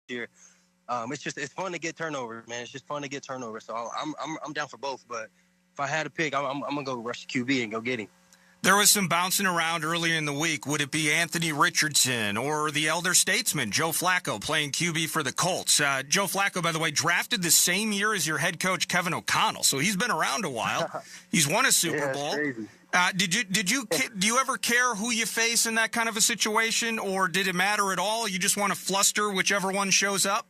year. It's fun to get turnovers, man. It's just fun to get turnovers. So I'm down for both. But if I had to pick, I'm gonna go rush the QB and go get him. There was some bouncing around earlier in the week. Would it be Anthony Richardson or the elder statesman, Joe Flacco, playing QB for the Colts? Joe Flacco, by the way, drafted the same year as your head coach, Kevin O'Connell. So he's been around a while. He's won a Super Bowl. Crazy. Do you ever care who you face in that kind of a situation, or did it matter at all? You just want to fluster whichever one shows up?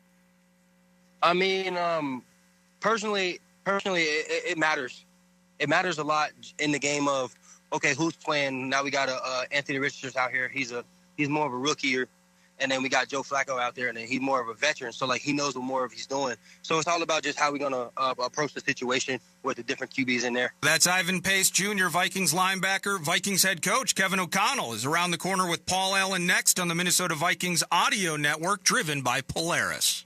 I mean, personally, it matters. It matters a lot in the game of, okay, who's playing? Now we got Anthony Richardson out here. He's more of a rookie, and then we got Joe Flacco out there, and then he's more of a veteran. So like he knows what more of he's doing. So it's all about just how we're gonna approach the situation with the different QBs in there. That's Ivan Pace Jr., Vikings linebacker. Vikings head coach Kevin O'Connell is around the corner with Paul Allen next on the Minnesota Vikings audio network, driven by Polaris.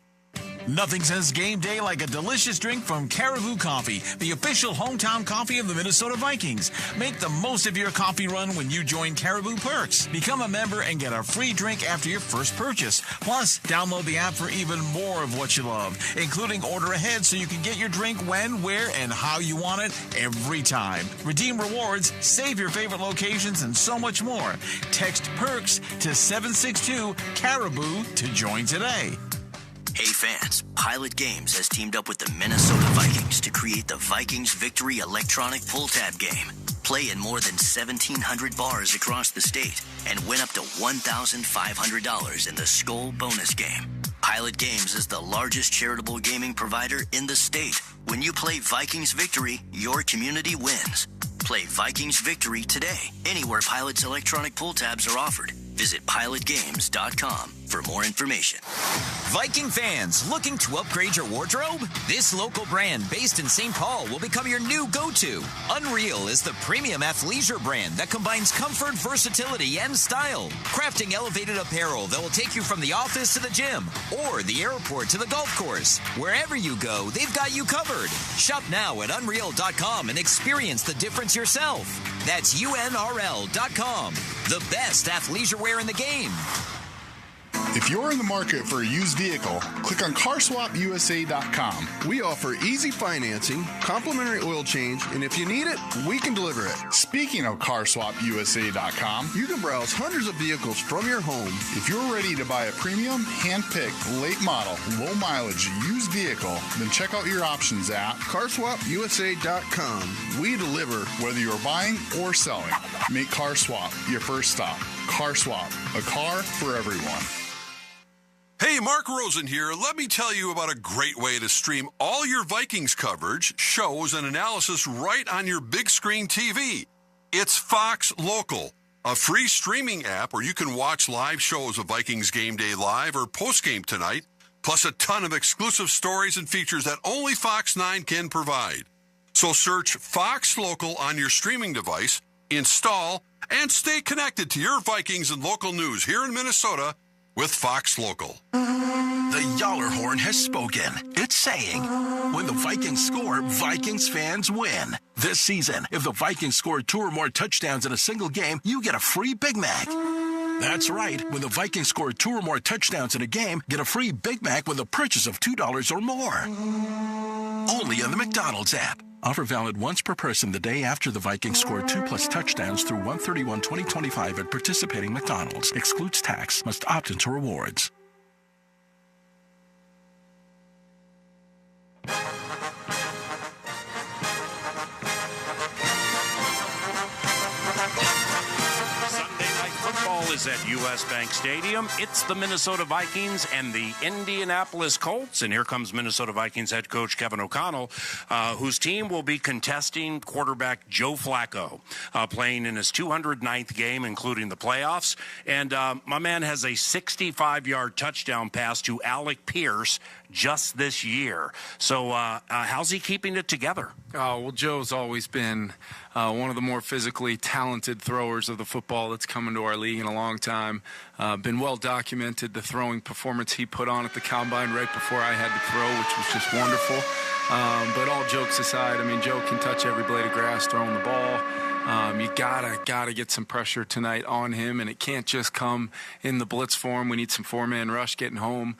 Nothing says game day like a delicious drink from Caribou Coffee, the official hometown coffee of the Minnesota Vikings. Make the most of your coffee run when you join Caribou Perks. Become a member and get a free drink after your first purchase. Plus, download the app for even more of what you love, including order ahead so you can get your drink when, where, and how you want it every time. Redeem rewards, save your favorite locations, and so much more. Text PERKS to 762-CARIBOU to join today. Hey fans, Pilot Games has teamed up with the Minnesota Vikings to create the Vikings Victory electronic pull tab game. Play in more than 1,700 bars across the state and win up to $1,500 in the Skull bonus game. Pilot Games is the largest charitable gaming provider in the state. When you play Vikings Victory, your community wins. Play Vikings Victory today, anywhere Pilot's electronic pull tabs are offered. Visit pilotgames.com for more information. Viking fans looking to upgrade your wardrobe? This local brand based in St. Paul will become your new go-to. Unreal is the premium athleisure brand that combines comfort, versatility, and style. Crafting elevated apparel that will take you from the office to the gym or the airport to the golf course. Wherever you go, they've got you covered. Shop now at Unreal.com and experience the difference yourself. That's UNRL.com. The best athleisure wear in the game. If you're in the market for a used vehicle, click on CarSwapUSA.com. We offer easy financing, complimentary oil change, and if you need it, we can deliver it. Speaking of CarSwapUSA.com, you can browse hundreds of vehicles from your home. If you're ready to buy a premium, hand-picked, late model, low mileage used vehicle, then check out your options at CarSwapUSA.com. We deliver whether you're buying or selling. Make CarSwap your first stop. CarSwap, a car for everyone. Hey, Mark Rosen here. Let me tell you about a great way to stream all your Vikings coverage, shows, and analysis right on your big screen TV. It's Fox Local, a free streaming app where you can watch live shows of Vikings Game Day Live or Postgame Tonight, plus a ton of exclusive stories and features that only Fox 9 can provide. So search Fox Local on your streaming device, install, and stay connected to your Vikings and local news here in Minnesota with Fox Local. The Yaller horn has spoken. It's saying, when the Vikings score, Vikings fans win. This season, if the Vikings score 2 or more touchdowns in a single game, you get a free Big Mac. That's right. When the Vikings score 2 or more touchdowns in a game, get a free Big Mac with a purchase of $2 or more. Only on the McDonald's app. Offer valid once per person the day after the Vikings score 2+ touchdowns through 1/31/2025 at participating McDonald's. Excludes tax. Must opt into rewards. Is at U.S. Bank Stadium. It's the Minnesota Vikings and the Indianapolis Colts. And here comes Minnesota Vikings head coach Kevin O'Connell, whose team will be contesting quarterback Joe Flacco, playing in his 209th game, including the playoffs. And my man has a 65-yard touchdown pass to Alec Pierce just this year. So how's he keeping it together? Oh, well, Joe's always been one of the more physically talented throwers of the football that's come into our league in a long time. Been well documented, the throwing performance he put on at the Combine right before I had to throw, which was just wonderful. But all jokes aside, I mean, Joe can touch every blade of grass throwing the ball. You gotta get some pressure tonight on him, and it can't just come in the blitz form. We need some four-man rush getting home.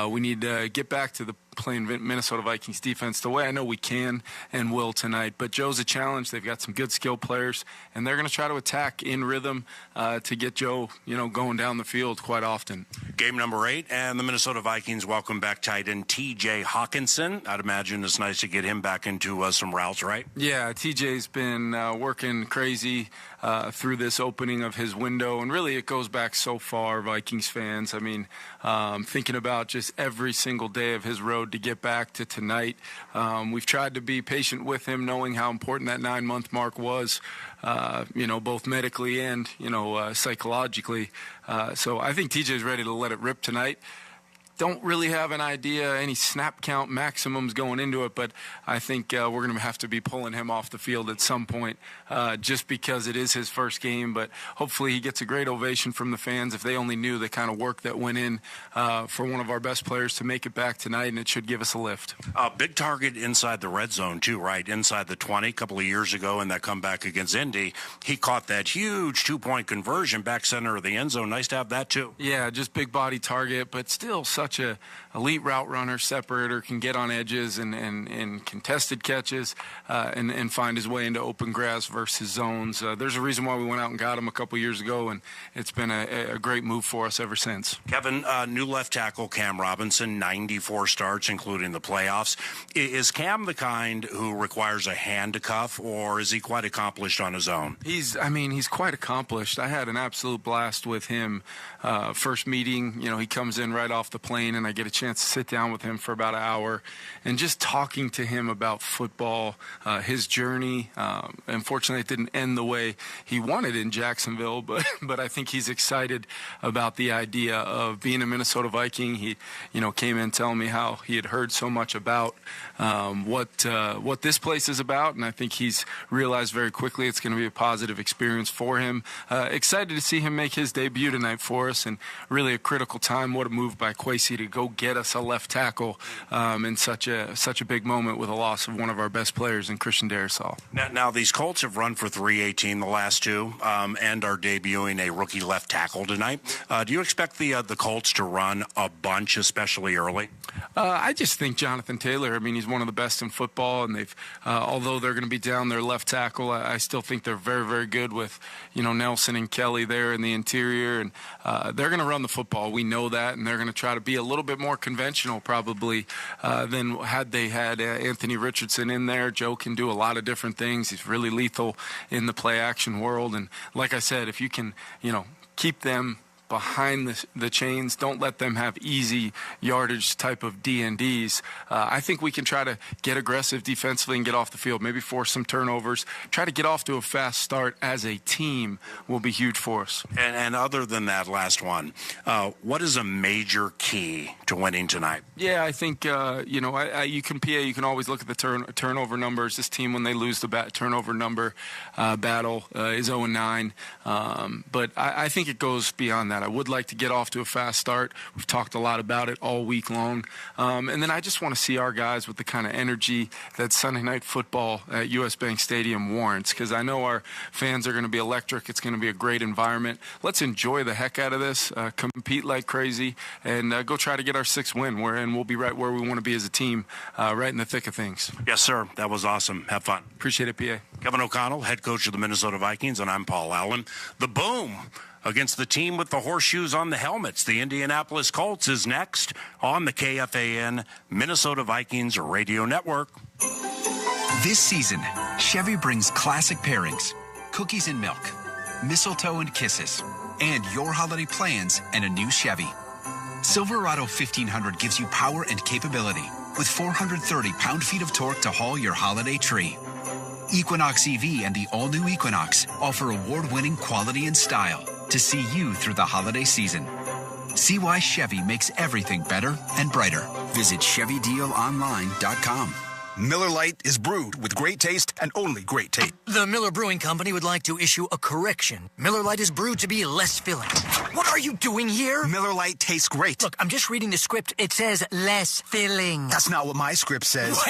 We need to get back to the playing Minnesota Vikings defense the way I know we can and will tonight. But Joe's a challenge. They've got some good skill players, and they're going to try to attack in rhythm to get Joe, going down the field quite often. Game number 8, and the Minnesota Vikings welcome back tight end T.J. Hawkinson. I'd imagine it's nice to get him back into some routes, right? Yeah, T.J.'s been working crazy through this opening of his window, and really it goes back so far, Vikings fans. I mean, thinking about just every single day of his road to get back to tonight. We've tried to be patient with him, knowing how important that 9-month mark was, both medically and, psychologically. So I think TJ's ready to let it rip tonight. Don't really have an idea, any snap count maximums going into it, but I think we're going to have to be pulling him off the field at some point just because it is his first game. But hopefully he gets a great ovation from the fans. If they only knew the kind of work that went in for one of our best players to make it back tonight, and it should give us a lift. Big target inside the red zone, too, right? Inside the 20 a couple of years ago in that comeback against Indy. He caught that huge 2-point conversion back center of the end zone. Nice to have that, too. Yeah, just big body target, but still such a elite route runner, separator, can get on edges and contested catches and find his way into open grass versus zones. There's a reason why we went out and got him a couple years ago, and it's been a great move for us ever since. Kevin, new left tackle Cam Robinson, 94 starts, including the playoffs. Is Cam the kind who requires a hand to cuff, or is he quite accomplished on his own? He's quite accomplished. I had an absolute blast with him. First meeting, he comes in right off the plane, and I get a chance to sit down with him for about an hour and just talking to him about football, his journey. Unfortunately, it didn't end the way he wanted in Jacksonville, but I think he's excited about the idea of being a Minnesota Viking. He, came in telling me how he had heard so much about what this place is about, and I think he's realized very quickly it's going to be a positive experience for him. Excited to see him make his debut tonight for us, and really a critical time. What a move by Kwesi to go get us a left tackle in such a big moment with a loss of one of our best players in Christian Darrisaw. Now these Colts have run for 318 the last two, and are debuting a rookie left tackle tonight. Do you expect the Colts to run a bunch, especially early? I just think Jonathan Taylor, he's one of the best in football, and they've, although they're going to be down their left tackle, I still think they're very, very good with, Nelson and Kelly there in the interior, and they're going to run the football. We know that, and they're going to try to be a little bit more conventional probably than had they had Anthony Richardson in there. Joe can do a lot of different things. He's really lethal in the play action world, and like I said, if you can, keep them behind the chains, don't let them have easy yardage type of D&Ds. I think we can try to get aggressive defensively and get off the field, maybe force some turnovers, try to get off to a fast start as a team will be huge for us. And other than that last one, what is a major key to winning tonight? Yeah, I think, you can always look at the turnover numbers. This team, when they lose the turnover number battle, is 0-9. But I think it goes beyond that. I would like to get off to a fast start. We've talked a lot about it all week long. And then I just want to see our guys with the kind of energy that Sunday Night Football at US Bank Stadium warrants, because I know our fans are going to be electric. It's going to be a great environment. Let's enjoy the heck out of this, compete like crazy, and go try to get our 6th win, and we'll be right where we want to be as a team, right in the thick of things. Yes, sir. That was awesome. Have fun. Appreciate it, PA. Kevin O'Connell, head coach of the Minnesota Vikings, and I'm Paul Allen. The Boom against the team with the horseshoes on the helmets. The Indianapolis Colts is next on the KFAN Minnesota Vikings Radio Network. This season, Chevy brings classic pairings, cookies and milk, mistletoe and kisses, and your holiday plans and a new Chevy. Silverado 1500 gives you power and capability with 430 pound-feet of torque to haul your holiday tree. Equinox EV and the all-new Equinox offer award-winning quality and style to see you through the holiday season. See why Chevy makes everything better and brighter. Visit ChevyDealOnline.com. Miller Lite is brewed with great taste and only great taste. The Miller Brewing Company would like to issue a correction. Miller Lite is brewed to be less filling. What are you doing here? Miller Lite tastes great. Look, I'm just reading the script. It says less filling. That's not what my script says.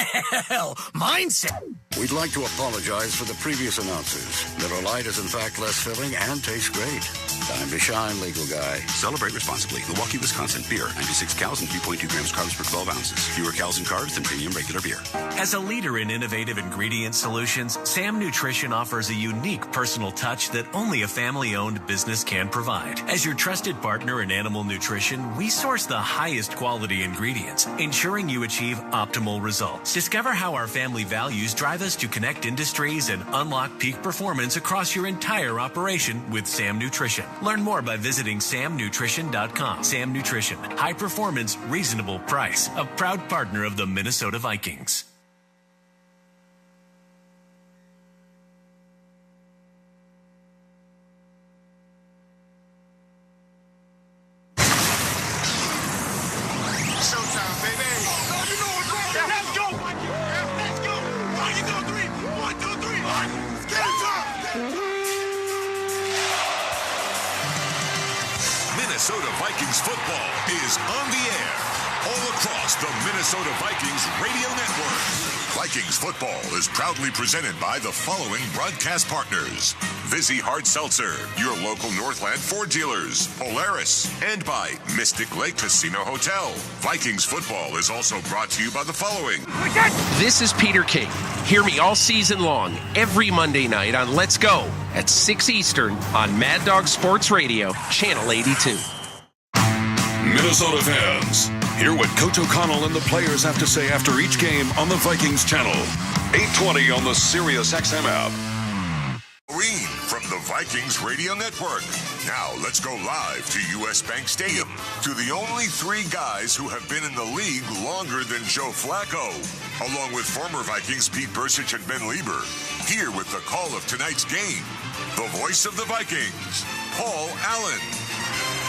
Well, mine says... We'd like to apologize for the previous announcers. Miller Lite is in fact less filling and tastes great. Time to shine, legal guy. Celebrate responsibly. Milwaukee, Wisconsin. Beer. 96 calories and 3.2 grams carbs per 12 ounces. Fewer calories and carbs than premium regular beer. As a leader in innovative ingredient solutions, Sam Nutrition offers a unique personal touch that only a family-owned business can provide. As your trusted partner in animal nutrition, we source the highest quality ingredients, ensuring you achieve optimal results. Discover how our family values drive us to connect industries and unlock peak performance across your entire operation with Sam Nutrition. Learn more by visiting samnutrition.com. Sam Nutrition, high performance, reasonable price. A proud partner of the Minnesota Vikings. Minnesota Vikings football is on the air all across the Minnesota Vikings radio network. Vikings football is proudly presented by the following broadcast partners: Vizzy Hard Seltzer, your local Northland Ford dealers, Polaris, and by Mystic Lake Casino Hotel. Vikings football is also brought to you by the following. This is Peter King. Hear me all season long, every Monday night on Let's Go at 6 Eastern on Mad Dog Sports Radio, Channel 82. Minnesota fans, hear what Coach O'Connell and the players have to say after each game on the Vikings channel. 820 on the Sirius XM app. Green from the Vikings Radio Network. Now let's go live to U.S. Bank Stadium to the only three guys who have been in the league longer than Joe Flacco, along with former Vikings Pete Bercich and Ben Lieber. Here with the call of tonight's game, the voice of the Vikings, Paul Allen.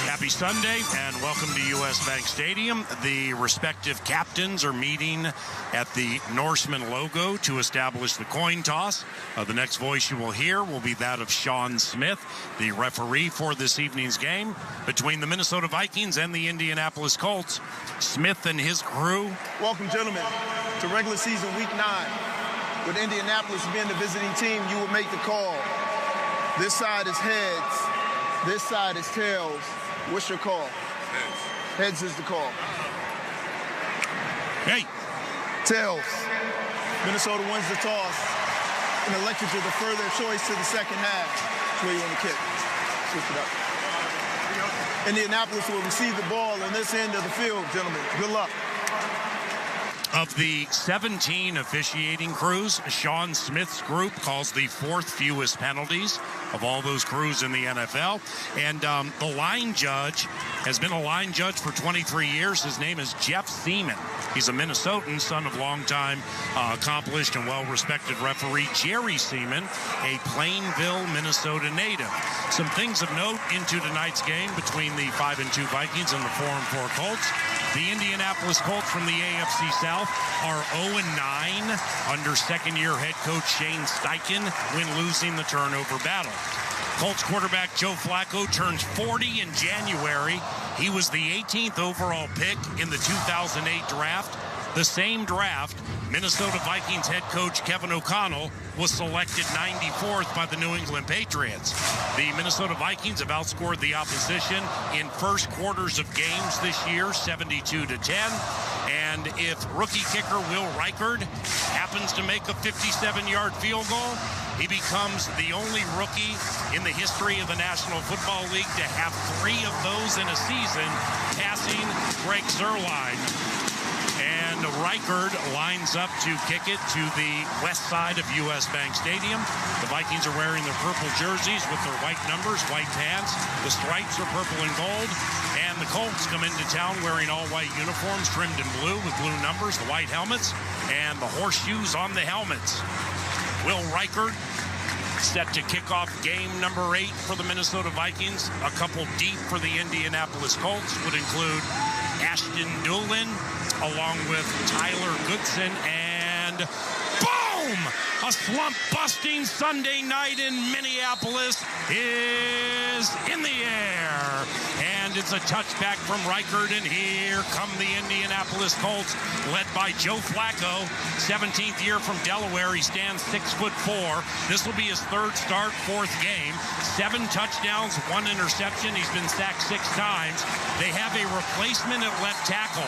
Happy Sunday and welcome to U.S. Bank Stadium. The respective captains are meeting at the Norseman logo to establish the coin toss. The next voice you will hear will be that of Sean Smith, the referee for this evening's game between the Minnesota Vikings and the Indianapolis Colts. Smith and his crew. Welcome, gentlemen, to regular season week 9. With Indianapolis being the visiting team, you will make the call. This side is heads. This side is tails. What's your call? Heads. Heads is the call. Hey. Tails. Minnesota wins the toss and elected to defer their choice to the second half. That's where you want to kick. Switch it up. Indianapolis will receive the ball on this end of the field, gentlemen. Good luck. Of the 17 officiating crews, Sean Smith's group calls the 4th fewest penalties of all those crews in the NFL. And the line judge has been a line judge for 23 years. His name is Jeff Seaman. He's a Minnesotan, son of longtime accomplished and well-respected referee Jerry Seaman, a Plainville, Minnesota native. Some things of note into tonight's game between the 5-2 Vikings and the 4-4 Colts. The Indianapolis Colts from the AFC South are 0-9 under second-year head coach Shane Steichen when losing the turnover battle. Colts quarterback Joe Flacco turns 40 in January. He was the 18th overall pick in the 2008 draft. The same draft, Minnesota Vikings head coach Kevin O'Connell was selected 94th by the New England Patriots. The Minnesota Vikings have outscored the opposition in first quarters of games this year, 72-10. And if rookie kicker Will Reichard happens to make a 57-yard field goal, he becomes the only rookie in the history of the National Football League to have 3 of those in a season, passing Greg Zuerlein. And Reichard lines up to kick it to the west side of U.S. Bank Stadium. The Vikings are wearing their purple jerseys with their white numbers, white pants. The stripes are purple and gold. And the Colts come into town wearing all white uniforms trimmed in blue with blue numbers, the white helmets, and the horseshoes on the helmets. Will Reichard set to kick off game number 8 for the Minnesota Vikings. A couple deep for the Indianapolis Colts would include Ashton Doolin, along with Tyler Goodson and and boom! A slump-busting Sunday night in Minneapolis is in the air. And it's a touchback from Reichert, and here come the Indianapolis Colts, led by Joe Flacco, 17th year from Delaware. He stands 6'4". This will be his third start, fourth game. 7 touchdowns, 1 interception. He's been sacked 6 times. They have a replacement at left tackle.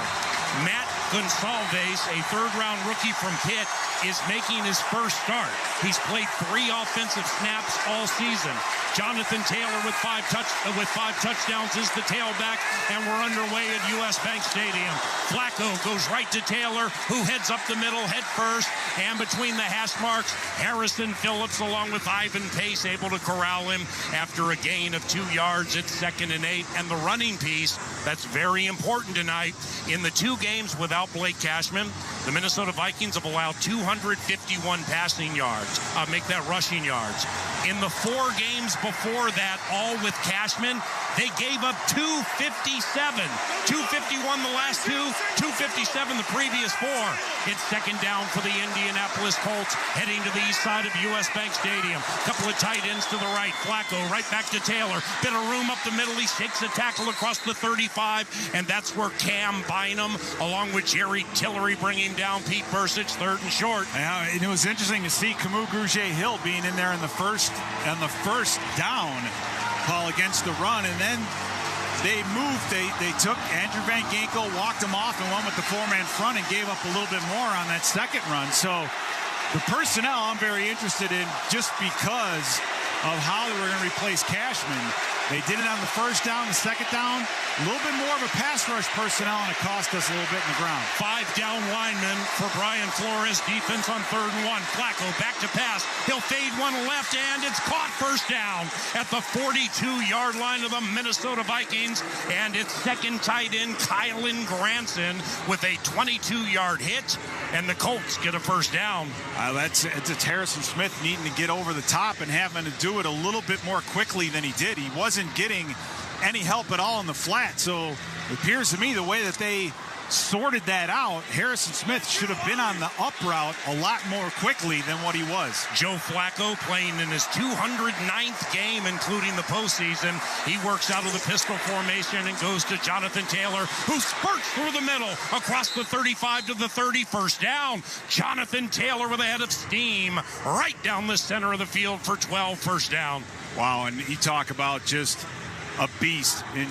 Matt Gonsalves, a third-round rookie from Pitt, is making his first start. He's played 3 offensive snaps all season. Jonathan Taylor with 5 touchdowns is the tailback, and we're underway at U.S. Bank Stadium. Flacco goes right to Taylor, who heads up the middle head first, and between the hash marks, Harrison Phillips along with Ivan Pace able to corral him after a gain of 2 yards at 2nd and 8. And the running piece, that's very important tonight. In the 2 games without Blake Cashman, the Minnesota Vikings have allowed 251 passing yards. Make that rushing yards. In the 4 games before that, all with Cashman, they gave up 257. 251 the last 2, 257 the previous 4. It's 2nd down for the Indianapolis Colts, heading to the east side of U.S. Bank Stadium. Couple of tight ends to the right. Flacco right back to Taylor. Bit of room up the middle. He shakes a tackle across the 35, and that's where Cam Bynum, along with Jerry Tillery, bring him down. Pete Bursich, 3rd and short. Yeah, it was interesting to see Camus Grugier-Hill being in there in the first down call against the run, and then they moved. They took Andrew Van Ginkel, walked him off, and went with the 4-man front and gave up a little bit more on that second run. So the personnel I'm very interested in, just because of how they were going to replace Cashman. They did it on the first down, the second down. A little bit more of a pass rush personnel, and it cost us a little bit in the ground. 5 down linemen for Brian Flores. Defense on 3rd and 1. Flacco back to pass. He'll fade one left, and it's caught. First down at the 42-yard line of the Minnesota Vikings. And it's second tight end Kylan Granson with a 22-yard hit, and the Colts get a first down. It's Harrison Smith needing to get over the top and having to do it a little bit more quickly than he did. He wasn't getting any help at all in the flat. So it appears to me the way that they sorted that out, Harrison Smith should have been on the up route a lot more quickly than what he was. Joe Flacco playing in his 209th game, including the postseason. He works out of the pistol formation and goes to Jonathan Taylor, who spurts through the middle across the 35 to the 30. First down. Jonathan Taylor with a head of steam right down the center of the field for 12. First down. Wow, and you talk about just a beast in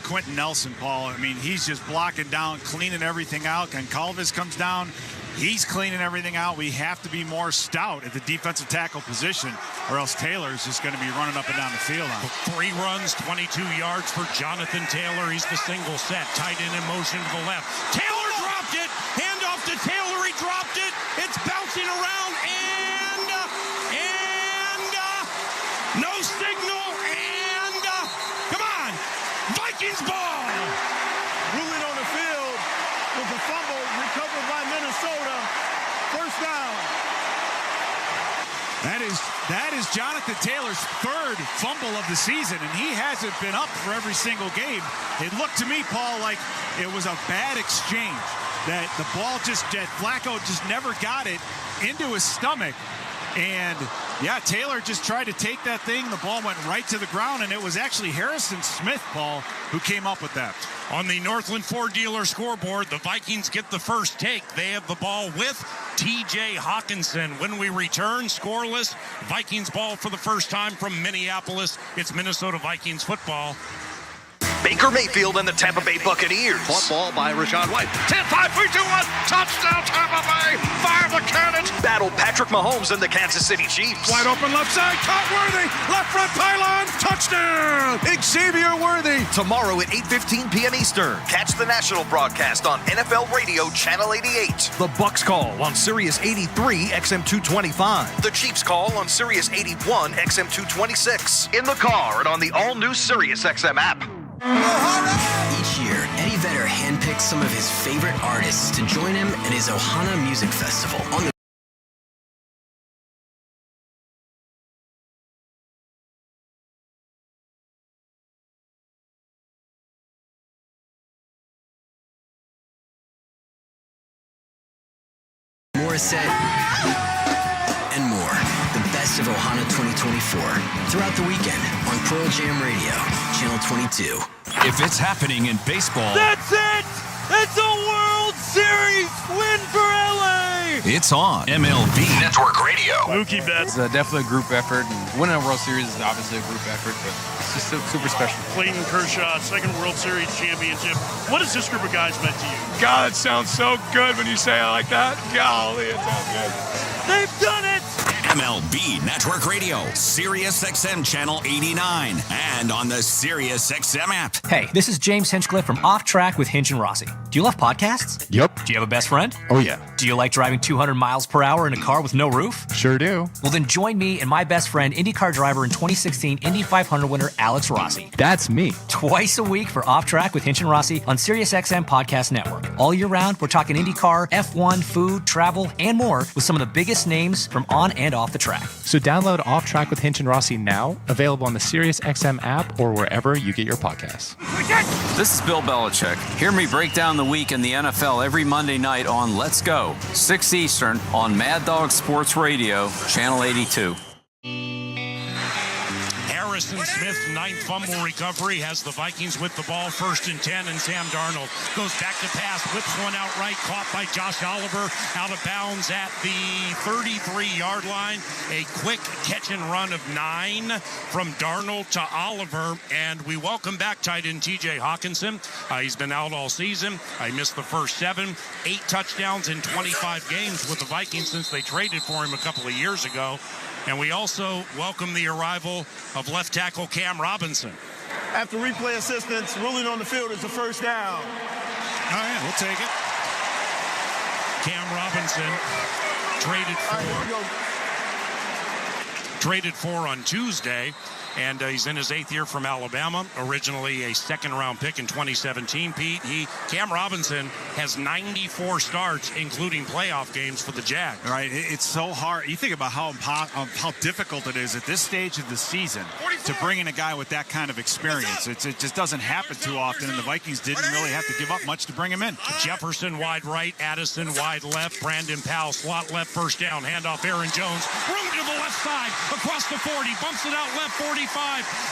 Quentin Nelson, Paul. I mean, he's just blocking down, cleaning everything out. And Calvis comes down, he's cleaning everything out. We have to be more stout at the defensive tackle position, or else Taylor's just going to be running up and down the field on it. 3 runs, 22 yards for Jonathan Taylor. He's the single set, tight end in motion to the left. Taylor dropped it, hand off to Taylor, he dropped it. It's bouncing around, and no signal, and come on, Vikings ball. Ruling on the field with a fumble recovered by Minnesota. First down. That is Jonathan Taylor's 3rd fumble of the season, and he hasn't been up for every single game. It looked to me, Paul, like it was a bad exchange, that the ball that Flacco just never got it into his stomach. And, yeah, Taylor just tried to take that thing. The ball went right to the ground, and it was actually Harrison Smith, Paul, who came up with that. On the Northland Ford dealer scoreboard, the Vikings get the first take. They have the ball with T.J. Hawkinson. When we return, scoreless, Vikings ball for the first time from Minneapolis. It's Minnesota Vikings football. Baker Mayfield and the Tampa Bay Buccaneers. Caught ball by Rachaad White. 10-5, 3-2-1. Touchdown, Tampa Bay. Fire the cannons. Battle Patrick Mahomes and the Kansas City Chiefs. Wide open left side. Caught Worthy. Left front pylon. Touchdown. Xavier Worthy. Tomorrow at 8:15 p.m. Eastern. Catch the national broadcast on NFL Radio Channel 88. The Bucs call on Sirius 83 XM225. The Chiefs call on Sirius 81 XM226. In the car and on the all-new Sirius XM app. Each year, Eddie Vedder handpicks some of his favorite artists to join him at his Ohana Music Festival on the set, and more. The best of Ohana 2024 throughout the weekend on Pearl Jam Radio, Channel 22. If it's happening in baseball, that's it! It's a World Series win for LA! It's on MLB Network Radio. Mookie Betts. It's definitely a group effort, and winning a World Series is obviously a group effort, but it's just super special. Clayton Kershaw, second World Series championship. What has this group of guys meant to you? God, it sounds so good when you say it like that. Golly, it sounds good. They've done it! MLB Network Radio, Sirius XM Channel 89, and on the Sirius XM app. Hey, this is James Hinchcliffe from Off Track with Hinch and Rossi. Do you love podcasts? Yep. Do you have a best friend? Oh, yeah. Do you like driving 200 miles per hour in a car with no roof? Sure do. Well, then join me and my best friend, IndyCar driver and 2016 Indy 500 winner Alex Rossi. That's me. Twice a week for Off Track with Hinch and Rossi on Sirius XM Podcast Network. All year round, we're talking IndyCar, F1, food, travel, and more with some of the biggest names from on and off the track. So download Off Track with Hinch and Rossi now, available on the Sirius XM app or wherever you get your podcasts. This is Bill Belichick. Hear me break down the week in the NFL every Monday night on Let's Go, 6 Eastern on Mad Dog Sports Radio, Channel 82. Harrison Smith's ninth fumble recovery has the Vikings with the ball 1st and 10, and Sam Darnold goes back to pass, whips one out right, caught by Josh Oliver, out of bounds at the 33-yard line. A quick catch and run of 9 from Darnold to Oliver, and we welcome back tight end TJ Hawkinson. He's been out all season. He missed the first 7, 8 touchdowns in 25 games with the Vikings since they traded for him a couple of years ago. And we also welcome the arrival of left tackle Cam Robinson. After replay assistance, ruling on the field is a first down. All right, we'll take it. Cam Robinson traded for on Tuesday. And he's in his 8th year from Alabama, originally a second-round pick in 2017, Pete. Cam Robinson has 94 starts, including playoff games for the Jags. Right, it's so hard. You think about how difficult it is at this stage of the season to bring in a guy with that kind of experience. It just doesn't happen too often, and the Vikings didn't really have to give up much to bring him in. Jefferson wide right, Addison wide left, Brandon Powell slot left, first down, handoff Aaron Jones, room to the left side, across the 40, bumps it out left 45,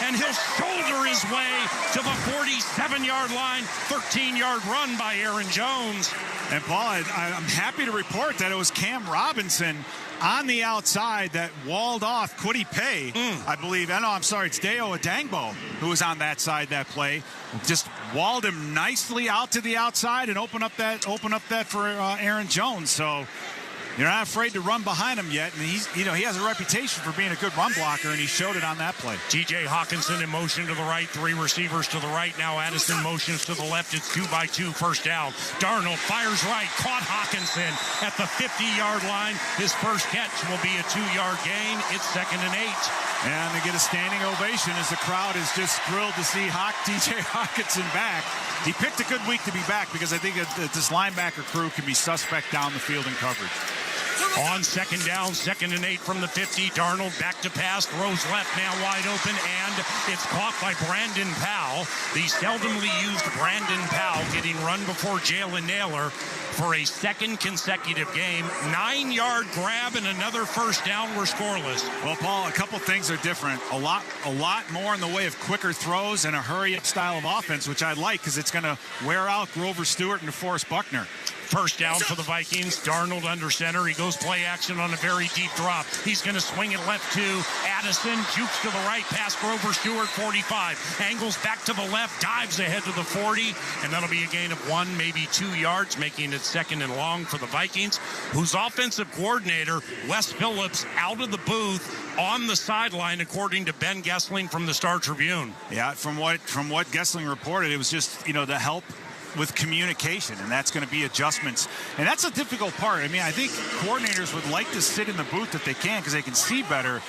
and he'll shoulder his way to the 47-yard line. 13-yard run by Aaron Jones. And Paul, I'm happy to report that it was Cam Robinson on the outside that walled off Kwity Paye, I believe. It's Deo Adangbo who was on that side that play. Just walled him nicely out to the outside and open up that for Aaron Jones. So you're not afraid to run behind him yet, and he has a reputation for being a good run blocker, and he showed it on that play. TJ Hawkinson in motion to the right, 3 receivers to the right. Now Addison motions to the left. It's 2-by-2, first down. Darnold fires right, caught Hawkinson at the 50-yard line. His first catch will be a 2-yard gain. It's 2nd and 8. And they get a standing ovation as the crowd is just thrilled to see TJ Hawkinson back. He picked a good week to be back because I think this linebacker crew can be suspect down the field in coverage. On 2nd down, 2nd and 8 from the 50. Darnold back to pass, throws left, now wide open, and it's caught by Brandon Powell. The seldomly used Brandon Powell getting run before Jalen Naylor for a 2nd consecutive game. 9-yard grab and another first down. We're scoreless. Well, Paul, a couple things are different. A lot more in the way of quicker throws and a hurry-up style of offense, which I like because it's going to wear out Grover Stewart and DeForest Buckner. First down for the Vikings. Darnold under center. He goes play action on a very deep drop. He's going to swing it left to Addison. Jukes to the right past Grover Stewart, 45. Angles back to the left. Dives ahead to the 40. And that'll be a gain of 1, maybe 2 yards, making it 2nd and long for the Vikings, whose offensive coordinator, Wes Phillips, out of the booth on the sideline, according to Ben Gessling from the Star Tribune. Yeah, from what Gessling reported, it was just, the help with communication, and that's going to be adjustments. And that's a difficult part. I mean, I think coordinators would like to sit in the booth if they can because they can see better.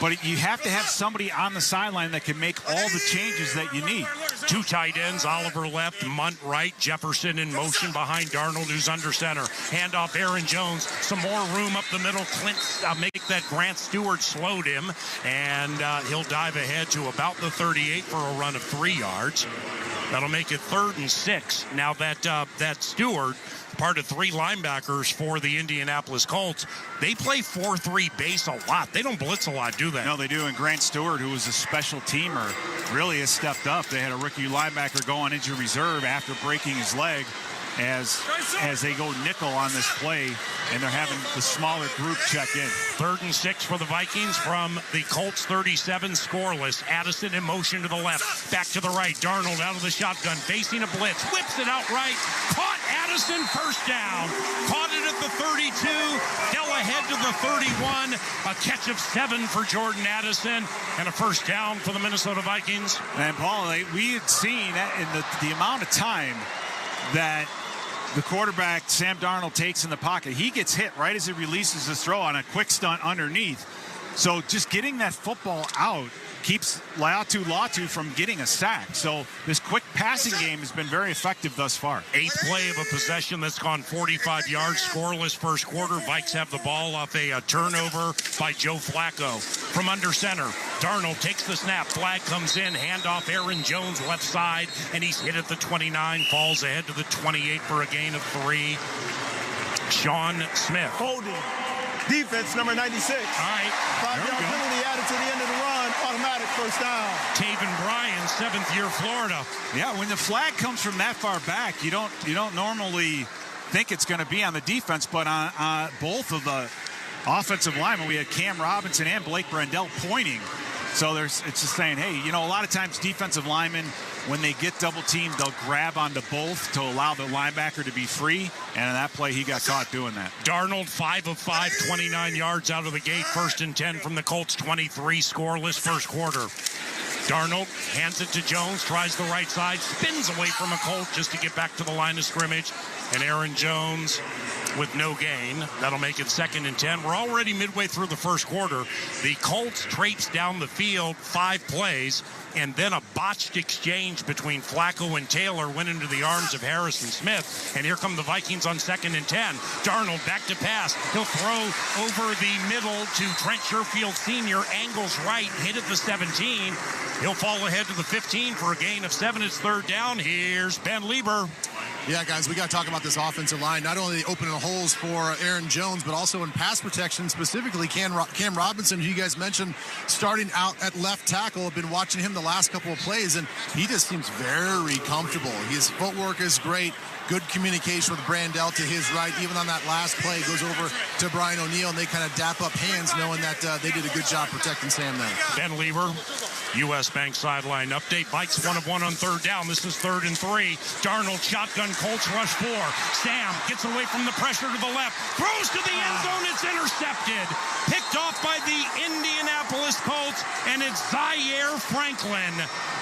But you have to have somebody on the sideline that can make all the changes that you need. 2 tight ends, Oliver left, Munt right, Jefferson in motion behind Darnold, who's under center. Handoff Aaron Jones, some more room up the middle. Clint make that Grant Stewart slowed him, and he'll dive ahead to about the 38 for a run of 3 yards. That'll make it 3rd and 6. Now that Stewart part of 3 linebackers for the Indianapolis Colts. They play 4-3 base a lot. They don't blitz a lot, do they? No, they do. And Grant Stewart, who was a special teamer, really has stepped up. They had a rookie linebacker go on injured reserve after breaking his leg as they go nickel on this play, and they're having the smaller group check in. 3rd and 6 for the Vikings from the Colts 37, scoreless. Addison in motion to the left, back to the right. Darnold out of the shotgun, facing a blitz, whips it out right. Caught Addison, first down. Caught it at the 32, fell ahead to the 31. A catch of 7 for Jordan Addison, and a first down for the Minnesota Vikings. And Paul, we had seen that in the amount of time that the quarterback, Sam Darnold, takes in the pocket. He gets hit right as he releases his throw on a quick stunt underneath. So just getting that football out keeps Latu from getting a sack. So this quick passing game has been very effective thus far. 8th play of a possession that's gone 45 yards, scoreless first quarter. Vikes have the ball off a turnover by Joe Flacco. From under center, Darnold takes the snap. Flag comes in, handoff Aaron Jones left side, and he's hit at the 29, falls ahead to the 28 for a gain of 3. Sean Smith. Holding. Defense, number 96. All right. 5-yard penalty added to the end of the run. Automatic first down. Taven Bryan, 7th year Florida. Yeah, when the flag comes from that far back, you don't normally think it's going to be on the defense, but on both of the offensive linemen, we had Cam Robinson and Blake Brandel pointing. So it's just saying, hey, a lot of times defensive linemen, when they get double teamed, they'll grab onto both to allow the linebacker to be free. And in that play, he got caught doing that. Darnold, 5 of 5, 29 yards out of the gate. 1st and 10 from the Colts, 23, scoreless first quarter. Darnold hands it to Jones, tries the right side, spins away from a Colt just to get back to the line of scrimmage. And Aaron Jones with no gain. That'll make it 2nd and 10. We're already midway through the first quarter. The Colts traipse down the field 5 plays, and then a botched exchange between Flacco and Taylor went into the arms of Harrison Smith. And here come the Vikings on 2nd and 10. Darnold back to pass. He'll throw over the middle to Trent Sherfield Sr. Angles right, hit at the 17. He'll fall ahead to the 15 for a gain of 7. It's 3rd down. Here's Ben Lieber. Yeah, guys, we got to talk about this offensive line. Not only opening holes for Aaron Jones, but also in pass protection, specifically Cam Robinson, who you guys mentioned starting out at left tackle. I've been watching him the last couple of plays, and he just seems very comfortable. His footwork is great. Good communication with Brandel to his right. Even on that last play, goes over to Brian O'Neill, and they kind of dap up hands knowing that they did a good job protecting Sam there. Ben Lieber, U.S. Bank sideline update. Vikes 1 of 1 on 3rd down. This is 3rd and 3. Darnold shotgun, Colts rush 4. Sam gets away from the pressure to the left. Throws to the end zone. It's intercepted. Picked off by the Indianapolis Colts, and it's Zaire Franklin.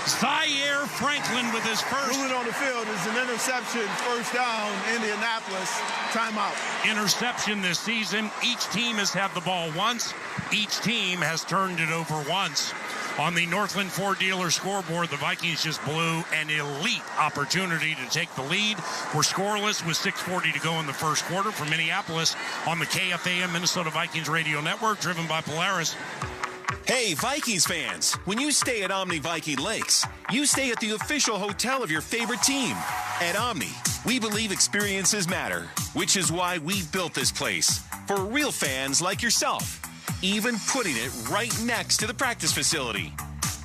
Zaire Franklin with his first. Ruling on the field is an interception. First down, Indianapolis. Timeout. Interception this season. Each team has had the ball once. Each team has turned it over once. On the Northland Ford dealer scoreboard, the Vikings just blew an elite opportunity to take the lead. We're scoreless with 6:40 to go in the first quarter from Minneapolis on the KFAN Minnesota Vikings radio network, driven by Polaris. Hey, Vikings fans, when you stay at Omni Viking Lakes, you stay at the official hotel of your favorite team. At Omni, we believe experiences matter, which is why we've built this place for real fans like yourself, even putting it right next to the practice facility.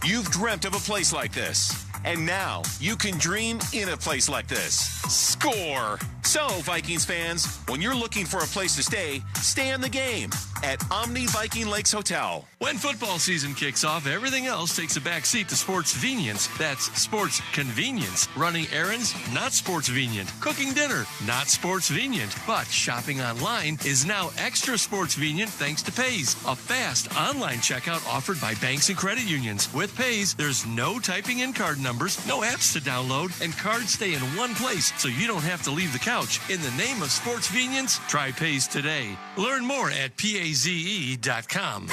You've dreamt of a place like this, and now you can dream in a place like this. Score! So, Vikings fans, when you're looking for a place to stay in the game at Omni Viking Lakes Hotel. When football season kicks off, everything else takes a back seat to sports convenience. That's sports convenience. Running errands, not sports convenient. Cooking dinner, not sports convenient. But shopping online is now extra sports convenient thanks to Pays, a fast online checkout offered by banks and credit unions. With Pays, there's no typing in card numbers, no apps to download, and cards stay in one place so you don't have to leave the couch. In the name of sports convenience, try Pays today. Learn more at PAZE.com.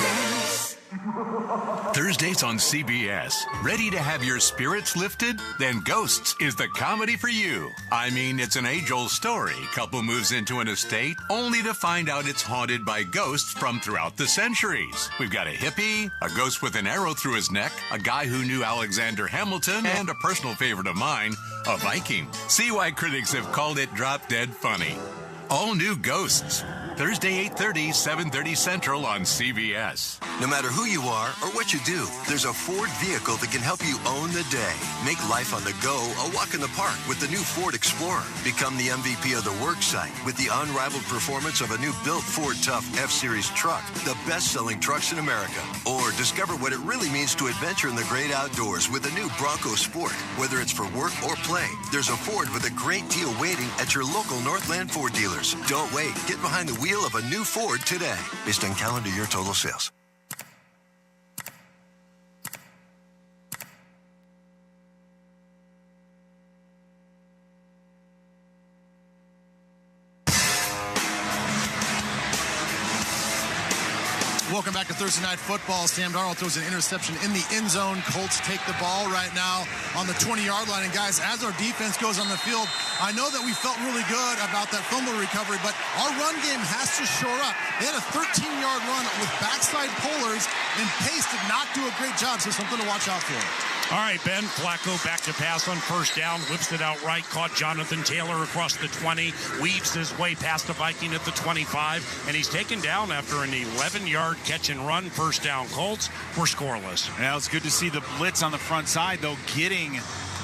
Thursdays on CBS. Ready to have your spirits lifted? Then Ghosts is the comedy for you. I mean, it's an age-old story. Couple moves into an estate only to find out it's haunted by ghosts from throughout the centuries. We've got a hippie, a ghost with an arrow through his neck, a guy who knew Alexander Hamilton, and a personal favorite of mine, a Viking. See why critics have called it drop-dead funny. All new Ghosts. Thursday, 8:30, 7:30 Central on CBS. No matter who you are or what you do, there's a Ford vehicle that can help you own the day. Make life on the go a walk in the park with the new Ford Explorer. Become the MVP of the work site with the unrivaled performance of a new built Ford Tough F-Series truck, the best-selling trucks in America. Or discover what it really means to adventure in the great outdoors with the new Bronco Sport. Whether it's for work or play, there's a Ford with a great deal waiting at your local Northland Ford dealers. Don't wait. Get behind the wheel of a new Ford today, based on calendar year total sales. Welcome back to Thursday Night Football. Sam Darnold throws an interception in the end zone. Colts take the ball right now on the 20-yard line. And guys, as our defense goes on the field, I know that we felt really good about that fumble recovery, but our run game has to shore up. They had a 13-yard run with backside pullers, and Pace did not do a great job, so something to watch out for. All right, Ben. Flacco back to pass on first down. Whips it out right. Caught Jonathan Taylor across the 20. Weaves his way past the Viking at the 25. And he's taken down after an 11-yard catch and run. First down Colts. We're scoreless. Yeah, it's good to see the blitz on the front side, though, getting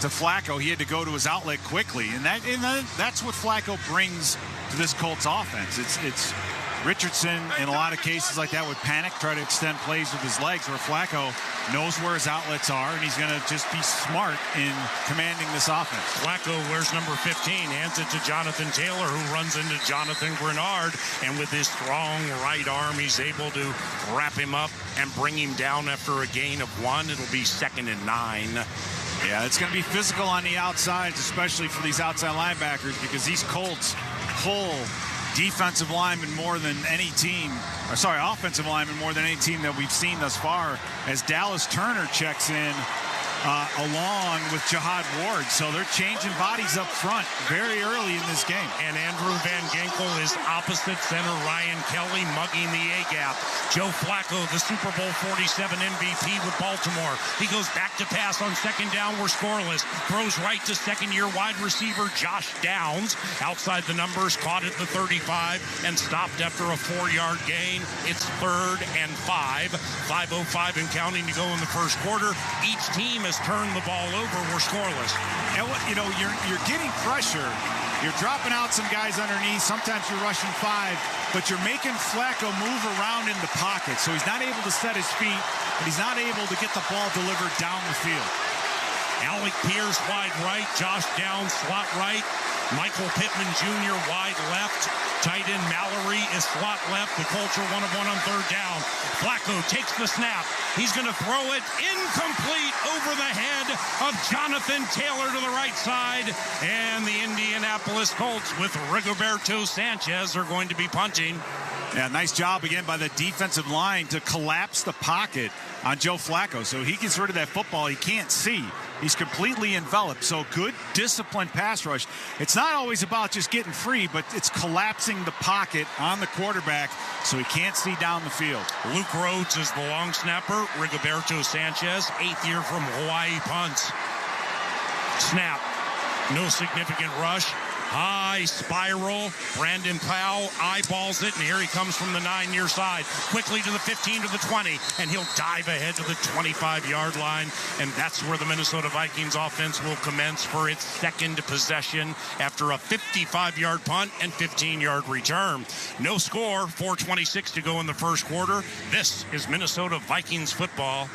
to Flacco. He had to go to his outlet quickly. And that's what Flacco brings to this Colts offense. It's Richardson, in a lot of cases like that, would panic, try to extend plays with his legs, where Flacco knows where his outlets are, and he's going to just be smart in commanding this offense. Flacco wears number 15, hands it to Jonathan Taylor, who runs into Jonathan Grenard, and with his strong right arm, he's able to wrap him up and bring him down after a gain of 1. It'll be 2nd and 9. Yeah, it's going to be physical on the outsides, especially for these outside linebackers, because these Colts pull defensive linemen more than any team, offensive linemen more than any team that we've seen thus far, as Dallas Turner checks in along with Jihad Ward. So they're changing bodies up front very early in this game. And Andrew Van Ginkel is opposite center Ryan Kelly mugging the A-gap. Joe Flacco, the Super Bowl 47 MVP with Baltimore. He goes back to pass on second down. We're scoreless. Throws right to second-year wide receiver Josh Downs. Outside the numbers, caught at the 35 and stopped after a 4-yard gain. It's 3rd and 5. 5:05 and counting to go in the first quarter. Each team has turned the ball over. We're scoreless. And you're getting pressure. You're dropping out some guys underneath. Sometimes you're rushing 5, but you're making Flacco move around in the pocket. So he's not able to set his feet, and he's not able to get the ball delivered down the field. Alec Pierce wide right. Josh Downs slot right. Michael Pittman Jr. wide left. Tight end Mallory is slot left. The Colts are 1 of 1 on third down. Flacco takes the snap. He's going to throw it incomplete over the head of Jonathan Taylor to the right side. And the Indianapolis Colts with Rigoberto Sanchez are going to be punting. Yeah, nice job again by the defensive line to collapse the pocket on Joe Flacco. So he gets rid of that football he can't see. He's completely enveloped. So good, disciplined pass rush. It's not always about just getting free, but it's collapsing the pocket on the quarterback so he can't see down the field. Luke Rhodes is the long snapper. Rigoberto Sanchez, 8th year from Hawaii, punts. Snap. No significant rush. High spiral. Brandon Powell eyeballs it, and here he comes from the 9 side. Quickly to the 15, to the 20, and he'll dive ahead to the 25-yard line. And that's where the Minnesota Vikings offense will commence for its second possession after a 55-yard punt and 15-yard return. No score, 4:26 to go in the first quarter. This is Minnesota Vikings football.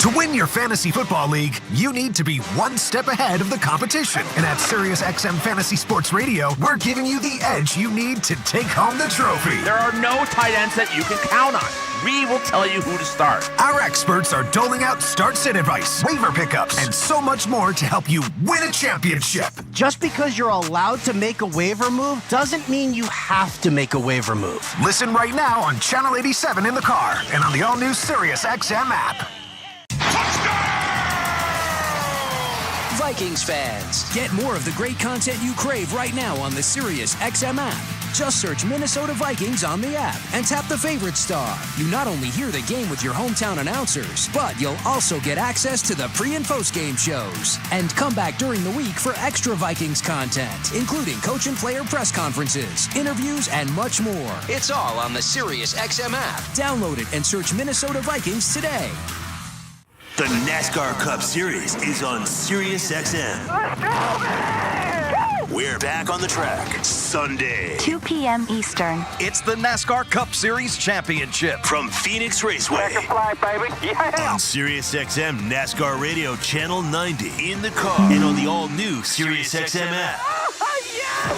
To win your fantasy football league, you need to be one step ahead of the competition. And at SiriusXM Fantasy Sports Radio, we're giving you the edge you need to take home the trophy. There are no tight ends that you can count on. We will tell you who to start. Our experts are doling out start-sit advice, waiver pickups, and so much more to help you win a championship. Just because you're allowed to make a waiver move doesn't mean you have to make a waiver move. Listen right now on Channel 87 in the car and on the all-new SiriusXM app. Vikings fans. Get more of the great content you crave right now on the Sirius XM app. Just search Minnesota Vikings on the app and tap the favorite star. You not only hear the game with your hometown announcers, but you'll also get access to the pre- and post-game shows. And come back during the week for extra Vikings content, including coach and player press conferences, interviews, and much more. It's all on the Sirius XM app. Download it and search Minnesota Vikings today. The NASCAR Cup Series is on Sirius XM. Let's go, man! We're back on the track Sunday, 2 p.m. Eastern. It's the NASCAR Cup Series Championship from Phoenix Raceway. Flag, baby. Yeah. On Sirius XM NASCAR Radio Channel 90 in the car and on the all-new Sirius XM app.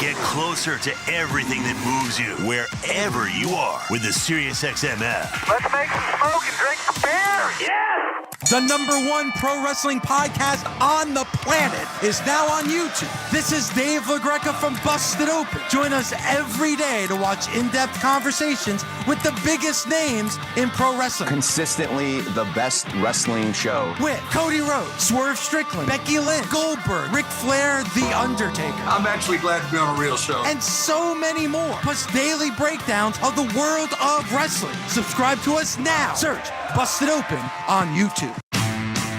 Get closer to everything that moves you wherever you are with the Sirius XM app. Let's make some smoke and drink some beer. Yes! The #1 pro wrestling podcast on the planet is now on YouTube. This is Dave LaGreca from Busted Open. Join us every day to watch in-depth conversations with the biggest names in pro wrestling. Consistently the best wrestling show. With Cody Rhodes, Swerve Strickland, Becky Lynch, Goldberg, Ric Flair, The Undertaker. I'm actually glad to be on a real show. And so many more. Plus daily breakdowns of the world of wrestling. Subscribe to us now. Search Busted Open on YouTube.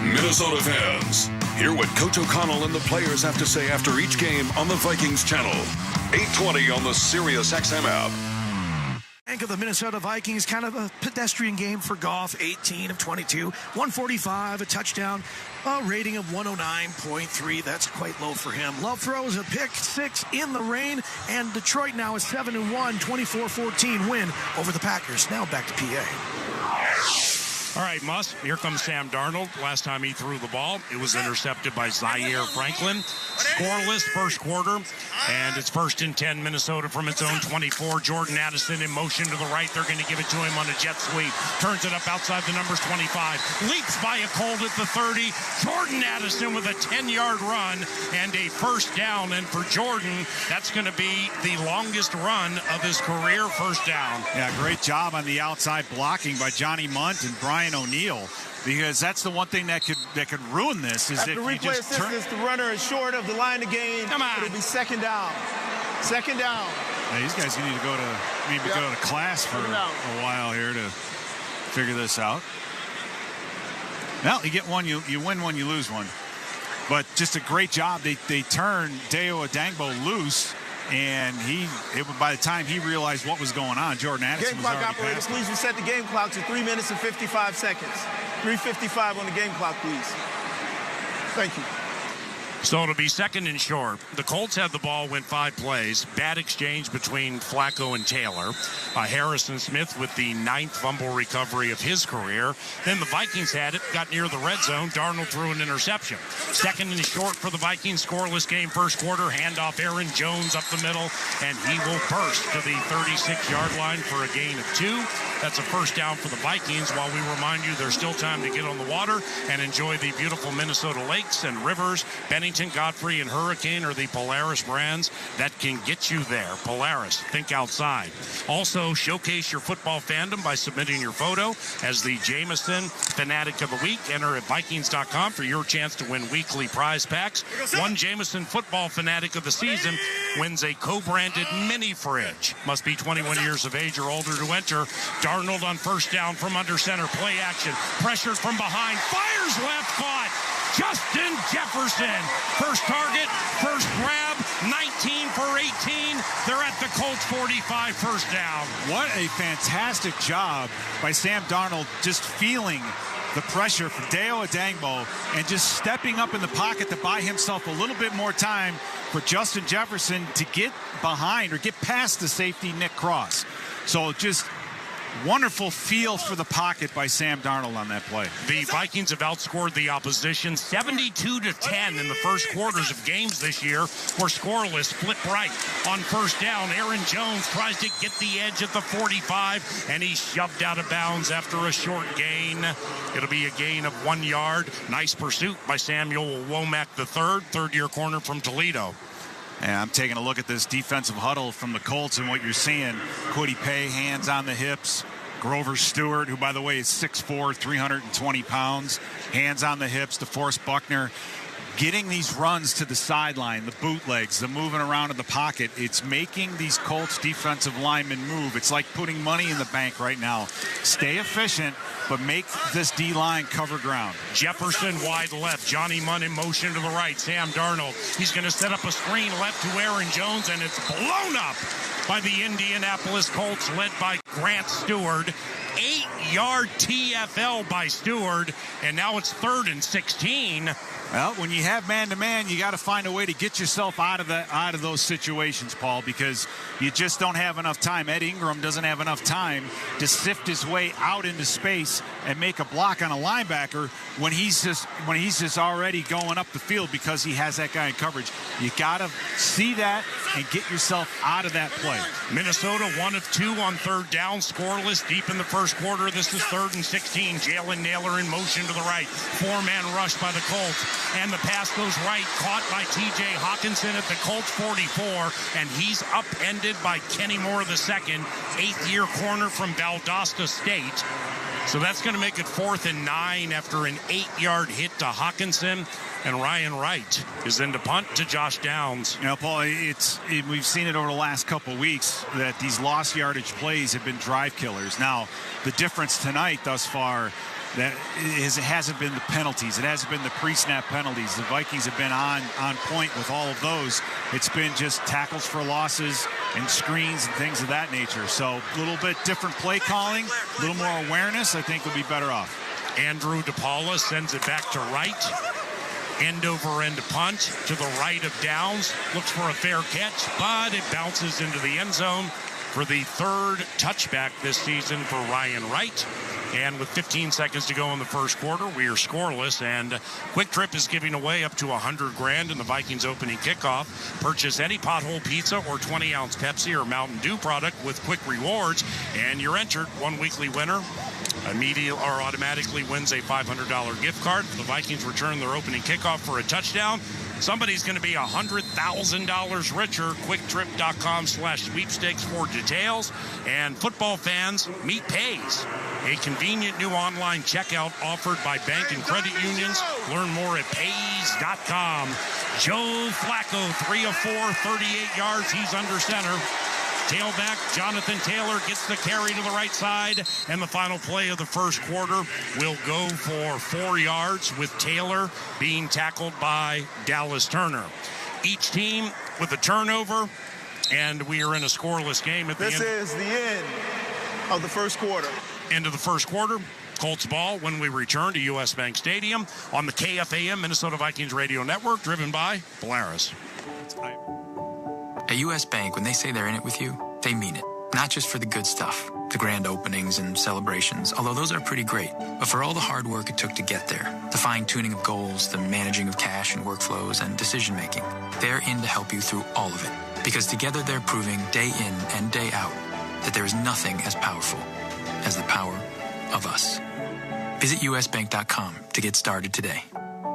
Minnesota fans, hear what Coach O'Connell and the players have to say after each game on the Vikings channel. 8:20 on the Sirius XM app. Of the Minnesota Vikings, kind of a pedestrian game for Goff, 18 of 22, 145, a touchdown, a rating of 109.3. That's quite low for him. Love throws a pick 6 in the rain, and Detroit now is 7-1, 24-14 win over the Packers. Now back to PA. All right, Muss, here comes Sam Darnold. Last time he threw the ball, it was intercepted by Zaire Franklin. Scoreless first quarter, and it's 1st and 10, Minnesota from its own 24. Jordan Addison in motion to the right. They're going to give it to him on a jet sweep. Turns it up outside the numbers 25. Leaps by a Colt at the 30. Jordan Addison with a 10-yard run and a first down. And for Jordan, that's going to be the longest run of his career first down. Yeah, great job on the outside blocking by Johnny Munt and Brian O'Neill, because that's the one thing that could ruin this is after if you replay just assistance, the runner is short of the line of gain. Come on. It'll be second down. Second down. Yeah, these guys need to go to class for a while here to figure this out. Well, you get one, you win one, you lose one. But just a great job. They turn Deo Adangbo loose. And by the time he realized what was going on, Jordan Addison game was clock already operator, past. Please reset the game clock to 3 minutes and 55 seconds. 3:55 on the game clock, please. Thank you. So it'll be 2nd and short. The Colts had the ball, went 5 plays. Bad exchange between Flacco and Taylor. Harrison Smith with the 9th fumble recovery of his career. Then the Vikings had it, got near the red zone. Darnold threw an interception. 2nd and short for the Vikings. Scoreless game first quarter. Handoff Aaron Jones up the middle, and he will burst to the 36-yard line for a gain of 2. That's a first down for the Vikings, while we remind you there's still time to get on the water and enjoy the beautiful Minnesota lakes and rivers. Bennington, Godfrey, and Hurricane are the Polaris brands that can get you there. Polaris, think outside. Also, showcase your football fandom by submitting your photo as the Jameson Fanatic of the Week. Enter at Vikings.com for your chance to win weekly prize packs. One Jameson Football Fanatic of the season wins a co-branded mini fridge. Must be 21 years of age or older to enter. Darnold on first down from under center. Play action. Pressured from behind. Fires left, caught. Justin Jefferson. First target, first grab, 19 for 18. They're at the Colts 45, first down. What a fantastic job by Sam Darnold, just feeling the pressure from Deo Adangbo and just stepping up in the pocket to buy himself a little bit more time for Justin Jefferson to get behind or get past the safety Nick Cross. So just wonderful feel for the pocket by Sam Darnold on that play. The Vikings have outscored the opposition 72-10 in the first quarters of games this year. We're scoreless, split right on first down. Aaron Jones tries to get the edge at the 45, and he's shoved out of bounds after a short gain. It'll be a gain of 1 yard. Nice pursuit by Samuel Womack III, third-year corner from Toledo. And I'm taking a look at this defensive huddle from the Colts, and what you're seeing, Kwity Paye, hands on the hips. Grover Stewart, who, by the way, is 6'4", 320 pounds, hands on the hips. DeForest Buckner getting these runs to the sideline, the bootlegs, the moving around in the pocket, it's making these Colts defensive linemen move. It's like putting money in the bank right now. Stay efficient, but make this D-line cover ground. Jefferson wide left. Johnny Munn in motion to the right. Sam Darnold. He's going to set up a screen left to Aaron Jones, and it's blown up by the Indianapolis Colts, led by Grant Stewart. 8-yard TFL by Stewart, and now it's 3rd and 16. Well, when you have man-to-man, you got to find a way to get yourself out of those situations, Paul, because you just don't have enough time. Ed Ingram doesn't have enough time to sift his way out into space and make a block on a linebacker when he's just already going up the field because he has that guy in coverage. You got to see that and get yourself out of that play. Minnesota 1 of 2 on 3rd down, scoreless deep in the first quarter. This is 3rd and 16. Jalen Naylor in motion to the right. 4-man rush by the Colts. And the pass goes right, caught by T.J. Hawkinson at the Colts 44, and he's upended by Kenny Moore II, 8th-year corner from Valdosta State. So that's going to make it 4th and 9 after an 8-yard hit to Hawkinson. And Ryan Wright is in to punt to Josh Downs. You know, Paul, we've seen it over the last couple of weeks that these lost yardage plays have been drive killers. Now, the difference tonight thus far, it hasn't been the penalties. It hasn't been the pre-snap penalties. The Vikings have been on point with all of those. It's been just tackles for losses and screens and things of that nature. So a little bit different play calling, a little more awareness, I think would be better off. Andrew DePaula sends it back to right. End over end punt to the right of Downs. Looks for a fair catch, but it bounces into the end zone for the 3rd touchback this season for Ryan Wright. And with 15 seconds to go in the first quarter, we are scoreless. And Quick Trip is giving away up to $100,000 in the Vikings opening kickoff. Purchase any Pothole Pizza or 20-ounce Pepsi or Mountain Dew product with Quick Rewards, and you're entered. One weekly winner immediately or automatically wins a $500 gift card. The Vikings return their opening kickoff for a touchdown. Somebody's going to be $100,000 richer. QuickTrip.com/sweepstakes for details. And football fans, meet Pays, a convenient new online checkout offered by bank and credit unions. Learn more at Pays.com. Joe Flacco, 3 of 4, 38 yards. He's under center. Tailback Jonathan Taylor gets the carry to the right side, and the final play of the first quarter will go for 4 yards, with Taylor being tackled by Dallas Turner. Each team with a turnover, and we are in a scoreless game at the end. This is the end of the first quarter. End of the first quarter. Colts ball when we return to U.S. Bank Stadium on the KFAM Minnesota Vikings Radio Network, driven by Polaris. At U.S. Bank, when they say they're in it with you, they mean it. Not just for the good stuff, the grand openings and celebrations, although those are pretty great, but for all the hard work it took to get there, the fine-tuning of goals, the managing of cash and workflows, and decision-making. They're in to help you through all of it, because together they're proving day in and day out that there is nothing as powerful as the power of us. Visit usbank.com to get started today.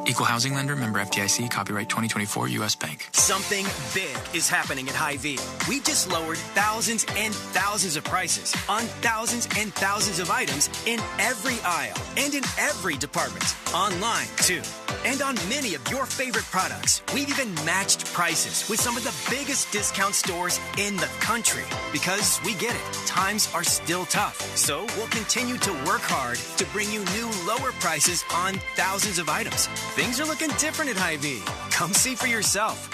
Equal housing lender, member FDIC, copyright 2024 U.S. Bank. Something big is happening at Hy-Vee. We just lowered thousands and thousands of prices on thousands and thousands of items in every aisle and in every department. Online, too. And on many of your favorite products. We've even matched prices with some of the biggest discount stores in the country. Because we get it. Times are still tough. So we'll continue to work hard to bring you new lower prices on thousands of items. Things are looking different at Hy-Vee. Come see for yourself.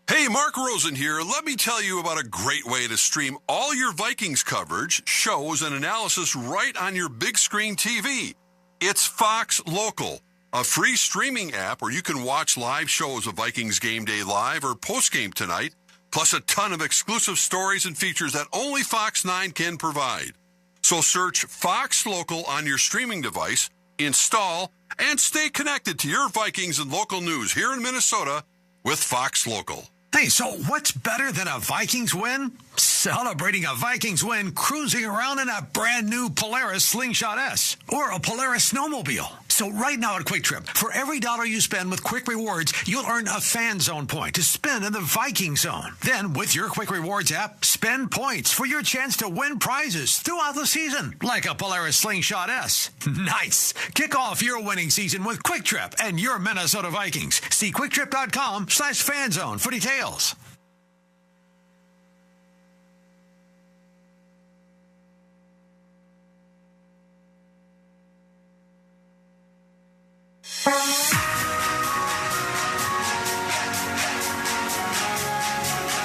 Hey, Mark Rosen here. Let me tell you about a great way to stream all your Vikings coverage, shows, and analysis right on your big screen TV. It's Fox Local, a free streaming app where you can watch live shows of Vikings Game Day Live or Postgame Tonight, plus a ton of exclusive stories and features that only Fox 9 can provide. So search Fox Local on your streaming device, install, and stay connected to your Vikings and local news here in Minnesota with Fox Local. Hey, so what's better than a Vikings win? Celebrating a Vikings win cruising around in a brand new Polaris Slingshot S or a Polaris snowmobile. So right now at Quick Trip, for every $1 you spend with Quick Rewards, you'll earn a Fan Zone point to spend in the Viking Zone. Then, with your Quick Rewards app, spend points for your chance to win prizes throughout the season, like a Polaris Slingshot S. Nice! Kick off your winning season with Quick Trip and your Minnesota Vikings. See QuickTrip.com/fanzone for details.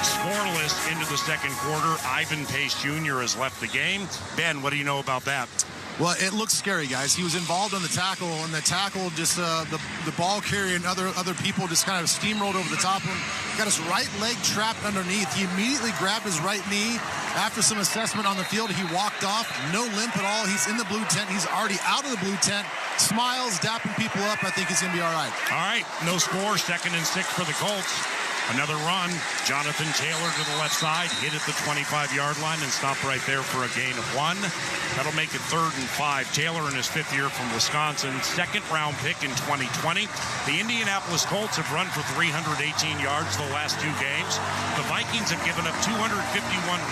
Scoreless into the second quarter. Ivan Pace Jr. has left the game. Ben, what do you know about that? Well, it looks scary, guys. He was involved on the tackle, and the tackle just the ball carrier and other people just kind of steamrolled over the top of him. Got his right leg trapped underneath. He immediately grabbed his right knee. After some assessment on the field, he walked off. No limp at all. He's in the blue tent. He's already out of the blue tent. Smiles, dapping people up. I think he's going to be all right. All right, no score. 2nd and 6 for the Colts. Another run. Jonathan Taylor to the left side, hit at the 25-yard line and stopped right there for a gain of 1. That'll make it 3rd and 5. Taylor in his 5th year from Wisconsin, 2nd-round pick in 2020. The Indianapolis Colts have run for 318 yards the last 2 games. The Vikings have given up 251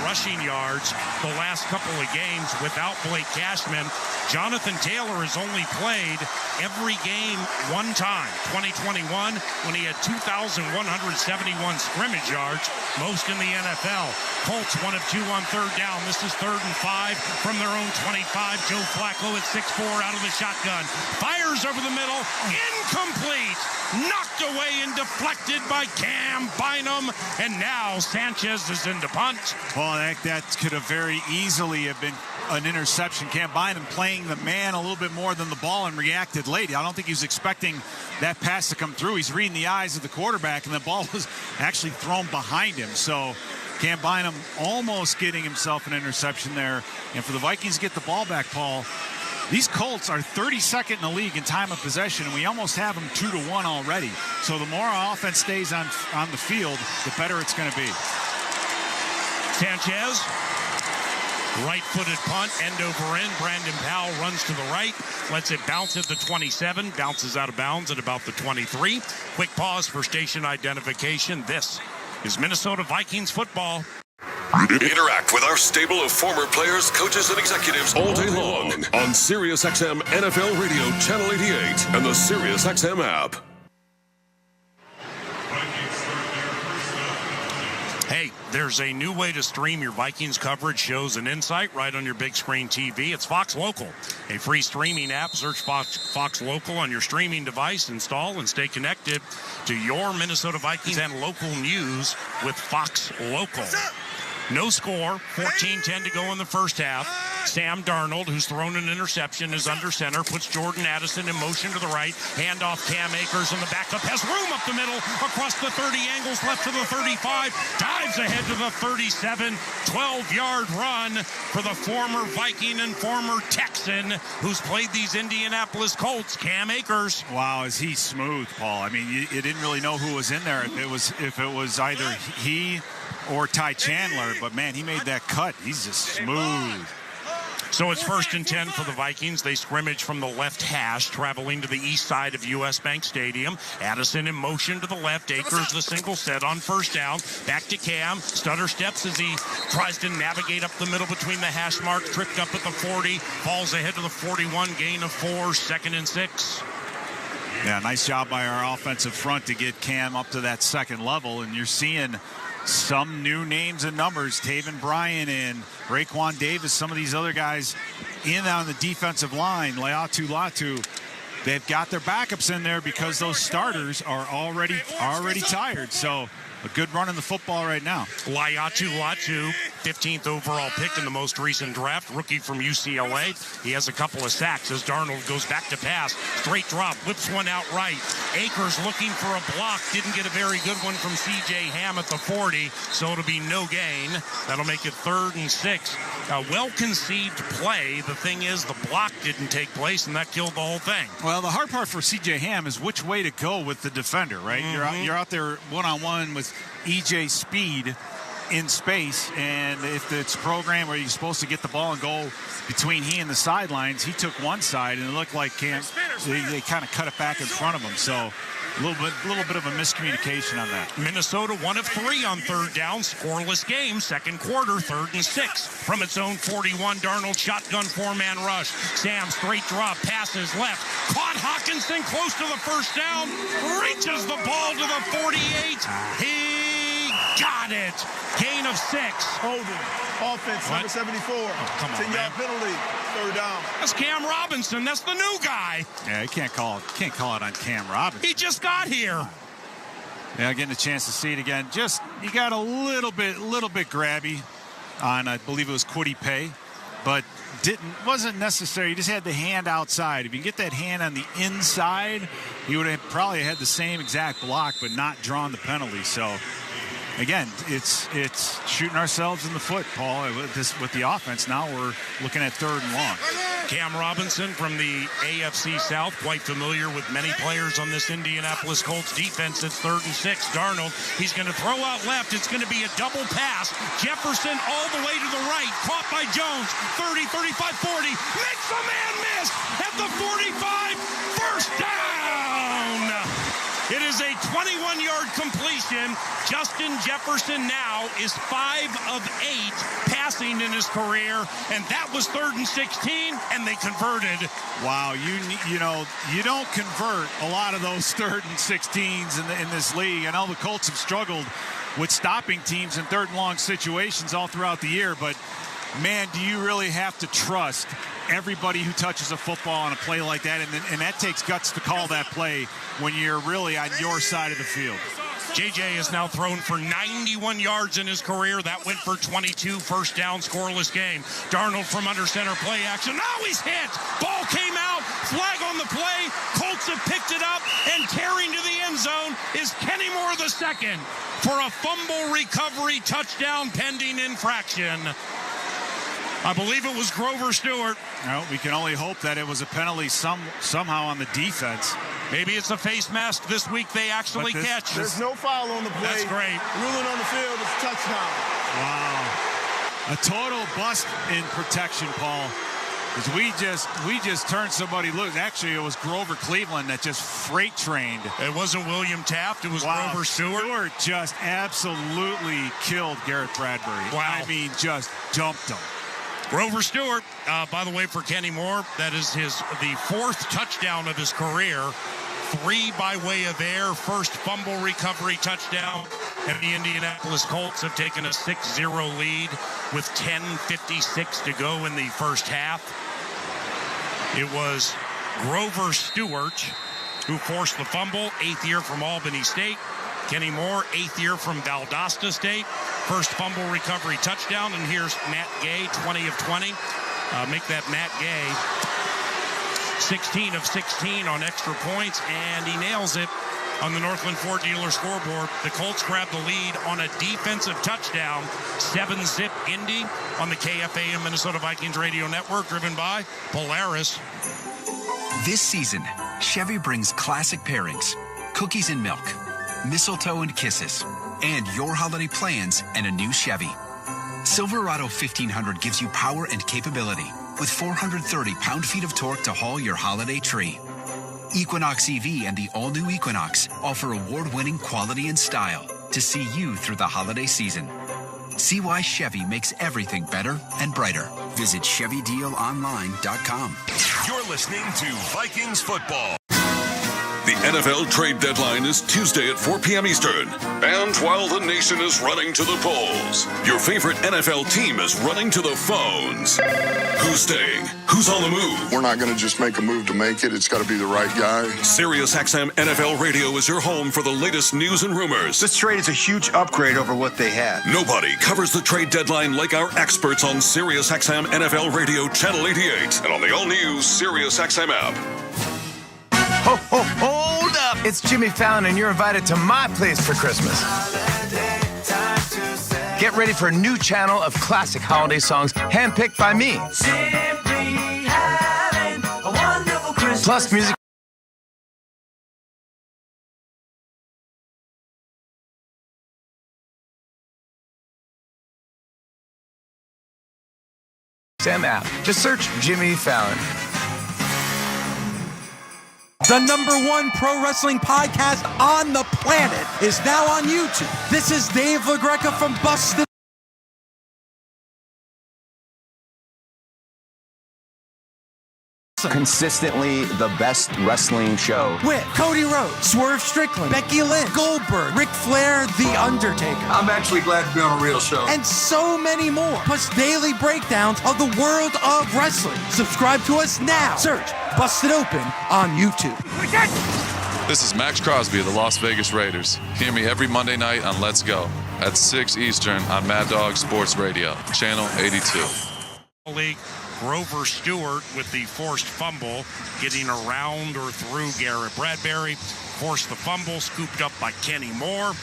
rushing yards the last couple of games without Blake Cashman. Jonathan Taylor has only played every game one time, 2021, when he had 2,171 scrimmage yards, most in the NFL. Colts 1 of 2 on 3rd down. This is 3rd and 5 from their own 25. Joe Flacco at 6'4" out of the shotgun. Fires over the middle. Incomplete. Knocked away and deflected by Cam Bynum. And now Sanchez is in to punt. Well, I think that could have very easily have been an interception. Cam Bynum playing the man a little bit more than the ball and reacted late. I don't think he was expecting that pass to come through. He's reading the eyes of the quarterback, and the ball was actually thrown behind him. So Cam Bynum almost getting himself an interception there. And for the Vikings to get the ball back, Paul, these Colts are 32nd in the league in time of possession, and we almost have them 2-1 already. So the more our offense stays on the field, the better it's going to be. Sanchez, right-footed punt, end over end. Brandon Powell runs to the right, lets it bounce at the 27, bounces out of bounds at about the 23. Quick pause for station identification. This is Minnesota Vikings football. Interact with our stable of former players, coaches, and executives all day long on SiriusXM NFL Radio Channel 88 and the SiriusXM app. Hey, there's a new way to stream your Vikings coverage, shows, and insight right on your big screen TV. It's Fox Local, a free streaming app. Search Fox Local on your streaming device, install, and stay connected to your Minnesota Vikings and local news with Fox Local. No score, 14-10 to go in the first half. Sam Darnold, who's thrown an interception, is under center, puts Jordan Addison in motion to the right. Handoff Cam Akers, and the backup has room up the middle, across the 30, angles left to the 35, dives ahead to the 37, 12-yard run for the former Viking and former Texan who's played these Indianapolis Colts, Cam Akers. Wow, is he smooth, Paul? I mean, you didn't really know who was in there. If it was either he or Ty Chandler, but man, he made that cut. He's just smooth. So it's 1st and 10 for the Vikings. They scrimmage from the left hash, traveling to the east side of US Bank Stadium. Addison in motion to the left. Akers the single set on 1st down. Back to Cam. Stutter steps as he tries to navigate up the middle between the hash marks. Tripped up at the 40. Falls ahead to the 41. Gain of 4. 2nd and 6. Yeah, nice job by our offensive front to get Cam up to that second level. And you're seeing some new names and numbers. Taven Bryan and Raekwon Davis, some of these other guys in on the defensive line. Laiatu Latu, they've got their backups in there because those starters are already tired. So a good run in the football right now. Laiatu Latu, 15th overall pick in the most recent draft, rookie from UCLA. He has a couple of sacks as Darnold goes back to pass. Straight drop, whips one out right. Akers looking for a block, didn't get a very good one from C.J. Ham at the 40, so it'll be no gain. That'll make it 3rd and 6. A well-conceived play. The thing is, the block didn't take place, and that killed the whole thing. Well, the hard part for C.J. Ham is which way to go with the defender, right? Mm-hmm. You're out there one-on-one with E.J. Speed in space, and if it's a program where you're supposed to get the ball and go between he and the sidelines, he took one side, and it looked like they kind of cut it back in front of them. So a little bit of a miscommunication on that. Minnesota 1 of 3 on third down. Scoreless game. Second quarter, 3rd and 6. From its own 41, Darnold shotgun 4-man rush. Sam straight drop, passes left. Caught Hawkinson close to the first down. Reaches the ball to the 48. He got it. Gain of 6. Holding. Offense, number 74. 10-yard penalty. 3rd down. That's Cam Robinson. That's the new guy. Yeah, you can't call it on Cam Robinson. He just got here. Yeah, getting a chance to see it again. Just he got a little bit grabby on, I believe it was Kwity Paye, but wasn't necessary. He just had the hand outside. If you get that hand on the inside, he would have probably had the same exact block, but not drawn the penalty. So again, it's shooting ourselves in the foot, Paul, with the offense. Now we're looking at 3rd and long. Cam Robinson from the AFC South, quite familiar with many players on this Indianapolis Colts defense. It's 3rd and 6. Darnold, he's going to throw out left. It's going to be a double pass. Jefferson all the way to the right. Caught by Jones. 30, 35, 40. Makes the man miss at the 45. First down. It is a 21-yard completion. Justin Jefferson now is 5 of 8 passing in his career, and that was 3rd and 16, and they converted. Wow, you don't convert a lot of those 3rd and 16s in this league. I know the Colts have struggled with stopping teams in 3rd and long situations all throughout the year, but man, do you really have to trust everybody who touches a football on a play like that, and that takes guts to call that play when you're really on your side of the field. JJ has now thrown for 91 yards in his career. That went for 22. First down, scoreless game. Darnold from under center, play action. Now he's hit. Ball came out. Flag on the play. Colts have picked it up, and carrying to the end zone is Kenny Moore II for a fumble recovery touchdown pending infraction. I believe it was Grover Stewart. No, we can only hope that it was a penalty somehow on the defense. Maybe it's a face mask this week they actually catch. There's no foul on the play. That's great. Ruling on the field is touchdown. Wow. A total bust in protection, Paul. We just turned somebody loose. Actually, it was Grover Cleveland that just freight trained. It wasn't William Taft. It was Grover Stewart. Stewart just absolutely killed Garrett Bradbury. Wow. I mean, just dumped him. Grover Stewart, by the way, for Kenny Moore, that is the 4th touchdown of his career. 3 by way of air. First fumble recovery touchdown. And the Indianapolis Colts have taken a 6-0 lead with 10:56 to go in the first half. It was Grover Stewart who forced the fumble. 8th year from Albany State. Kenny Moore, 8th year from Valdosta State. First fumble recovery touchdown. And here's Matt Gay, 20 of 20. Make that Matt Gay 16 of 16 on extra points. And he nails it on the Northland Ford Dealer scoreboard. The Colts grab the lead on a defensive touchdown. 7-zip Indy on the KFA and Minnesota Vikings Radio Network, driven by Polaris. This season, Chevy brings classic pairings, cookies and milk, mistletoe and kisses, and your holiday plans and a new Chevy. Silverado 1500 gives you power and capability with 430 pound-feet of torque to haul your holiday tree. Equinox EV and the all-new Equinox offer award-winning quality and style to see you through the holiday season. See why Chevy makes everything better and brighter. Visit ChevyDealOnline.com. You're listening to Vikings football. The NFL trade deadline is Tuesday at 4 p.m. Eastern. And while the nation is running to the polls, your favorite NFL team is running to the phones. Who's staying? Who's on the move? We're not going to just make a move to make it. It's got to be the right guy. Sirius XM NFL Radio is your home for the latest news and rumors. This trade is a huge upgrade over what they had. Nobody covers the trade deadline like our experts on Sirius XM NFL Radio Channel 88 and on the all-new Sirius XM app. Hold up! It's Jimmy Fallon, and you're invited to my place for Christmas. Get ready for a new channel of classic holiday songs handpicked by me. Plus music. Sam app. Just search Jimmy Fallon. The #1 pro wrestling podcast on the planet is now on YouTube. This is Dave LaGreca from Busted. Consistently the best wrestling show. With Cody Rhodes, Swerve Strickland, Becky Lynch, Goldberg, Ric Flair, The Undertaker. I'm actually glad to be on a real show. And so many more. Plus daily breakdowns of the world of wrestling. Subscribe to us now. Search Busted Open on YouTube. This is Max Crosby of the Las Vegas Raiders. Hear me every Monday night on Let's Go at 6 Eastern on Mad Dog Sports Radio, Channel 82. League. Grover Stewart with the forced fumble, getting around or through Garrett Bradbury. Forced the fumble, scooped up by Kenny Moore.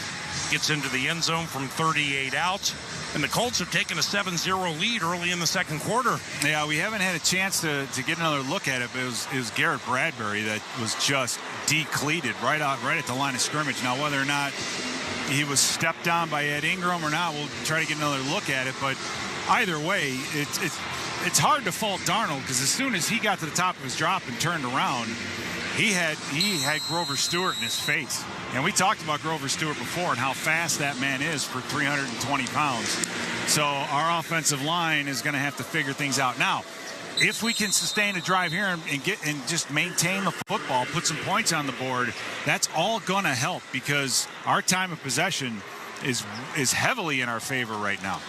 Gets into the end zone from 38 out. And the Colts have taken a 7-0 lead early in the second quarter. Yeah, we haven't had a chance to get another look at it, but it was Garrett Bradbury that was just decleated right at the line of scrimmage. Now, whether or not he was stepped on by Ed Ingram or not, we'll try to get another look at it. But either way, it's hard to fault Darnold, because as soon as he got to the top of his drop and turned around, he had Grover Stewart in his face. And we talked about Grover Stewart before and how fast that man is for 320 pounds. So our offensive line is going to have to figure things out. Now, if we can sustain a drive here and just maintain the football, put some points on the board, that's all going to help, because our time of possession is heavily in our favor right now.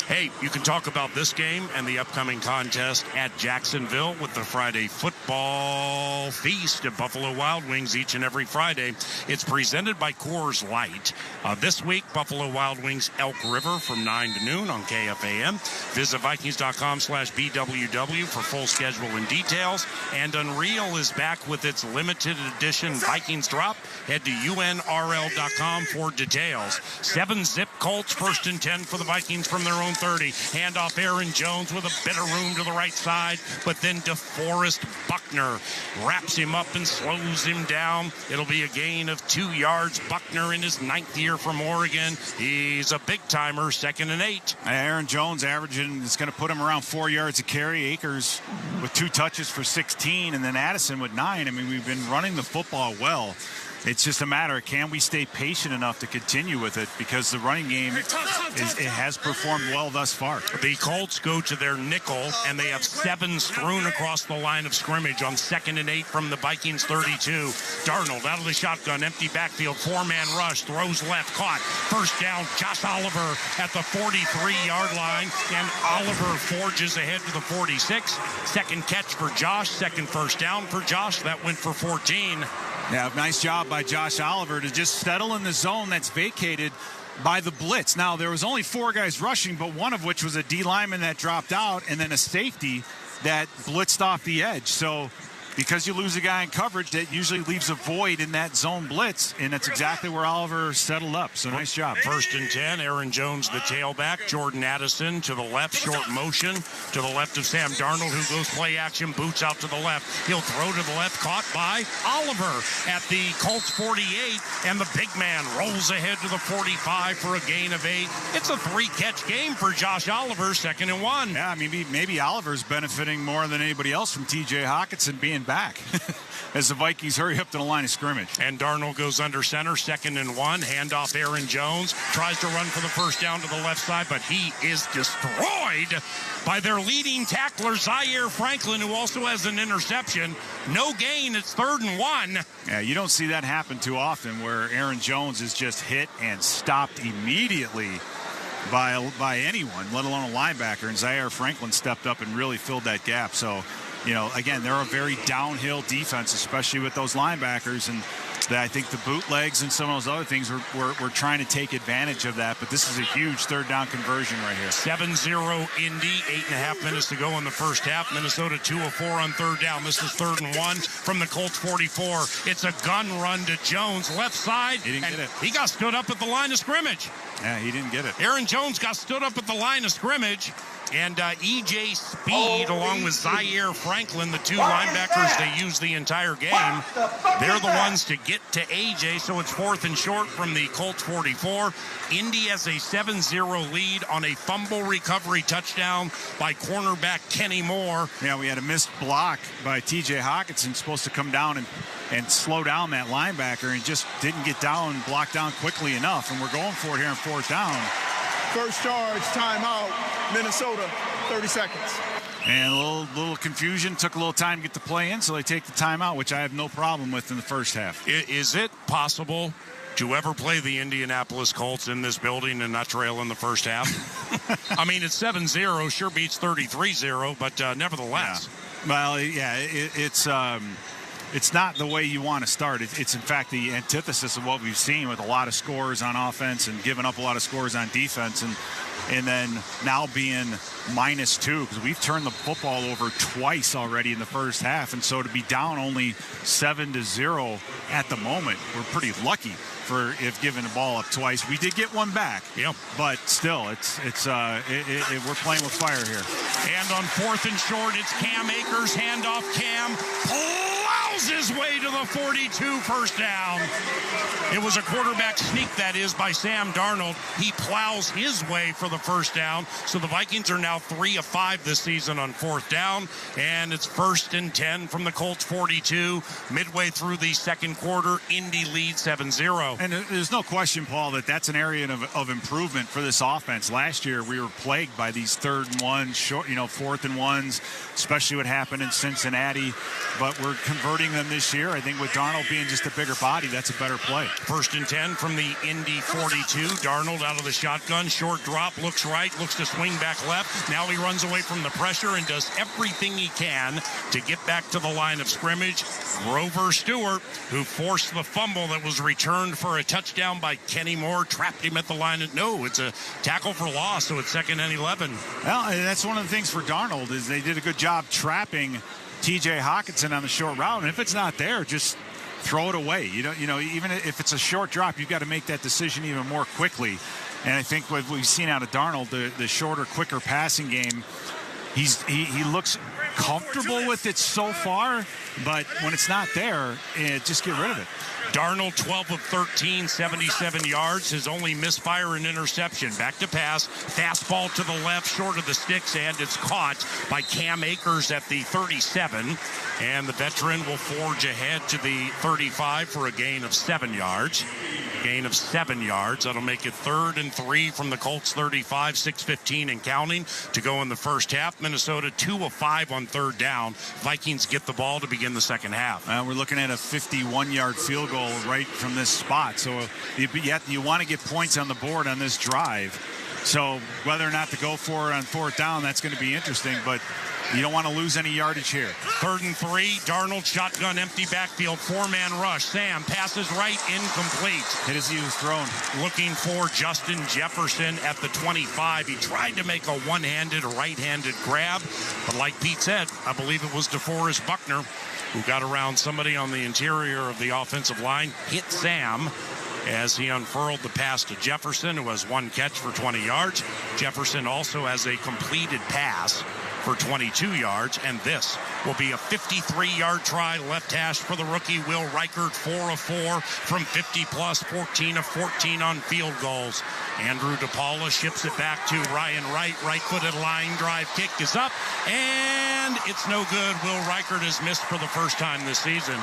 Hey, you can talk about this game and the upcoming contest at Jacksonville with the Friday football feast at Buffalo Wild Wings each and every Friday. It's presented by Coors Light. This week, Buffalo Wild Wings Elk River from 9 to noon on KFAM. Visit Vikings.com/BWW for full schedule and details. And Unreal is back with its limited edition Vikings drop. Head to UNRL.com for details. 7-zip Colts, 1st and 10 for the Vikings from their own 30. Handoff Aaron Jones with a bit of room to the right side, but then DeForest Buckner wraps him up and slows him down. It'll be a gain of 2 yards. Buckner in his 9th year from Oregon. He's a big-timer, 2nd and 8. Aaron Jones averaging, it's going to put him around 4 yards a carry. Akers with 2 touches for 16, and then Addison with 9. I mean, we've been running the football well. It's just a matter of, can we stay patient enough to continue with it, because the running game it has performed well thus far. The Colts go to their nickel, and they have 7 strewn across the line of scrimmage on 2nd and 8 from the Vikings 32. Darnold out of the shotgun, empty backfield, 4-man rush, throws left, caught. First down, Josh Oliver at the 43-yard line, and Oliver forges ahead to the 46. Second catch for Josh, second first down for Josh. That went for 14. Yeah, nice job by Josh Oliver to just settle in the zone that's vacated by the blitz. Now, there was only 4 guys rushing, but one of which was a D lineman that dropped out, and then a safety that blitzed off the edge. So because you lose a guy in coverage, that usually leaves a void in that zone blitz, and that's exactly where Oliver settled up. So nice job. 1st and 10, Aaron Jones, the tailback. Jordan Addison to the left, short motion to the left of Sam Darnold, who goes play action, boots out to the left. He'll throw to the left, caught by Oliver at the Colts 48, and the big man rolls ahead to the 45 for a gain of 8. It's a 3-catch game for Josh Oliver, 2nd and 1. Yeah, I mean, maybe Oliver's benefiting more than anybody else from T.J. Hawkinson being back as the Vikings hurry up to the line of scrimmage. And Darnold goes under center, 2nd and 1. Handoff Aaron Jones. Tries to run for the first down to the left side, but he is destroyed by their leading tackler, Zaire Franklin, who also has an interception. No gain. It's 3rd and 1. Yeah, you don't see that happen too often, where Aaron Jones is just hit and stopped immediately by anyone, let alone a linebacker. And Zaire Franklin stepped up and really filled that gap. So, you know, again, they're a very downhill defense, especially with those linebackers. And I think the bootlegs and some of those other things, we're trying to take advantage of that. But this is a huge 3rd down conversion right here. 7-0 Indy, 8.5 minutes to go in the first half. Minnesota 2 of 4 on 3rd down. This is 3rd and 1 from the Colts 44. It's a gun run to Jones, left side. He didn't get it. He got stood up at the line of scrimmage. Yeah, he didn't get it. Aaron Jones got stood up at the line of scrimmage, And E.J. Speed, along with Zaire Franklin, the two linebackers they use the entire game, they're the ones to get to A.J., so it's 4th and short from the Colts 44. Indy has a 7-0 lead on a fumble recovery touchdown by cornerback Kenny Moore. Yeah, we had a missed block by T.J. Hawkinson, supposed to come down and slow down that linebacker, and just didn't get down, blocked down quickly enough, and we're going for it here on 4th down. First charge, timeout, Minnesota, 30 seconds. And a little confusion, took a little time to get the play in, so they take the timeout, which I have no problem with in the first half. Is it possible to ever play the Indianapolis Colts in this building and not trail in the first half? I mean, it's 7-0, sure beats 33-0, but nevertheless. Yeah. Well, yeah, it's not the way you want to start. It's in fact the antithesis of what we've seen, with a lot of scores on offense and giving up a lot of scores on defense, and then now being -2, because we've turned the football over twice already in the first half, and so to be down only 7-0 at the moment, we're pretty lucky for if giving the ball up twice. We did get one back, yep, but still, we're playing with fire here. And on 4th and short, it's Cam Akers, handoff. Cam plows his way to the 42, first down. It was a quarterback sneak, that is, by Sam Darnold. He plows his way for the first down. So the Vikings are now 3 of 5 this season on 4th down, and it's 1st and 10 from the Colts 42. Midway through the second quarter, Indy leads 7-0. And there's no question, Paul, that that's an area of improvement for this offense. Last year, we were plagued by these 3rd and 1, short, 4th and 1s, especially what happened in Cincinnati. But we're converting them this year. I think with Darnold being just a bigger body, that's a better play. 1st and 10 from the Indy 42. Darnold out of the shotgun, short drop, looks right, looks to swing back left. Now he runs away from the pressure and does everything he can to get back to the line of scrimmage. Grover Stewart, who forced the fumble that was returned for a touchdown by Kenny Moore, trapped him at the line. No, it's a tackle for loss, so it's 2nd and 11. Well, that's one of the things for Darnold, is they did a good job trapping T.J. Hawkinson on the short route, and if it's not there, just throw it away. Even if it's a short drop, you've got to make that decision even more quickly. And I think what we've seen out of Darnold, the shorter, quicker passing game, he looks comfortable with it so far, but when it's not there, just get rid of it. Darnold, 12 of 13, 77 yards. His only misfire and interception. Back to pass. Fastball to the left, short of the sticks, and it's caught by Cam Akers at the 37. And the veteran will forge ahead to the 35 for a gain of 7 yards. Gain of 7 yards. That'll make it 3rd and 3 from the Colts 35, 6:15 and counting to go in the first half. Minnesota 2 of 5 on 3rd down. Vikings get the ball to begin the second half. We're looking at a 51-yard field goal right from this spot. So you want to get points on the board on this drive. So whether or not to go for it on 4th down, that's going to be interesting, but you don't want to lose any yardage here. 3rd and 3, Darnold shotgun, empty backfield, 4-man rush. Sam passes right, incomplete. Hit as he was thrown. Looking for Justin Jefferson at the 25. He tried to make a one-handed, right-handed grab, but like Pete said, I believe it was DeForest Buckner who got around somebody on the interior of the offensive line, hit Sam as he unfurled the pass to Jefferson, who has 1 catch for 20 yards. Jefferson also has a completed pass for 22 yards, and this will be a 53-yard try left hash for the rookie Will Reichert, 4 of 4 from 50-plus, 14 of 14 on field goals. Andrew DePaula ships it back to Ryan Wright. Right-footed line drive kick is up, and it's no good. Will Reichert has missed for the first time this season.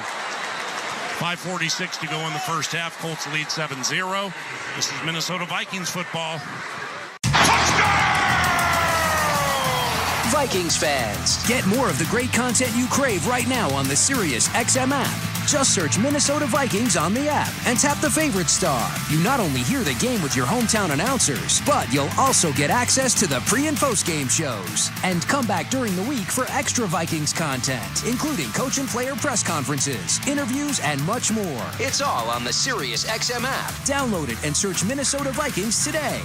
5:46 to go in the first half. Colts lead 7-0. This is Minnesota Vikings football. Vikings fans, get more of the great content you crave right now on the Sirius XM app. Just search Minnesota Vikings on the app and tap the favorite star. You not only hear the game with your hometown announcers, but you'll also get access to the pre- and post-game shows. And come back during the week for extra Vikings content, including coach and player press conferences, interviews, and much more. It's all on the Sirius XM app. Download it and search Minnesota Vikings today.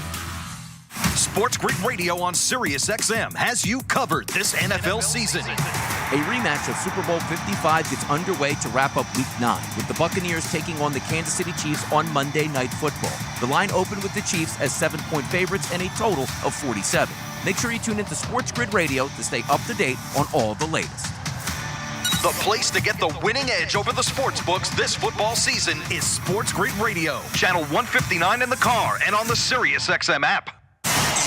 Sports Grid Radio on Sirius XM has you covered this NFL season. A rematch of Super Bowl 55 gets underway to wrap up Week 9, with the Buccaneers taking on the Kansas City Chiefs on Monday Night Football. The line opened with the Chiefs as 7-point favorites and a total of 47. Make sure you tune into Sports Grid Radio to stay up to date on all the latest. The place to get the winning edge over the sports books this football season is Sports Grid Radio. Channel 159 in the car and on the SiriusXM app.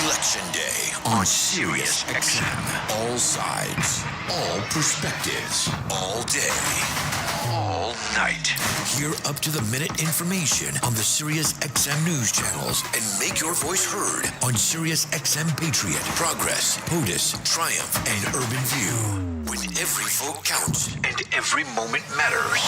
Election Day on SiriusXM. All sides, all perspectives, all day, all night. Hear up-to-the-minute information on the SiriusXM news channels and make your voice heard on SiriusXM Patriot, Progress, POTUS, Triumph, and Urban View. When every vote counts and every moment matters.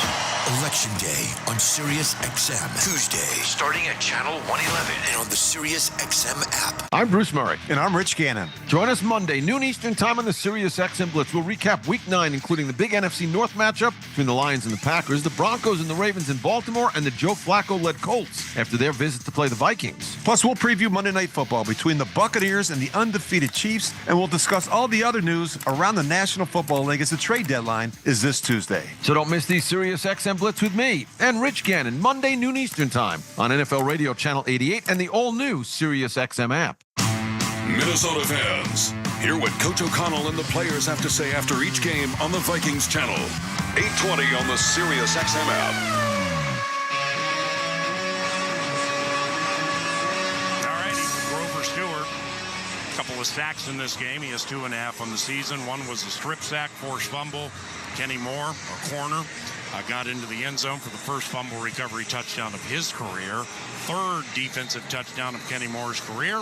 Election Day on SiriusXM. Tuesday, starting at Channel 111 and on the SiriusXM app. I'm Bruce Murray. And I'm Rich Gannon. Join us Monday, noon Eastern time on the SiriusXM Blitz. We'll recap Week 9, including the big NFC North matchup between the Lions and the Packers, the Broncos and the Ravens in Baltimore, and the Joe Flacco-led Colts after their visit to play the Vikings. Plus, we'll preview Monday Night Football between the Buccaneers and the undefeated Chiefs, and we'll discuss all the other news around the National Football League as the trade deadline is this Tuesday. So don't miss the SiriusXM Blitz with me and Rich Gannon, Monday, noon Eastern time on NFL Radio Channel 88 and the all-new SiriusXM app. Minnesota fans, hear what Coach O'Connell and the players have to say after each game on the Vikings channel. 820 on the SiriusXM app. All righty, Grover Stewart. A couple of sacks in this game. He has 2.5 on the season. One was a strip sack, forced fumble. Kenny Moore, a corner, got into the end zone for the first fumble recovery touchdown of his career. Third defensive touchdown of Kenny Moore's career.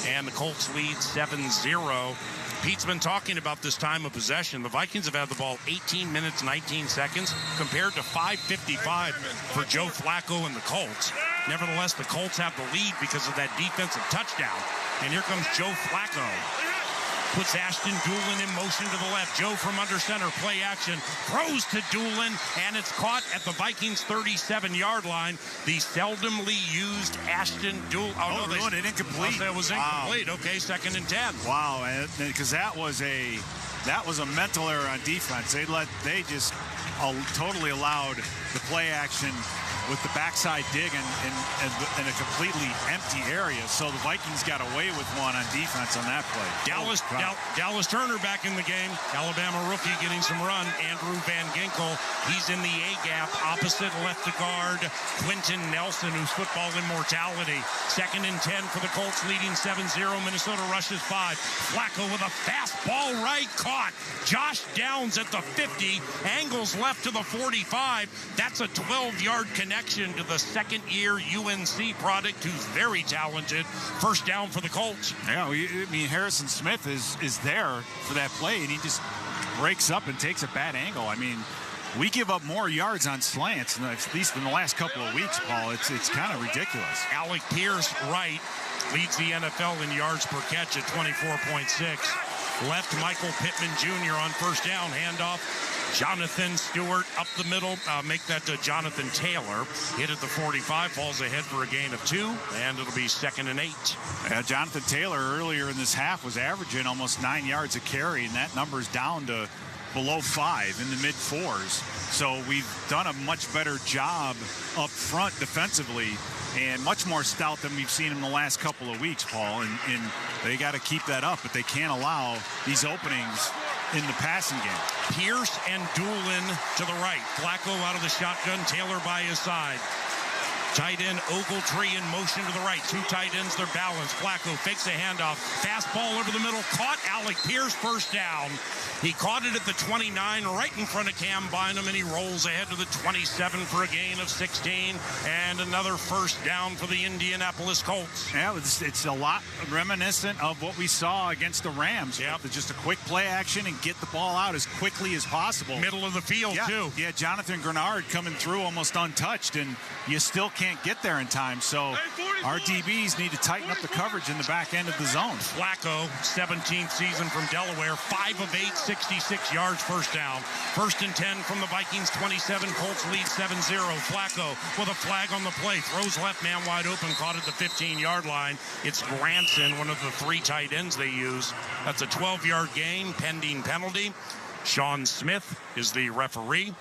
And the Colts lead 7-0. Pete's been talking about this time of possession. The Vikings have had the ball 18 minutes, 19 seconds, compared to 5:55 for Joe Flacco and the Colts. Nevertheless, the Colts have the lead because of that defensive touchdown. And here comes Joe Flacco. Puts Ashton Doolin in motion to the left. Joe from under center, play action, throws to Doolin, and it's caught at the Vikings' 37-yard line. The seldomly used Ashton Doolin. Oh, no, they incomplete. It was incomplete. Wow. Okay, 2nd and 10. Wow, because that was a mental error on defense. They just totally allowed the play action with the backside dig in a completely empty area. So the Vikings got away with one on defense on that play. Dallas Turner back in the game. Alabama rookie getting some run. Andrew Van Ginkel. He's in the A-gap opposite left to guard Quentin Nelson, who's football immortality. 2nd and 10 for the Colts, leading 7-0. Minnesota rushes 5. Flacco with a fastball right, caught. Josh Downs at the 50. Angles left to the 45. That's a 12-yard connection to the second-year UNC product, who's very talented. First down for the Colts. Yeah, I mean, Harrison Smith is there for that play, and he just breaks up and takes a bad angle. I mean, we give up more yards on slants, at least in the last couple of weeks, Paul. It's kind of ridiculous. Alec Pierce, right, leads the NFL in yards per catch at 24.6. Left, Michael Pittman Jr. on first down, handoff. Jonathan Stewart up the middle, make that to Jonathan Taylor. Hit at the 45, falls ahead for a gain of 2, and it'll be 2nd and 8. Jonathan Taylor earlier in this half was averaging almost 9 yards a carry, and that number's down to below 5 in the mid-4s. So we've done a much better job up front defensively and much more stout than we've seen in the last couple of weeks, Paul. And they got to keep that up, but they can't allow these openings in the passing game. Pierce and Doolin to the right. Flacco out of the shotgun, Taylor by his side. Tight end Ogletree in motion to the right. 2 tight ends, they're balanced. Flacco fakes a handoff. Fastball over the middle. Caught Alec Pierce, first down. He caught it at the 29, right in front of Cam Bynum, and he rolls ahead to the 27 for a gain of 16. And another first down for the Indianapolis Colts. Yeah, it's a lot reminiscent of what we saw against the Rams. Yeah, just a quick play action and get the ball out as quickly as possible. Middle of the field, too. Yeah, Jonathan Grenard coming through almost untouched, and you still can't get there in time. So our DBs need to tighten up the coverage in the back end of the zone. Flacco, 17th season from Delaware, 5 of 8, 66 yards, first down. 1st and 10 from the Vikings, 27. Colts lead 7-0. Flacco with a flag on the play. Throws left, man wide open, caught at the 15-yard line. It's Granson, one of the 3 tight ends they use. That's a 12-yard gain, pending penalty. Sean Smith is the referee.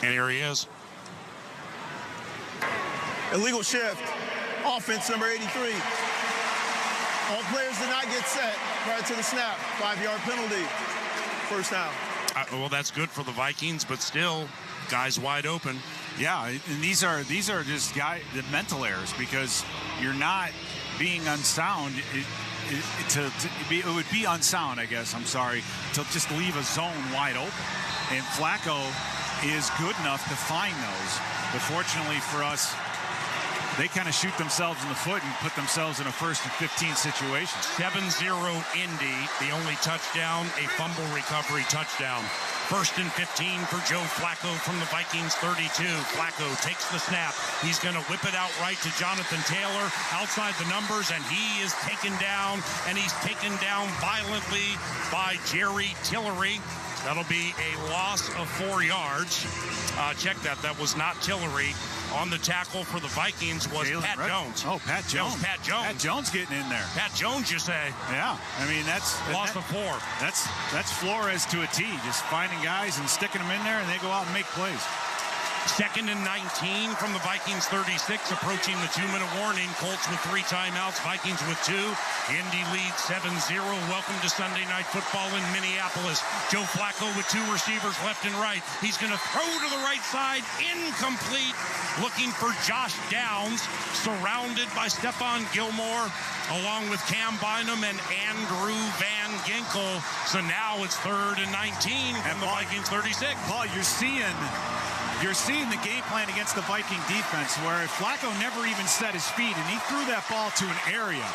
And here he is. Illegal shift. Offense number 83. All players did not get set prior to the snap. 5-yard penalty. First down. Well, that's good for the Vikings, but still, guys wide open. Yeah, and these are just the mental errors because you're not being unsound. It would be unsound, I guess. I'm sorry, to just leave a zone wide open. And Flacco is good enough to find those. But fortunately for us, they kind of shoot themselves in the foot and put themselves in a 1st and 15 situation. 7-0 Indy, the only touchdown, a fumble recovery touchdown. 1st and 15 for Joe Flacco from the Vikings 32. Flacco takes the snap. He's going to whip it out right to Jonathan Taylor outside the numbers, and he is taken down, and he's taken down violently by Jerry Tillery. That'll be a loss of 4 yards. Check that. That was not Tillery. On the tackle for the Vikings was Pat Jones. Oh, Pat Jones. Pat Jones. Pat Jones getting in there. Pat Jones, you say? Yeah. I mean, that's loss of 4. That's Flores to a T. Just finding guys and sticking them in there, and they go out and make plays. 2nd and 19 from the Vikings 36, approaching the 2-minute warning. Colts with 3 timeouts, Vikings with 2. Indy leads 7-0. Welcome to Sunday Night Football in Minneapolis. Joe Flacco with 2 receivers left and right. He's going to throw to the right side, incomplete. Looking for Josh Downs, surrounded by Stephon Gilmore, along with Cam Bynum and Andrew Van Ginkel. So now it's 3rd and 19 from the Vikings 36. Paul, you're seeing the game plan against the Viking defense where Flacco never even set his feet, and he threw that ball to an area,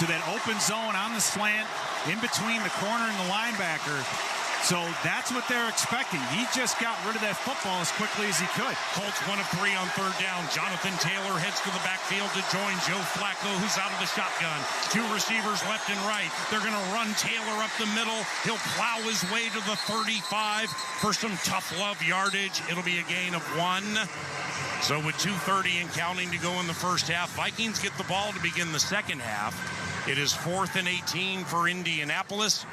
to that open zone on the slant, in between the corner and the linebacker. So that's what they're expecting. He just got rid of that football as quickly as he could. Colts 1 of 3 on 3rd down. Jonathan Taylor heads to the backfield to join Joe Flacco, who's out of the shotgun. 2 receivers left and right. They're going to run Taylor up the middle. He'll plow his way to the 35 for some tough love yardage. It'll be a gain of 1. So with 2:30 and counting to go in the first half, Vikings get the ball to begin the second half. It is 4th and 18 for Indianapolis.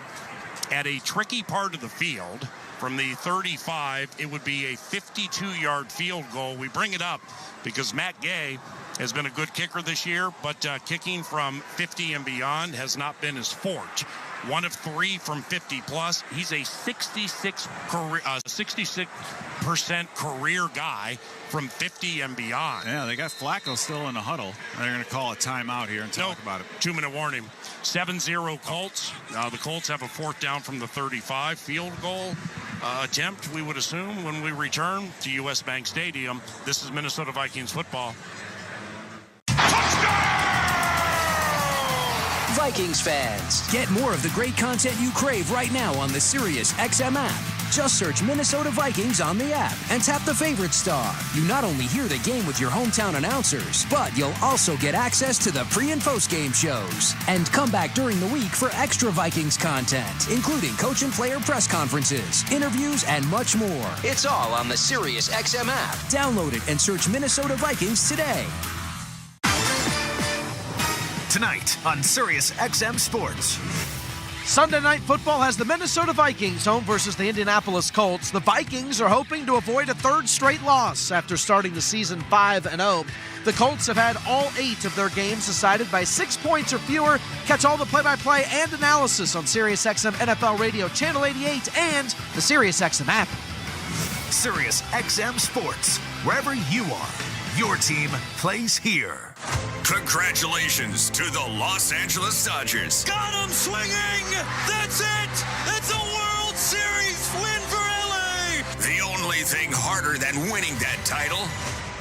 At a tricky part of the field, from the 35, it would be a 52-yard field goal. We bring it up because Matt Gay has been a good kicker this year, but kicking from 50 and beyond has not been his forte. 1 of 3 from 50-plus. He's a 66% career guy from 50 and beyond. Yeah, they got Flacco still in the huddle. They're going to call a timeout here and talk about it. 2-minute warning. 7-0 Colts. The Colts have a 4th down from the 35. Field goal attempt, we would assume, when we return to U.S. Bank Stadium. This is Minnesota Vikings football. Vikings fans, get more of the great content you crave right now on the Sirius XM app. Just search Minnesota Vikings on the app and tap the favorite star. You not only hear the game with your hometown announcers, but you'll also get access to the pre- and post-game shows. And come back during the week for extra Vikings content, including coach and player press conferences, interviews, and much more. It's all on the Sirius XM app. Download it and search Minnesota Vikings today. Tonight on Sirius XM Sports. Sunday Night Football has the Minnesota Vikings home versus the Indianapolis Colts. The Vikings are hoping to avoid a 3rd straight loss after starting the season 5-0. The Colts have had all 8 of their games decided by 6 points or fewer. Catch all the play-by-play and analysis on Sirius XM NFL Radio Channel 88 and the Sirius XM app. Sirius XM Sports, wherever you are. Your team plays here. Congratulations to the Los Angeles Dodgers. Got him swinging! That's it! It's a World Series win for LA! The only thing harder than winning that title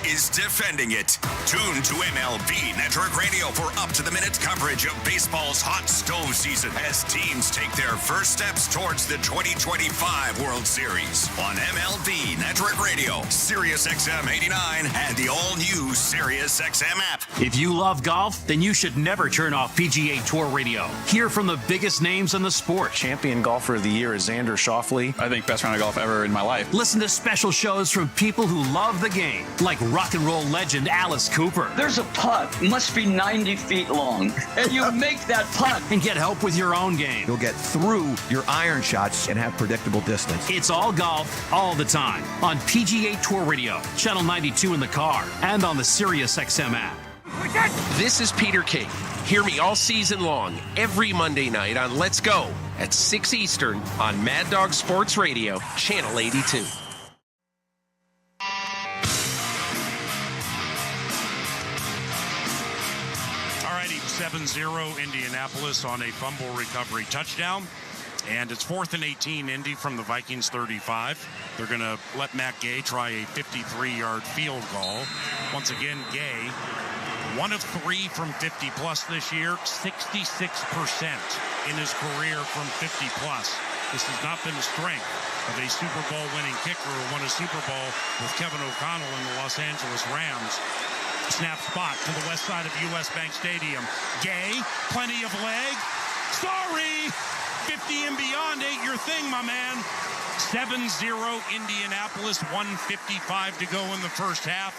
is defending it. Tune to MLB Network Radio for up-to-the-minute coverage of baseball's hot stove season as teams take their first steps towards the 2025 World Series on MLB Network Radio, Sirius XM 89, and the all-new Sirius XM app. If you love golf, then you should never turn off PGA Tour Radio. Hear from the biggest names in the sport. Champion golfer of the year is Xander Schauffele. I think best round of golf ever in my life. Listen to special shows from people who love the game, like rock and roll legend Alice Cooper. There's a putt, must be 90 feet long, and you make that putt. And get help with your own game. You'll get through your iron shots and have predictable distance. It's all golf, all the time, on PGA Tour Radio, Channel 92 in the car, and on the Sirius XM app. This is Peter King. Hear me all season long, every Monday night on Let's Go at 6 Eastern on Mad Dog Sports Radio, Channel 82. All righty, 7-0 Indianapolis on a fumble recovery touchdown. And it's 4th and 18, Indy from the Vikings 35. They're going to let Matt Gay try a 53-yard field goal. Once again, Gay, 1 of 3 from 50-plus this year, 66% in his career from 50-plus. This has not been the strength of a Super Bowl winning kicker who won a Super Bowl with Kevin O'Connell and the Los Angeles Rams. Snap spot to the west side of US Bank Stadium. Gay, plenty of leg. Sorry! 50 and beyond ain't your thing, my man. 7-0 Indianapolis, 1:55 to go in the first half.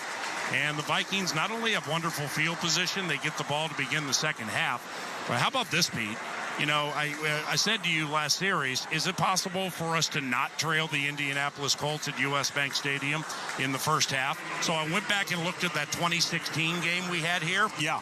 And the Vikings not only have wonderful field position, they get the ball to begin the second half. But how about this, Pete? You know, I said to you last series, is it possible for us to not trail the Indianapolis Colts at US Bank Stadium in the first half? So I went back and looked at that 2016 game we had here. Yeah.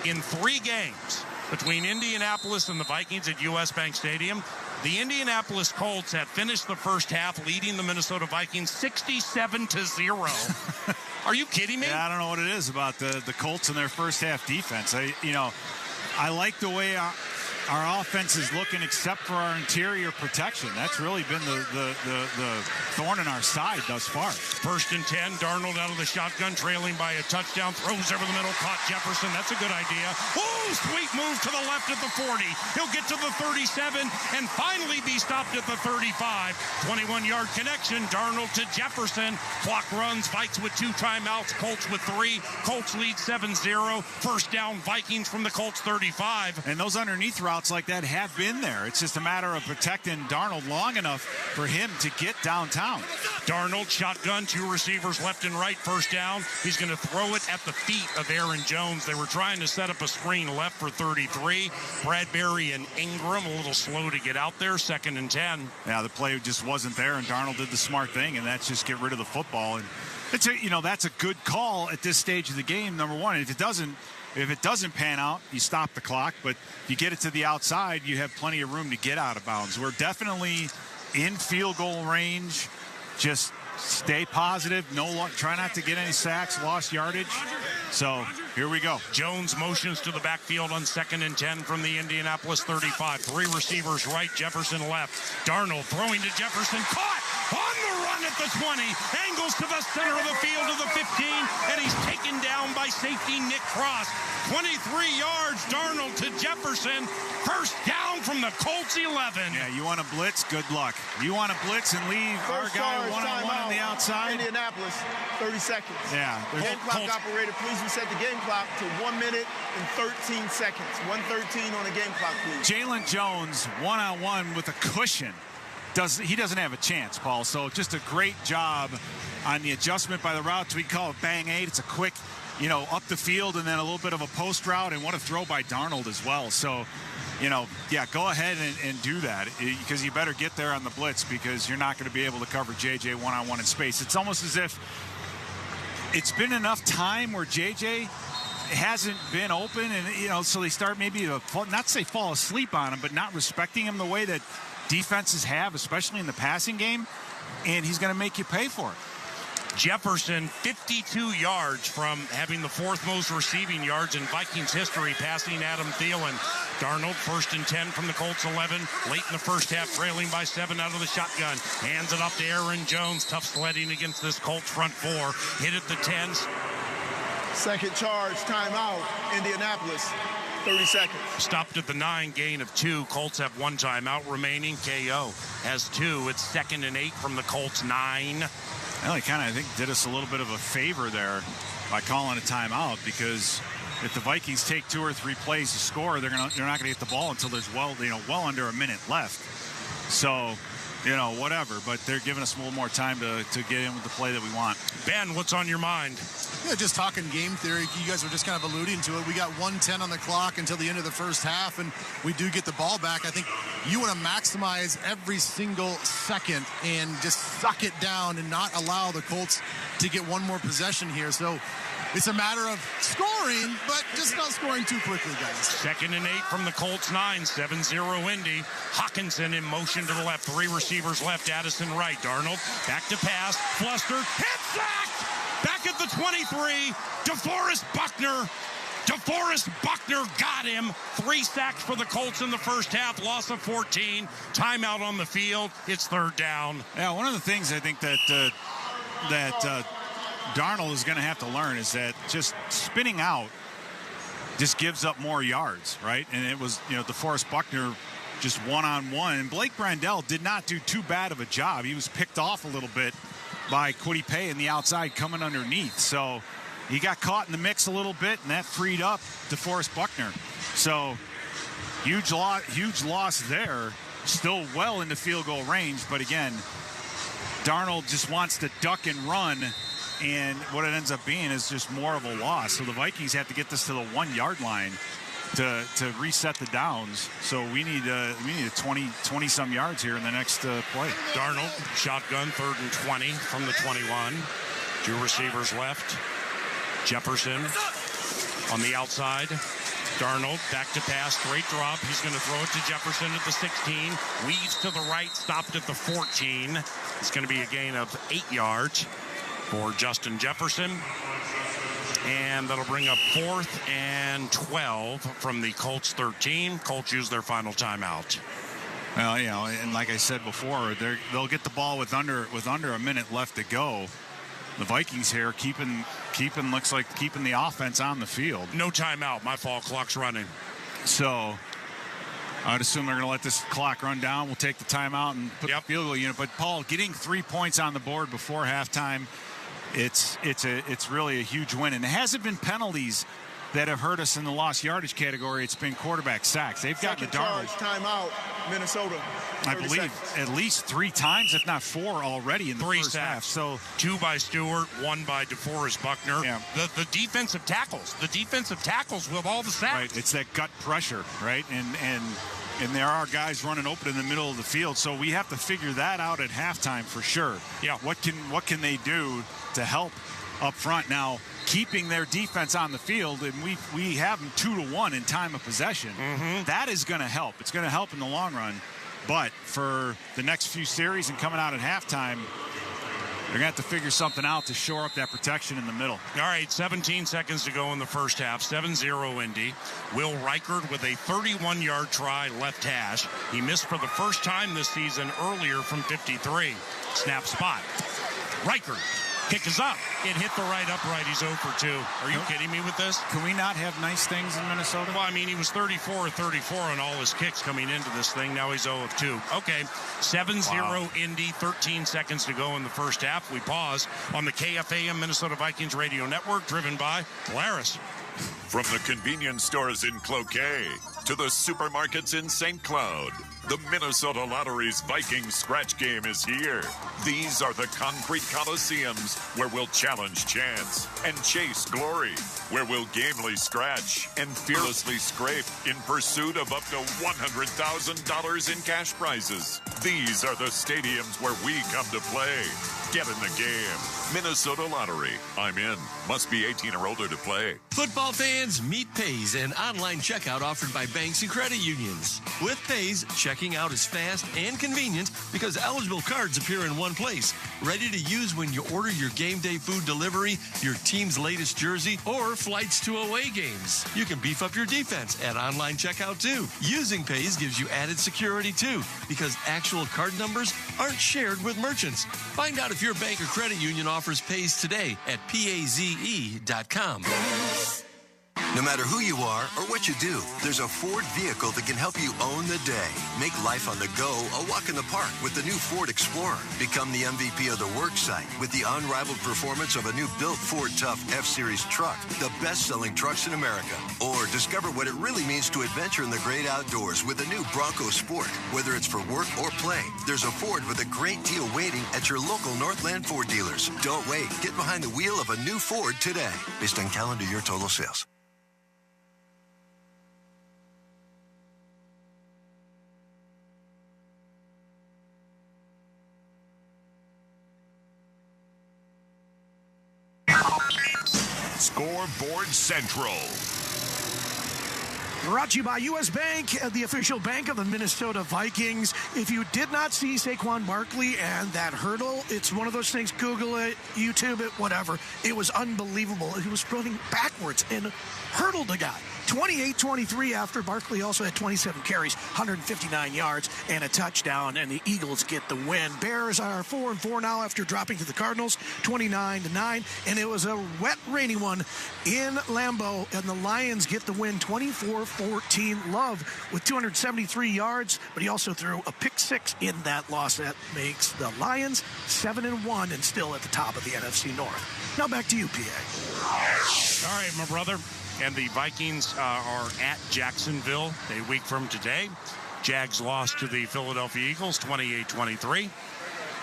In 3 games between Indianapolis and the Vikings at US Bank Stadium, the Indianapolis Colts have finished the first half leading the Minnesota Vikings 67-0. Are you kidding me? Yeah, I don't know what it is about the Colts and their first half defense. I like the way our offense is looking, except for our interior protection. That's really been the thorn in our side thus far. 1st and 10, Darnold out of the shotgun, trailing by a touchdown, throws over the middle, caught Jefferson. That's a good idea. Oh, sweet move to the left at the 40. He'll get to the 37 and finally be stopped at the 35. 21-yard connection, Darnold to Jefferson. Clock runs, Vikes with 2 timeouts, Colts with 3. Colts lead 7-0. First down, Vikings from the Colts 35. And those underneath routes like that have been there. It's just a matter of protecting Darnold long enough for him to get downtown. Darnold, shotgun, 2 receivers left and right, first down. He's going to throw it at the feet of Aaron Jones. They were trying to set up a screen left for 33. Bradbury and Ingram a little slow to get out there, 2nd and 10. Yeah, the play just wasn't there, and Darnold did the smart thing, and that's just get rid of the football. And it's that's a good call at this stage of the game, number one. If it doesn't pan out, you stop the clock. But if you get it to the outside, you have plenty of room to get out of bounds. We're definitely in field goal range. Just stay positive. Try not to get any sacks, lost yardage. So here we go. Jones motions to the backfield on 2nd and 10 from the Indianapolis 35. 3 receivers right, Jefferson left. Darnold throwing to Jefferson. Caught on the run at the 20. Angles to the center of the field to the 15. And he's taken down by safety Nick Cross. 23 yards, Darnold to Jefferson. First down from the Colts 11. Yeah, you want to blitz? Good luck. You want to blitz and leave our guy one-on-one on the outside? Indianapolis, 30 seconds. Yeah. Game clock operator, please reset the game clock to 1 minute and 13 seconds. 1:13 on the game clock, please. Jalen Jones, one-on-one with a cushion. He doesn't have a chance, Paul. So just a great job on the adjustment by the route. We call it bang 8. It's a quick, up the field and then a little bit of a post route, and what a throw by Darnold as well. So, go ahead and do that, because you better get there on the blitz, because you're not going to be able to cover JJ one-on-one in space. It's almost as if it's been enough time where JJ hasn't been open, and so they start maybe not to say fall asleep on him, but not respecting him the way that defenses have, especially in the passing game, and he's going to make you pay for it. Jefferson, 52 yards from having the 4th most receiving yards in Vikings history, passing Adam Thielen. Darnold, 1st and 10 from the Colts 11. Late in the first half, trailing by 7 out of the shotgun. Hands it up to Aaron Jones. Tough sledding against this Colts front 4. Hit at the 10s. Second charge, timeout, Indianapolis. 30 seconds. Stopped at the 9, gain of 2. Colts have 1 timeout remaining. KO has 2. It's 2nd and 8 from the Colts 9. Well, he kind of, I think, did us a little bit of a favor there by calling a timeout, because if the Vikings take 2 or 3 plays to score, they're not going to get the ball until there's well under a minute left. So, whatever. But they're giving us a little more time to get in with the play that we want. Ben, what's on your mind? Yeah, just talking game theory. You guys were just kind of alluding to it. We got 1:10 on the clock until the end of the first half, and we do get the ball back. I think you want to maximize every single second and just suck it down and not allow the Colts to get one more possession here. So it's a matter of scoring, but just not scoring too quickly, guys. 2nd and 8 from the Colts 9, 7-0 Indy. Hawkinson in motion to the left, 3 receivers left, Addison right. Darnold back to pass, flustered, hit sacked! Back at the 23, DeForest Buckner got him. 3 sacks for the Colts in the first half, loss of 14. Timeout on the field. It's 3rd down. Yeah, one of the things I think that Darnold is going to have to learn is that just spinning out just gives up more yards, right? And it was, DeForest Buckner just one-on-one. And Blake Brandel did not do too bad of a job. He was picked off a little bit by Kwity Paye in the outside coming underneath. So he got caught in the mix a little bit, and that freed up DeForest Buckner. So huge loss there. Still well into field goal range, but again, Darnold just wants to duck and run, and what it ends up being is just more of a loss. So the Vikings have to get this to the 1-yard line to reset the downs. So we need 20 some yards here in the next play. Darnold shotgun 3rd and 20 from the 21. 2 receivers left. Jefferson on the outside. Darnold back to pass, straight drop. He's going to throw it to Jefferson at the 16. Weaves to the right, stopped at the 14. It's going to be a gain of 8 yards for Justin Jefferson. And that'll bring up 4th and 12 from the Colts 13. Colts use their final timeout. Well, and like I said before, they'll get the ball with under a minute left to go. The Vikings here looks like keeping the offense on the field. No timeout. My fault. Clock's running. So I'd assume they're going to let this clock run down. We'll take the timeout and put the field goal unit. But Paul, getting 3 points on the board before halftime, it's really a huge win. And it hasn't been penalties that have hurt us in the lost yardage category. It's been quarterback sacks. They've gotten the Darnold. Timeout, Minnesota. I believe at least 3 times, if not 4 already in the first half. So 2 by Stewart, 1 by DeForest Buckner. Yeah. The defensive tackles. The defensive tackles with all the sacks. Right. It's that gut pressure, right? And there are guys running open in the middle of the field. So we have to figure that out at halftime for sure. Yeah. What can they do to help up front now? Keeping their defense on the field, and we have them 2-1 in time of possession. Mm-hmm. That is going to help. It's going to help in the long run. But for the next few series and coming out at halftime, they're going to have to figure something out to shore up that protection in the middle. All right, 17 seconds to go in the first half. 7-0 Indy. Will Reichard with a 31-yard try left hash. He missed for the first time this season earlier from 53. Snap spot. Reichard. Kick is up. It hit the right upright. He's 0 for 2. Are you kidding me with this? Can we not have nice things in Minnesota? Well, I mean, he was 34 or 34 on all his kicks coming into this thing. Now he's 0 of 2. Okay, 7-0 Indy, 13 seconds to go in the first half. We pause on the KFAM Minnesota Vikings Radio Network, driven by Polaris. From the convenience stores in Cloquet to the supermarkets in St. Cloud, the Minnesota Lottery's Vikings scratch game is here. These are the concrete coliseums where we'll challenge chance and chase glory, where we'll gamely scratch and fearlessly scrape in pursuit of up to $100,000 in cash prizes. These are the stadiums where we come to play. Get in the game. Minnesota Lottery. I'm in. Must be 18 or older to play. Football fans, meet Pays, an online checkout offered by banks and credit unions. With Pays, checking out is fast and convenient because eligible cards appear in one place, ready to use when you order your game day food delivery, your team's latest jersey, or flights to away games. You can beef up your defense at online checkout too. Using Pays gives you added security too because actual card numbers aren't shared with merchants. Find out if your bank or credit union offers Pays today at PAZE.com. No matter who you are or what you do, there's a Ford vehicle that can help you own the day. Make life on the go a walk in the park with the new Ford Explorer. Become the MVP of the work site with the unrivaled performance of a new built Ford Tough F-Series truck, the best-selling trucks in America. Or discover what it really means to adventure in the great outdoors with the new Bronco Sport. Whether it's for work or play, there's a Ford with a great deal waiting at your local Northland Ford dealers. Don't wait. Get behind the wheel of a new Ford today. Based on calendar year total sales. Scoreboard Central. Brought to you by U.S. Bank, the official bank of the Minnesota Vikings. If you did not see Saquon Barkley and that hurdle, it's one of those things. Google it, YouTube it, whatever. It was unbelievable. He was running backwards and hurdled the guy. 28-23 after Barkley also had 27 carries, 159 yards, and a touchdown, and the Eagles get the win. Bears are 4-4 now after dropping to the Cardinals, 29-9, and it was a wet, rainy one in Lambeau, and the Lions get the win, 24-14. Love with 273 yards, but he also threw a pick six in that loss. That makes the Lions 7-1 and still at the top of the NFC North. Now back to you, PA. All right, my brother. And the Vikings are at Jacksonville a week from today. Jags lost to the Philadelphia Eagles 28-23.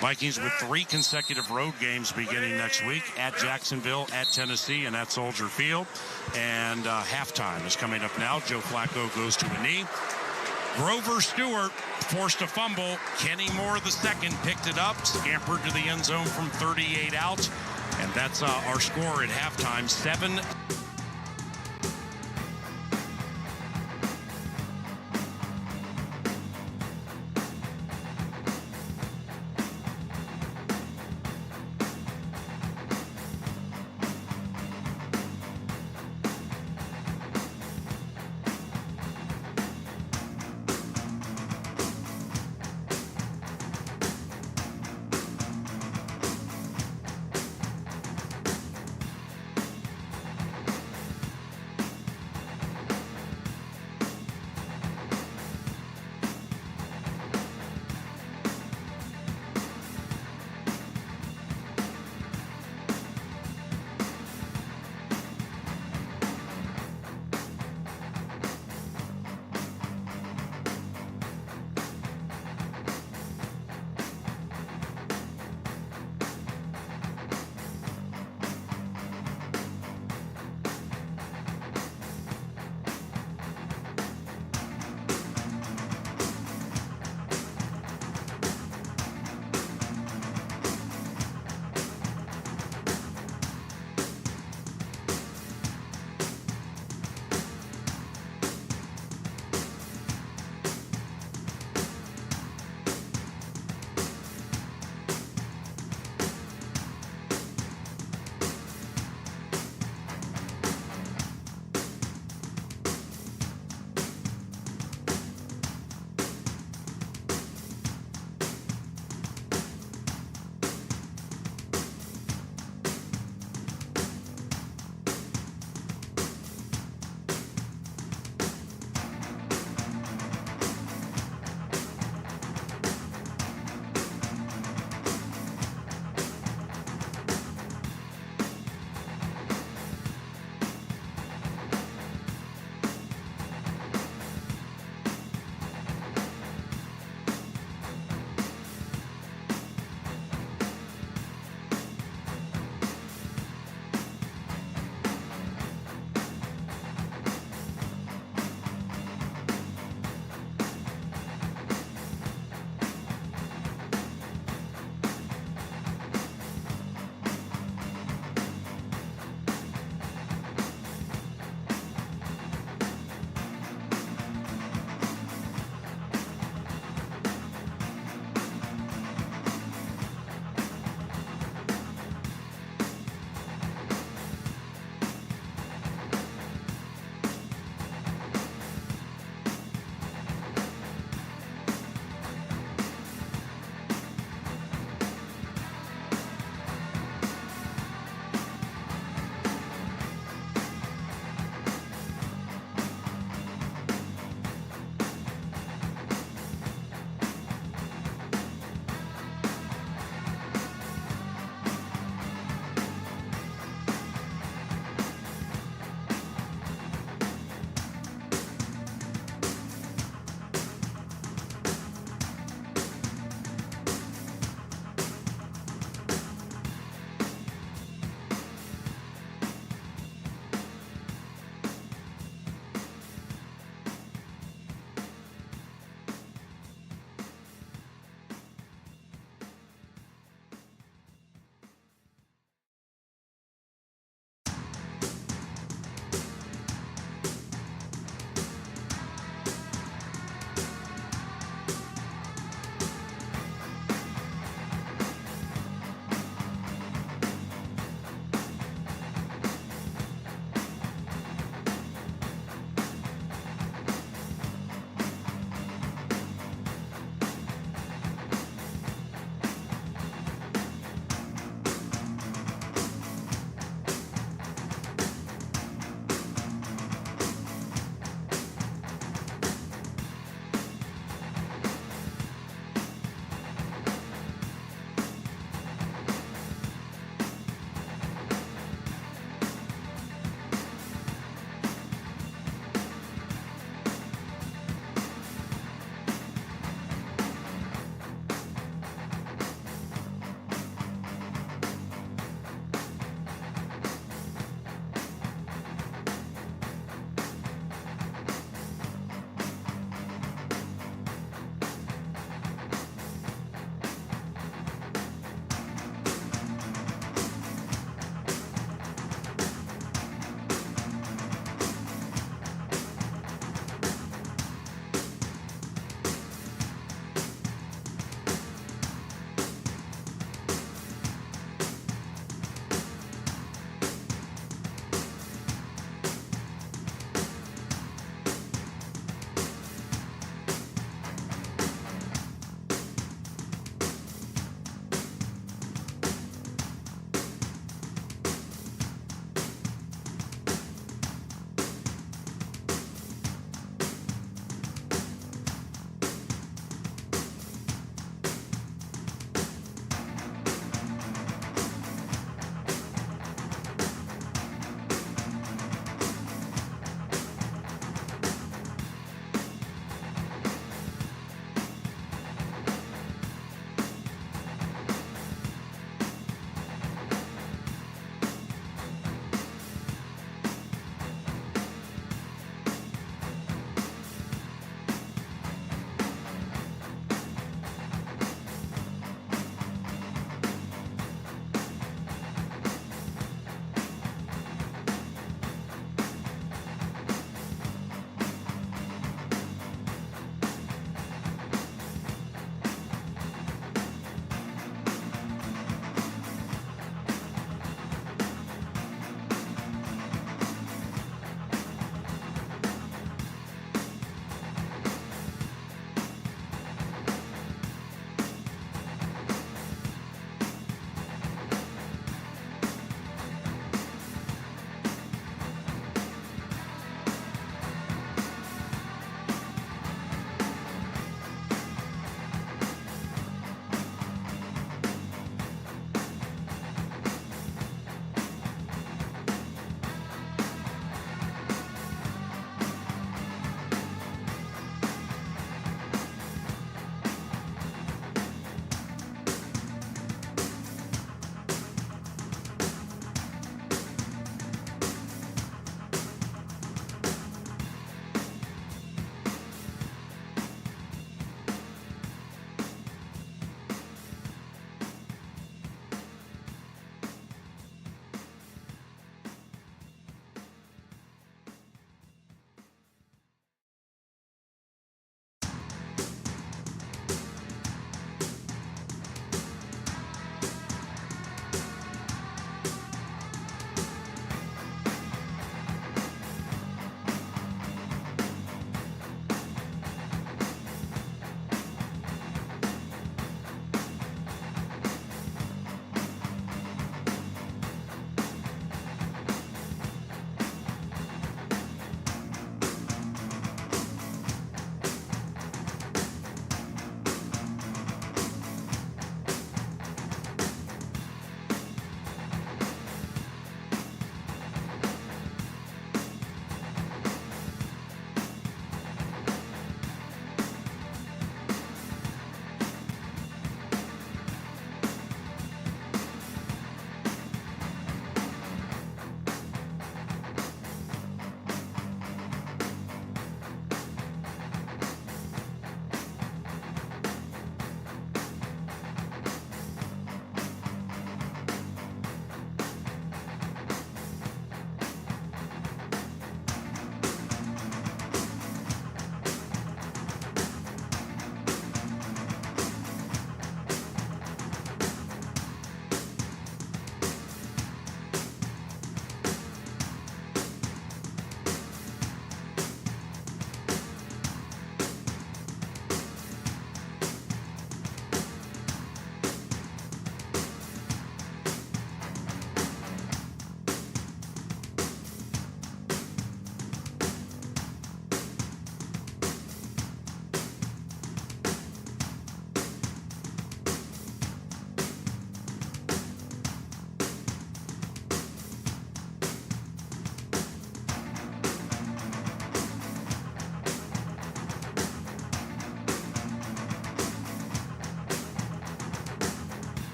Vikings with 3 consecutive road games beginning next week at Jacksonville, at Tennessee, and at Soldier Field. And halftime is coming up now. Joe Flacco goes to a knee. Grover Stewart forced a fumble. Kenny Moore II picked it up, scampered to the end zone from 38 out. And that's our score at halftime, 7.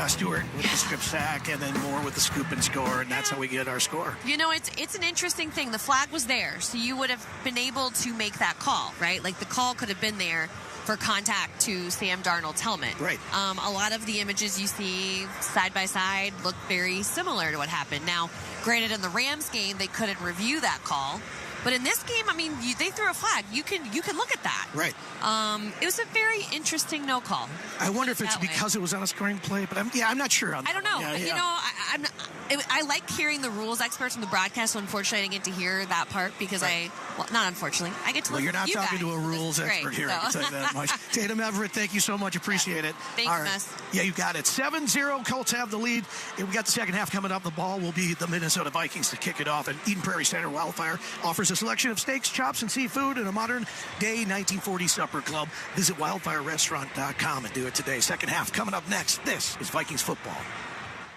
Stewart with the strip sack, and then Moore with the scoop and score, and that's how we get our score. You know, it's an interesting thing. The flag was there, so you would have been able to make that call, right? Like, the call could have been there for contact to Sam Darnold's helmet. Right. A lot of the images you see side by side look very similar to what happened. Now, granted, in the Rams game, they couldn't review that call. But in this game, I mean, they threw a flag. You can look at that. Right. It was a very interesting no call. I wonder if it's because it was on a scoring play, but I'm not sure on that. I don't know. Yeah, You know, I like hearing the rules experts from the broadcast, so unfortunately I didn't get to hear that part because not unfortunately, I get to listen you're not to you talking guys, to a rules expert here, I can tell you that much. Tatum Everett, thank you so much. Appreciate it. Thanks, All right. Miss. Yeah, you got it. 7-0, Colts have the lead. And we got the second half coming up. The ball will be the Minnesota Vikings to kick it off. And Eden Prairie Center Wildfire offers a selection of steaks, chops, and seafood in a modern-day 1940 supper club. Visit wildfirerestaurant.com and do it today. Second half coming up next. This is Vikings football.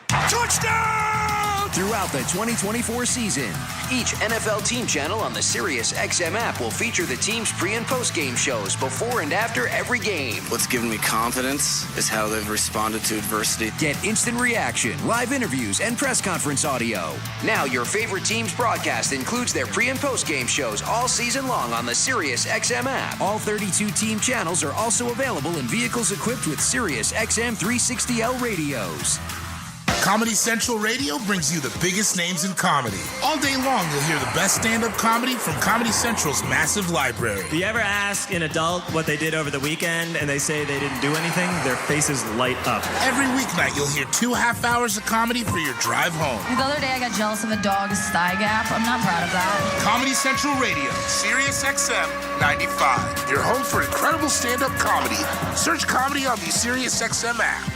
Touchdown! Throughout the 2024 season, Each NFL team channel on the Sirius XM app will feature the team's pre- and post-game shows before and after every game. What's given me confidence is how they've responded to adversity. get instant reaction, live interviews, and press conference audio. Now your favorite team's broadcast includes their pre- and post-game shows all season long on the Sirius XM app. All 32 team channels are also available in vehicles equipped with Sirius XM 360L radios. Comedy Central Radio brings you the biggest names in comedy. All day long, you'll hear the best stand-up comedy from Comedy Central's massive library. Do you ever ask an adult what they did over the weekend and they say they didn't do anything? Their faces light up. Every weeknight, you'll hear 2 half-hours of comedy for your drive home. The other day, I got jealous of a dog's thigh gap. I'm not proud of that. Comedy Central Radio, Sirius XM 95. Your home for incredible stand-up comedy. Search comedy on the Sirius XM app.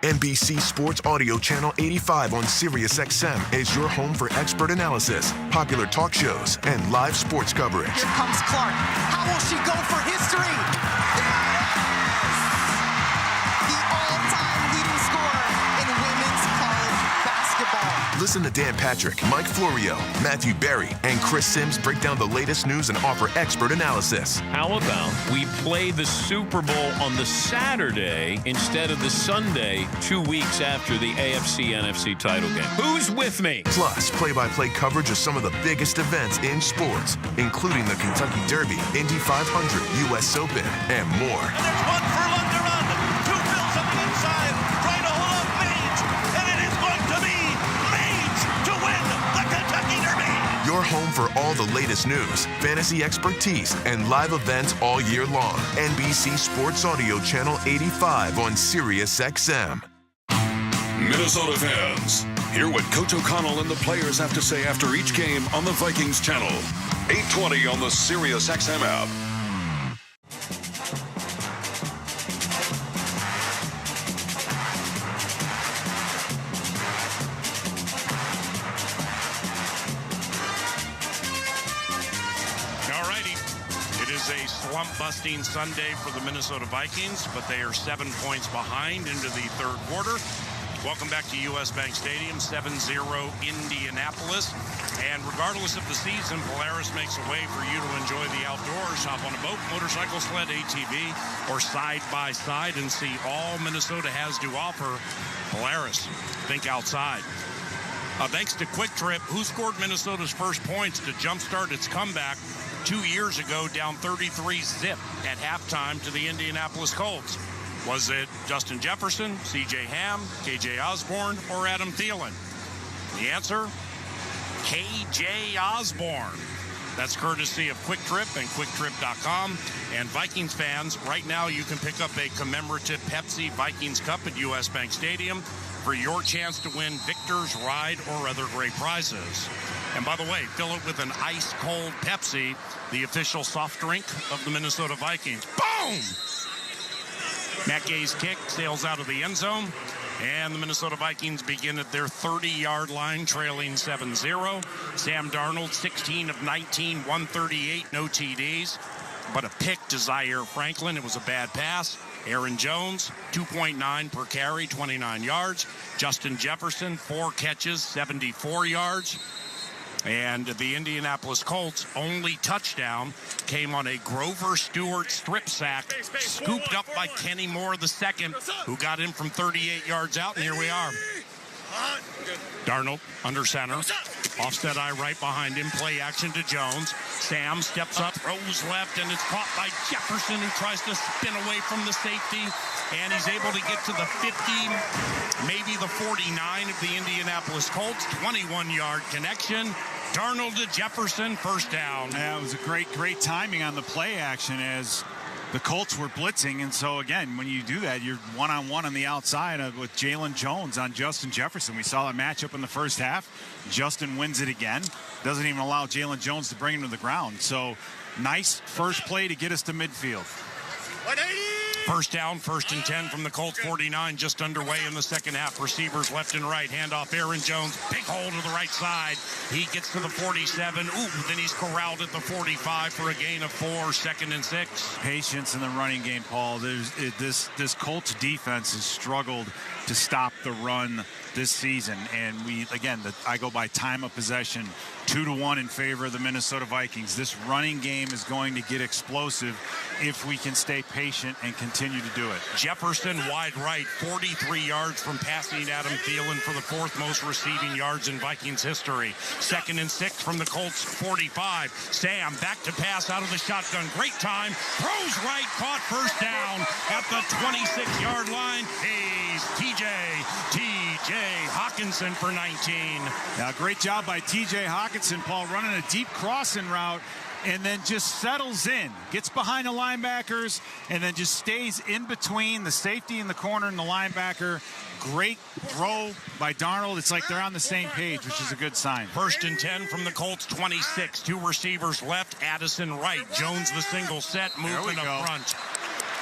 NBC Sports Audio Channel 85 on Sirius XM is your home for expert analysis, popular talk shows, and live sports coverage. Here comes Clark. How will she go for history? The all-time leading scorer in women's college basketball. Listen to Dan Patrick, Mike Florio, Matthew Berry, and Chris Sims break down the latest news and offer expert analysis. How about we play the Super Bowl on the Saturday instead of the Sunday 2 weeks after the AFC-NFC title game? Who's with me? Plus, play-by-play coverage of some of the biggest events in sports, including the Kentucky Derby, Indy 500, U.S. Open, and more. And there's one furlong to run. 2 Bills on the inside, trying to hold up Mage, and it is going to be Mage to win the Kentucky Derby. Your home for all the latest news, fantasy expertise, and live events all year long. NBC Sports Audio Channel 85 on Sirius XM. Minnesota fans, hear what Coach O'Connell and the players have to say after each game on the Vikings channel. 820 on the Sirius XM app. A slump-busting Sunday for the Minnesota Vikings, but they are 7 points behind into the third quarter. Welcome back to U.S. Bank Stadium, 7-0 Indianapolis. And regardless of the season, Polaris makes a way for you to enjoy the outdoors. Hop on a boat, motorcycle, sled, ATV, or side-by-side and see all Minnesota has to offer. Polaris, think outside. Thanks to Quick Trip, who scored Minnesota's first points to jumpstart its comeback 2 years ago, down 33-0 at halftime to the Indianapolis Colts. Was it Justin Jefferson, C.J. Ham, K.J. Osborne, or Adam Thielen? The answer, K.J. Osborne. That's courtesy of Quick Trip and QuickTrip.com. And Vikings fans, right now you can pick up a commemorative Pepsi Vikings Cup at U.S. Bank Stadium for your chance to win Victor's Ride or other great prizes. And by the way, fill it with an ice-cold Pepsi, the official soft drink of the Minnesota Vikings. Boom! Matt Gay's kick sails out of the end zone, and the Minnesota Vikings begin at their 30-yard line, trailing 7-0. Sam Darnold, 16 of 19, 138, no TDs, but a pick to Zaire Franklin. It was a bad pass. Aaron Jones, 2.9 per carry, 29 yards. Justin Jefferson, 4 catches, 74 yards. And the Indianapolis Colts' only touchdown came on a Grover Stewart strip sack, scooped up by Kenny Moore II, who got in from 38 yards out, and here we are. Darnold under center. Offset eye right behind him. Play action to Jones. Sam steps up, throws left, and it's caught by Jefferson, who tries to spin away from the safety. And he's able to get to the 50, maybe the 49 of the Indianapolis Colts. 21-yard connection. Darnold to Jefferson, first down. Yeah, it was a great timing on the play action as the Colts were blitzing. And so, again, when you do that, you're one-on-one on the outside with Jalen Jones on Justin Jefferson. We saw that matchup in the first half. Justin wins it again. Doesn't even allow Jalen Jones to bring him to the ground. So, nice first play to get us to midfield. First down, 1st and 10 from the Colts 49, just underway in the second half. Receivers left and right. Handoff Aaron Jones, big hole to the right side. He gets to the 47. Then he's corralled at the 45 for a gain of 4, 2nd and 6. Patience in the running game, Paul. This Colts defense has struggled to stop the run this season. And I go by time of possession, 2-1 in favor of the Minnesota Vikings. This running game is going to get explosive if we can stay patient and continue to do it. Jefferson wide right, 43 yards from passing Adam Thielen for the 4th most receiving yards in Vikings history. 2nd and 6 from the Colts 45. Sam back to pass out of the shotgun. Great time. Throws right, caught, first down at the 26-yard line. He's TJ Hawkinson for 19. Now, great job by TJ Hawkinson, Paul, running a deep crossing route and then just settles in, gets behind the linebackers, and then just stays in between the safety in the corner and the linebacker. Great throw by Darnold. It's like they're on the same page, which is a good sign. 1st and 10 from the Colts 26. 2 receivers left. Addison right. Jones the single set, moving up front.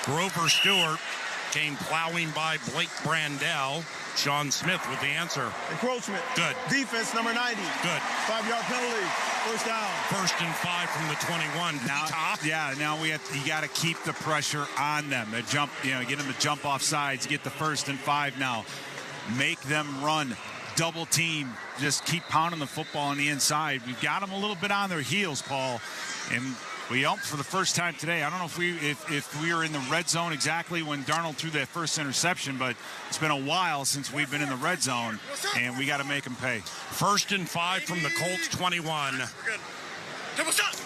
Grover Stewart came plowing by Blake Brandell. Sean Smith with the answer. Encroachment. Good. Defense number 90. Good. 5-yard penalty. First down. 1st and 5 from the 21. Now you got to keep the pressure on them. They jump, get them to jump off sides, get the 1st and 5 now. Make them run. Double team. Just keep pounding the football on the inside. We've got them a little bit on their heels, Paul. And we for the first time today. I don't know if we were in the red zone exactly when Darnold threw that first interception, but it's been a while since we've been in the red zone, and we got to make them pay. 1st and 5 from the Colts 21.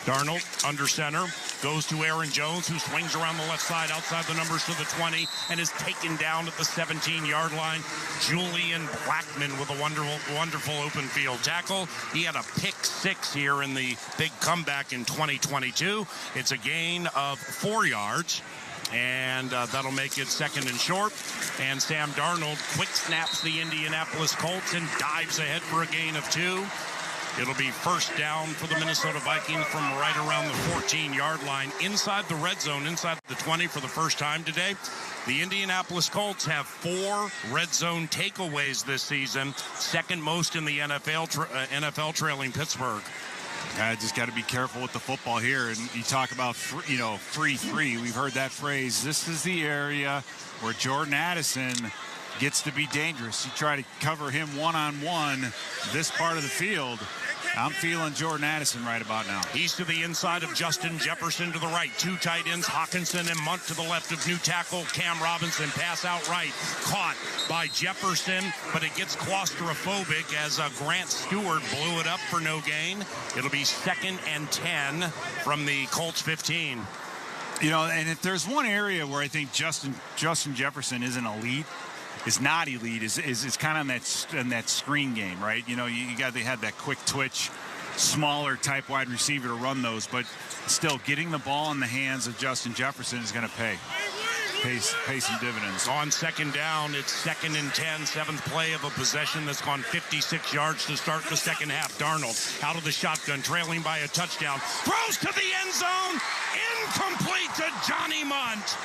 Darnold under center, goes to Aaron Jones, who swings around the left side outside the numbers to the 20 and is taken down at the 17-yard line. Julian Blackman with a wonderful open field tackle. He had a pick 6 here in the big comeback in 2022. It's a gain of 4 yards. And that'll make it 2nd and short. And Sam Darnold quick snaps the Indianapolis Colts and dives ahead for a gain of 2. It'll be first down for the Minnesota Vikings from right around the 14-yard line, inside the red zone, inside the 20 for the first time today. The Indianapolis Colts have 4 red zone takeaways this season, 2nd most in the NFL, trailing Pittsburgh. I just got to be careful with the football here. And you talk about, free. We've heard that phrase. This is the area where Jordan Addison gets to be dangerous. You try to cover him one-on-one this part of the field. I'm feeling Jordan Addison right about now. He's to the inside of Justin Jefferson to the right. 2 tight ends, Hawkinson and Munt to the left of new tackle Cam Robinson. Pass out right. Caught by Jefferson, but it gets claustrophobic as Grant Stewart blew it up for no gain. It'll be 2nd and 10 from the Colts 15. And if there's one area where I think Justin Jefferson isn't elite, is not elite, is kind of in that screen game, right? They had that quick twitch, smaller type wide receiver to run those, but still getting the ball in the hands of Justin Jefferson is going to pay some dividends. On 2nd down, it's 2nd and 10, 7th play of a possession that's gone 56 yards to start the second half. Darnold out of the shotgun, trailing by a touchdown, throws to the end zone, incomplete to Johnny Munt.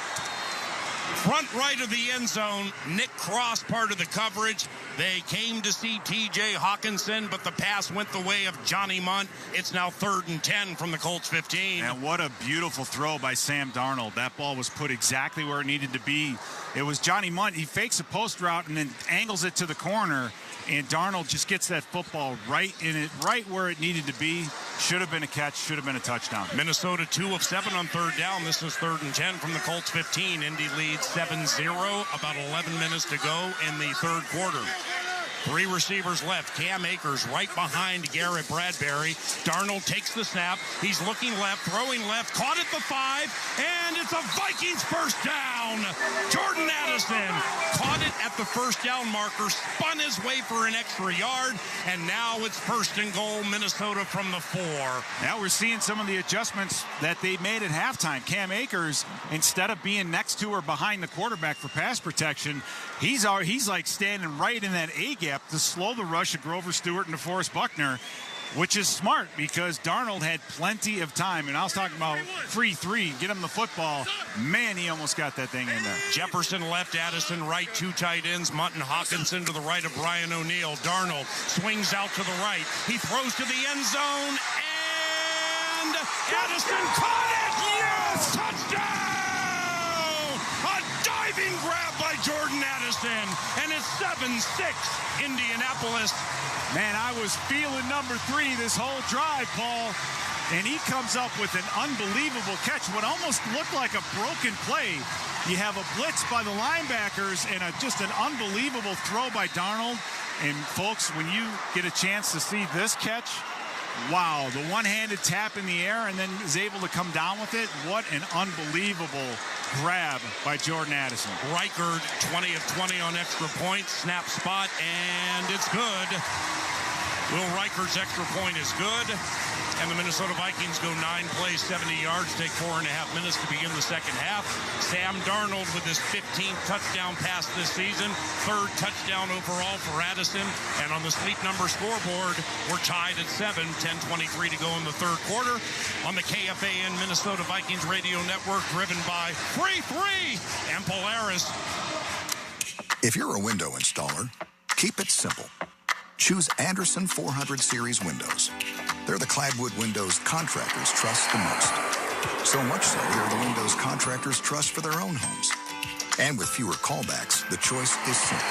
Front right of the end zone, Nick Cross part of the coverage. They came to see T.J. Hawkinson, but the pass went the way of Johnny Munt. It's now 3rd and 10 from the Colts 15. And what a beautiful throw by Sam Darnold. That ball was put exactly where it needed to be. It was Johnny Munt. He fakes a post route and then angles it to the corner, and Darnold just gets that football right where it needed to be. Should have been a catch, should have been a touchdown. Minnesota 2 of 7 on 3rd down. This is 3rd and 10 from the Colts 15. Indy leads 7-0. About 11 minutes to go in the 3rd quarter. 3 receivers left. Cam Akers right behind Garrett Bradbury. Darnold takes the snap. He's looking left, throwing left, caught at the 5, and it's a Vikings first down. Jordan Addison caught it at the first down marker, spun his way for an extra yard, and now it's 1st and goal, Minnesota from the 4. Now we're seeing some of the adjustments that they made at halftime. Cam Akers, instead of being next to or behind the quarterback for pass protection, he's like standing right in that A-gap to slow the rush of Grover Stewart and DeForest Buckner, which is smart because Darnold had plenty of time. And I was talking about free 3, get him the football. Man, he almost got that thing in there. Jefferson left, Addison right, 2 tight ends. Munt and Hawkinson to the right of Brian O'Neill. Darnold swings out to the right. He throws to the end zone, and Addison caught it! Yes! Touchdown! A diving grab by Jordan Addison, and it's 7-6 Indianapolis. Man, I was feeling number 3 this whole drive, Paul, and he comes up with an unbelievable catch, what almost looked like a broken play. You have a blitz by the linebackers and just an unbelievable throw by Darnold. And folks, when you get a chance to see this catch, wow, the one-handed tap in the air and then is able to come down with it. What an unbelievable grab by Jordan Addison. Reichard, 20 of 20 on extra points, snap spot, and it's good. Will Reichard's extra point is good, and the Minnesota Vikings go 9 plays, 70 yards, take 4.5 minutes to begin the second half. Sam Darnold with his 15th touchdown pass this season, 3rd touchdown overall for Addison, and on the Sleep Number scoreboard, we're tied at 7, 10:23 to go in the 3rd quarter on the KFAN Minnesota Vikings Radio Network, driven by Free and Polaris. If you're a window installer, keep it simple. Choose Anderson 400 Series windows. They're the cladwood windows contractors trust the most. So much so, they're the windows contractors trust for their own homes. And with fewer callbacks, the choice is simple.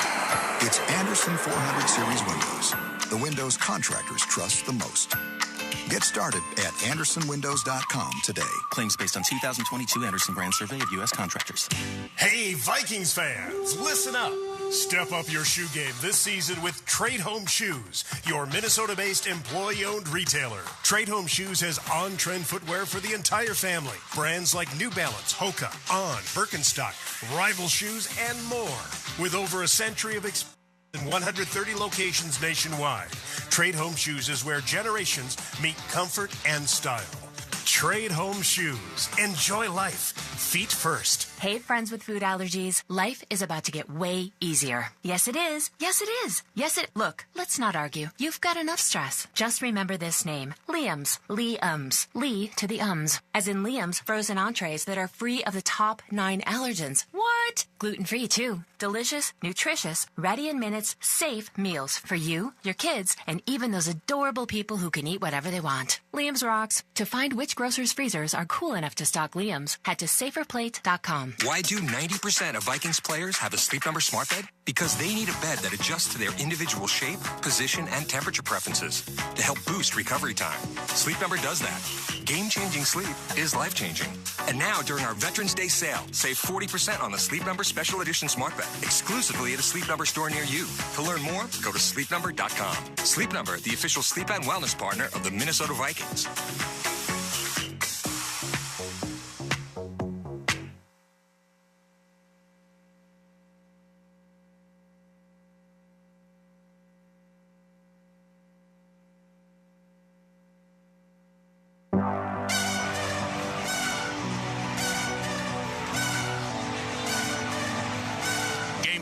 It's Anderson 400 Series windows. The windows contractors trust the most. Get started at AndersonWindows.com today. Claims based on 2022 Anderson brand survey of U.S. contractors. Hey, Vikings fans, listen up. Step up your shoe game this season with Trade Home Shoes, your Minnesota-based employee-owned retailer. Trade Home Shoes has on-trend footwear for the entire family. Brands like New Balance, Hoka, On, Birkenstock, Rival Shoes, and more. With over a century of experience in 130 locations nationwide, Trade Home Shoes is where generations meet comfort and style. Trade Home Shoes. Enjoy life. Feet first. Hey, friends with food allergies. Life is about to get way easier. Yes, it is. Yes, it is. Look, let's not argue. You've got enough stress. Just remember this name. Liam's. Liam's. Lee to the ums. As in Liam's frozen entrees that are free of the top 9 allergens. What? Gluten-free, too. Delicious, nutritious, ready in minutes, safe meals for you, your kids, and even those adorable people who can eat whatever they want. Liam's rocks. To find which grocer's freezers are cool enough to stock Liam's, head to saferplate.com. Why do 90% of Vikings players have a Sleep Number smart bed? Because they need a bed that adjusts to their individual shape, position, and temperature preferences to help boost recovery time. Sleep Number does that. Game-changing sleep is life-changing. And now, during our Veterans Day sale, save 40% on the Sleep Number Special Edition smart bed, exclusively at a Sleep Number store near you. To learn more, go to sleepnumber.com. Sleep Number, the official sleep and wellness partner of the Minnesota Vikings.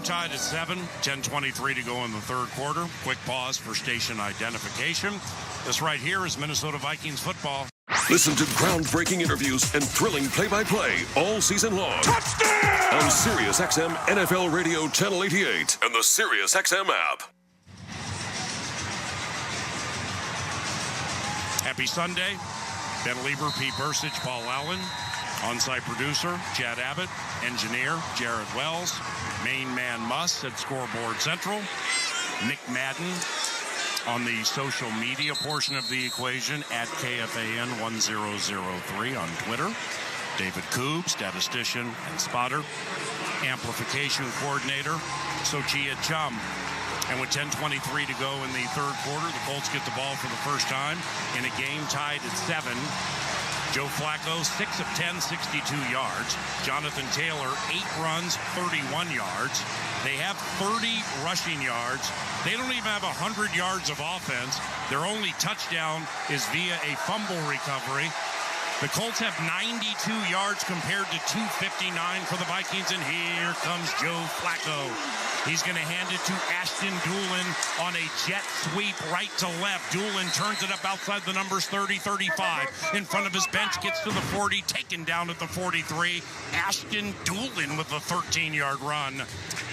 Tied at 7, 10:23 to go in the 3rd quarter. Quick pause for station identification. This right here is Minnesota Vikings football. Listen to groundbreaking interviews and thrilling play-by-play all season long. Touchdown! On SiriusXM NFL Radio Channel 88 and the SiriusXM app. Happy Sunday. Ben Lieber, Pete Bursich, Paul Allen. On-site producer, Chad Abbott. Engineer, Jared Wells. Main man Muss at Scoreboard Central. Nick Madden on the social media portion of the equation at KFAN1003 on Twitter. David Koob, statistician and spotter. Amplification coordinator, Sochia Chum. And with 10:23 to go in the third quarter, the Colts get the ball for the first time in a game tied at 7. Joe Flacco, 6 of 10, 62 yards. Jonathan Taylor, 8 runs, 31 yards. They have 30 rushing yards. They don't even have 100 yards of offense. Their only touchdown is via a fumble recovery. The Colts have 92 yards compared to 259 for the Vikings, and here comes Joe Flacco. He's going to hand it to Ashton Doolin on a jet sweep right to left. Doolin turns it up outside the numbers 30, 35. In front of his bench, gets to the 40, taken down at the 43. Ashton Doolin with a 13-yard run.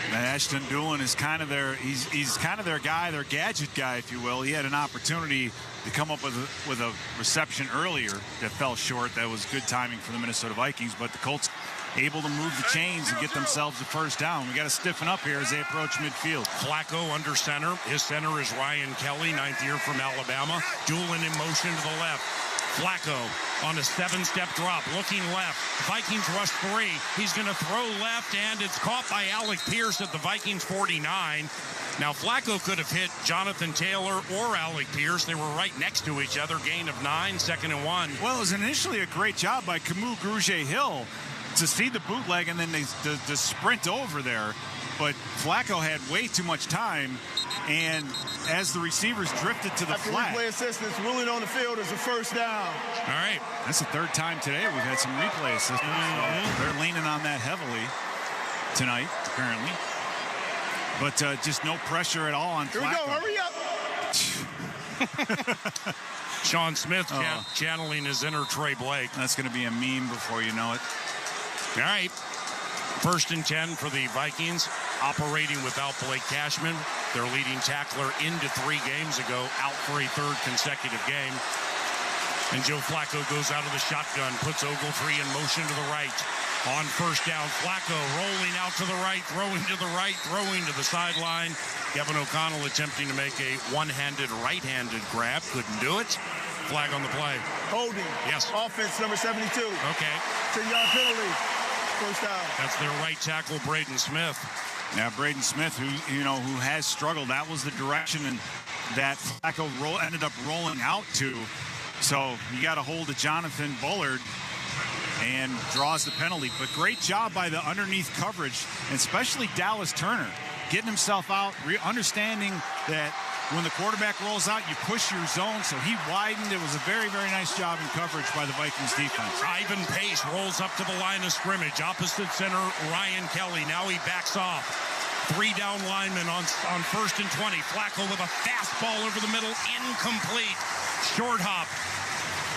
And Ashton Doolin is kind of he's kind of their guy, their gadget guy, if you will. He had an opportunity to come up with a reception earlier that fell short. That was good timing for the Minnesota Vikings, but the Colts able to move the chains and get themselves a first down. We got to stiffen up here as they approach midfield. Flacco under center. His center is Ryan Kelly, 9th year from Alabama. Doolin in motion to the left. Flacco on a 7-step drop, looking left. Vikings rush 3. He's going to throw left, and it's caught by Alec Pierce at the Vikings 49. Now, Flacco could have hit Jonathan Taylor or Alec Pierce. They were right next to each other. Gain of 9, 2nd and 1. Well, it was initially a great job by Camus Grugier-Hill to see the bootleg and then the sprint over there. But Flacco had way too much time, and as the receivers drifted to the flat. Replay assistance ruling on the field is a first down. All right. That's the third time today we've had some replay assistance. So they're leaning on that heavily tonight, apparently. But just no pressure at all on Flacco. Here we go, hurry up. Sean Smith channeling his inner Trey Blake. That's going to be a meme before you know it. All right. 1st and 10 for the Vikings, operating without Blake Cashman, their leading tackler into 3 games ago, out for a 3rd consecutive game. And Joe Flacco goes out of the shotgun, puts Ogletree in motion to the right. On first down, Flacco rolling out to the right, throwing to the right, throwing to the sideline. Kevin O'Connell attempting to make a one-handed, right-handed grab. Couldn't do it. Flag on the play. Holding. Yes. Offense number 72. Okay. 10-yard penalty. First down. That's their right tackle, Braden Smith. Now, Braden Smith, who has struggled, that was the direction and that Flacco ended up rolling out to. So you got to hold to Jonathan Bullard and draws the penalty. But great job by the underneath coverage, and especially Dallas Turner, getting himself out, understanding that when the quarterback rolls out, you push your zone. So he widened. It was a very, very nice job in coverage by the Vikings defense. Ivan Pace rolls up to the line of scrimmage. Opposite center, Ryan Kelly. Now he backs off. 3 down linemen on 1st and 20. Flacco with a fastball over the middle. Incomplete. Short hop.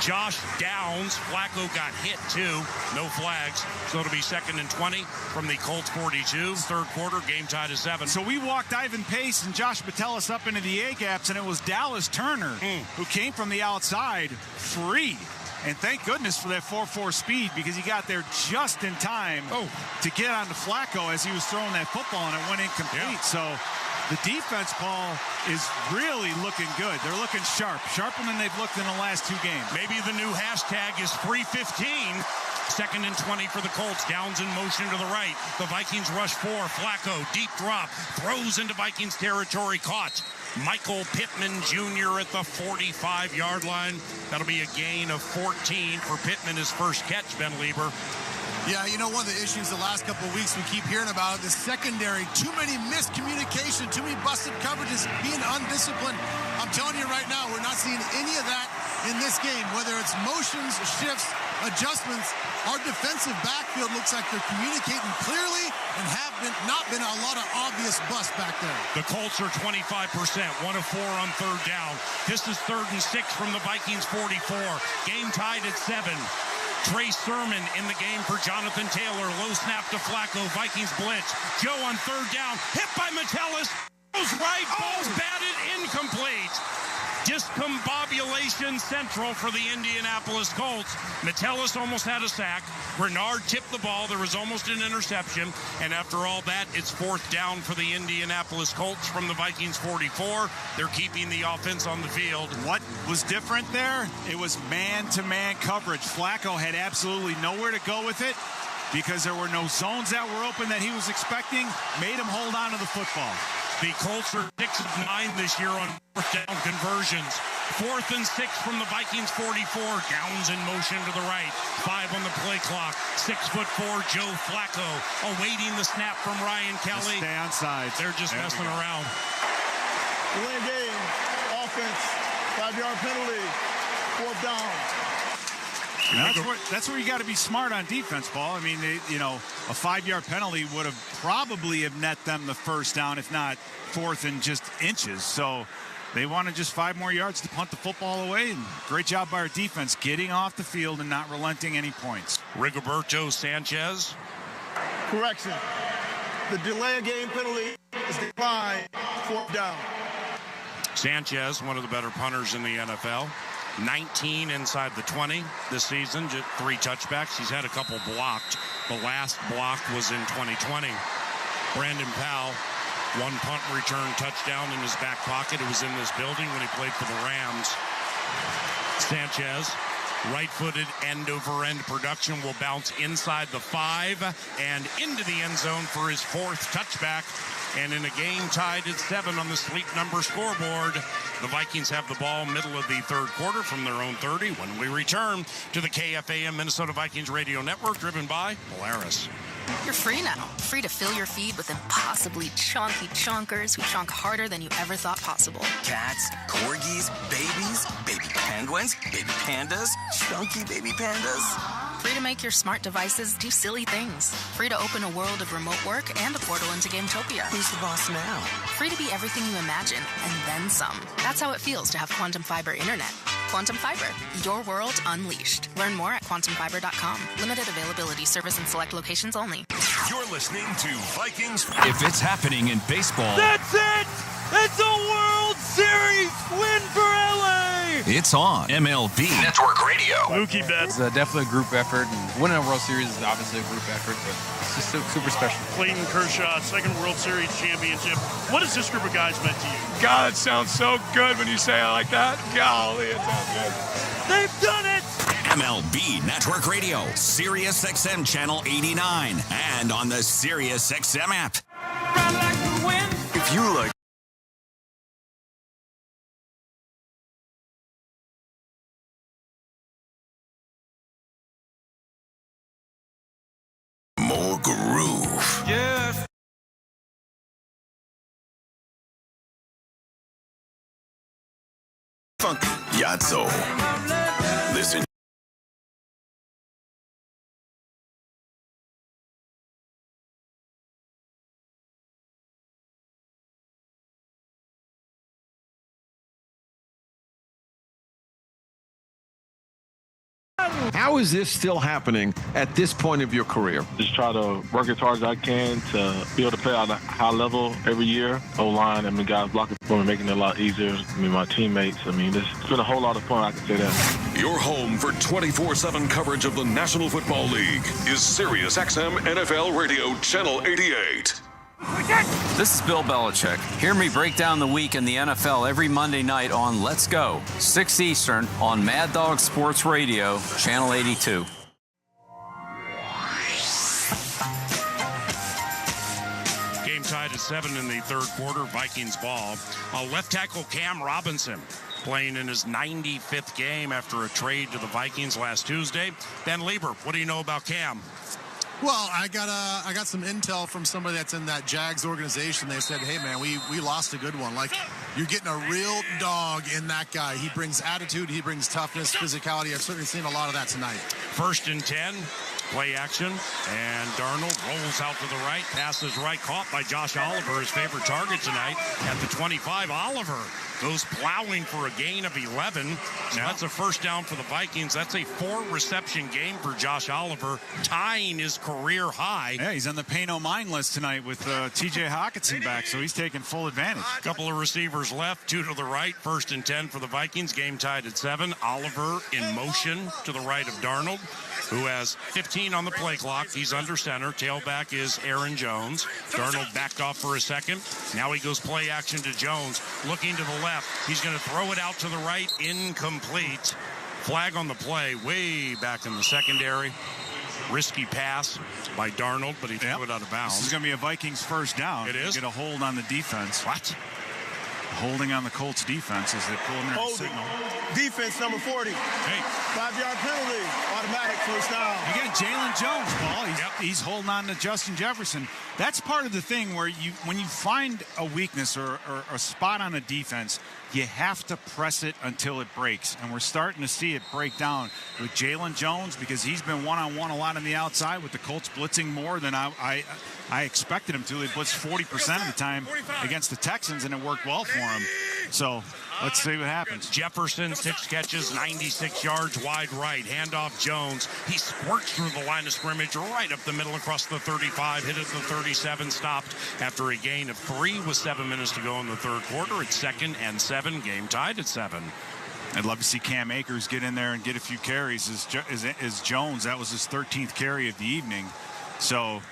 Josh Downs. Flacco got hit, too. No flags. So it'll be 2nd and 20 from the Colts 42. Third quarter, game tied at 7. So we walked Ivan Pace and Josh Metellus up into the A-gaps, and it was Dallas Turner who came from the outside free. And thank goodness for that 4.4 speed, because he got there just in time to get onto Flacco as he was throwing that football, and it went incomplete. Yeah. So the defense, Paul, is really looking good. They're looking sharper than they've looked in the last 2 games. Maybe the new hashtag is 315. 2nd and 20 for the Colts. Downs in motion to the right. The Vikings rush 4. Flacco, deep drop, throws into Vikings territory, caught. Michael Pittman Jr. at the 45-yard line. That'll be a gain of 14 for Pittman, his first catch, Ben Lieber. Yeah, you know, one of the issues the last couple of weeks we keep hearing about, the secondary, too many miscommunication, too many busted coverages, being undisciplined. I'm telling you right now, we're not seeing any of that in this game, whether it's motions, shifts, adjustments, our defensive backfield looks like they're communicating clearly and have not been a lot of obvious busts back there. The Colts are 25%, 1 of 4 on third down. This is 3rd and 6 from the Vikings 44. Game tied at 7. Trey Sermon in the game for Jonathan Taylor. Low snap to Flacco. Vikings blitz. Joe on third down. Hit by Metellus. Goes right. Ball's batted. Incomplete. Discombobulation central for the Indianapolis Colts. Metellus almost had a sack. Bernard tipped the ball. There was almost an interception. And after all that, it's 4th down for the Indianapolis Colts from the Vikings 44. They're keeping the offense on the field. What was different there? It was man-to-man coverage. Flacco had absolutely nowhere to go with it because there were no zones that were open that he was expecting. Made him hold on to the football. The Colts are 6 of 9 this year on 4th down conversions. 4th and 6 from the Vikings 44. Downs in motion to the right. 5 on the play clock. 6'4" Joe Flacco awaiting the snap from Ryan Kelly. Stay on sides. They're just messing around. Delay game, offense, 5-yard penalty, 4th down. That's where you got to be smart on defense, Paul. I mean, a 5-yard penalty would have probably net them the first down, if not 4th and just inches. So they wanted just 5 more yards to punt the football away. And great job by our defense getting off the field and not relenting any points. Rigoberto Sanchez. Correction. The delay of game penalty is declined, 4th down. Sanchez, one of the better punters in the NFL. 19 inside the 20 this season, just 3 touchbacks. He's had a couple blocked. The last block was in 2020. Brandon Powell, 1 punt return touchdown in his back pocket. It was in this building when he played for the Rams. Sanchez, right-footed end-over-end production, will bounce inside the 5 and into the end zone for his 4th touchback. And in a game tied at 7 on the Sleep Number scoreboard, the Vikings have the ball middle of the 3rd quarter from their own 30 when we return to the KFAM Minnesota Vikings Radio Network, driven by Polaris. You're free now. Free to fill your feed with impossibly chonky chonkers who chonk harder than you ever thought possible. Cats, corgis, babies, baby penguins, baby pandas, chunky baby pandas. Free to make your smart devices do silly things. Free to open a world of remote work and a portal into Gametopia. Who's the boss now? Free to be everything you imagine, and then some. That's how it feels to have Quantum Fiber Internet. Quantum Fiber, your world unleashed. Learn more at quantumfiber.com. Limited availability, service in select locations only. You're listening to Vikings. If it's happening in baseball, that's it! It's a World Series win for LA! It's on MLB Network Radio. Mookie Betts. It's definitely a group effort, and winning a World Series is obviously a group effort, but it's just super special. Clayton Kershaw, 2nd World Series championship. What has this group of guys meant to you? God, it sounds so good when you say it like that. Golly, it sounds good. They've done it! MLB Network Radio, Sirius XM Channel 89, and on the Sirius XM app. If you like more groove. Yeah. Funky. Yazzo. Listen. How is this still happening at this point of your career? Just try to work as hard as I can to be able to play at a high level every year. O-line, guys blocking for me, making it a lot easier. My teammates, it's been a whole lot of fun, I can say that. Your home for 24/7 coverage of the National Football League is Sirius XM NFL Radio Channel 88. This is Bill Belichick. Hear me break down the week in the NFL every Monday night on Let's Go, 6 Eastern on Mad Dog Sports Radio, Channel 82. Game tied at 7 in the 3rd quarter, Vikings ball. Left tackle Cam Robinson playing in his 95th game after a trade to the Vikings last Tuesday. Ben Lieber, what do you know about Cam? Well, I got some intel from somebody that's in that Jags organization. They said, hey, man, we lost a good one. Like, You're getting a real dog in that guy. He brings attitude. He brings toughness, physicality. I've certainly seen a lot of that tonight. 1st and 10. Play action, and Darnold rolls out to the right, passes right, caught by Josh Oliver, his favorite target tonight, at the 25. Oliver goes plowing for a gain of 11. So that's a first down for the Vikings. That's a 4-reception game for Josh Oliver, tying his career high. Yeah, he's on the pay no mind list tonight with T.J. Hawkinson back, so he's taking full advantage. A couple of receivers left, 2 to the right, 1st and 10 for the Vikings. Game tied at 7. Oliver in motion to the right of Darnold, who has 15 on the play clock. He's under center. Tailback is Aaron Jones. Darnold backed off for a second. Now he goes play action to Jones. Looking to the left. He's going to throw it out to the right. Incomplete. Flag on the play way back in the secondary. Risky pass by Darnold, but he threw it out of bounds. This is going to be a Vikings first down. It is? Get a hold on the defense. What? Holding on the Colts defense as they pull in their signal. Defense number 40. Hey. 5-yard penalty. Automatic first down. Again, Jalen Jones, Paul. He's holding on to Justin Jefferson. That's part of the thing where when you find a weakness or a spot on a defense, you have to press it until it breaks. And we're starting to see it break down with Jalen Jones because he's been one-on-one a lot on the outside with the Colts blitzing more than I expected him to. They blitzed 40% of the time against the Texans, and it worked well for him. So let's see what happens. Jefferson, 6 catches, 96 yards, wide right. Handoff Jones. He squirts through the line of scrimmage right up the middle across the 35, hit at the 37, stopped after a gain of 3 with 7 minutes to go in the third quarter. It's 2nd and 7, game tied at 7. I'd love to see Cam Akers get in there and get a few carries as Jones. That was his 13th carry of the evening. So,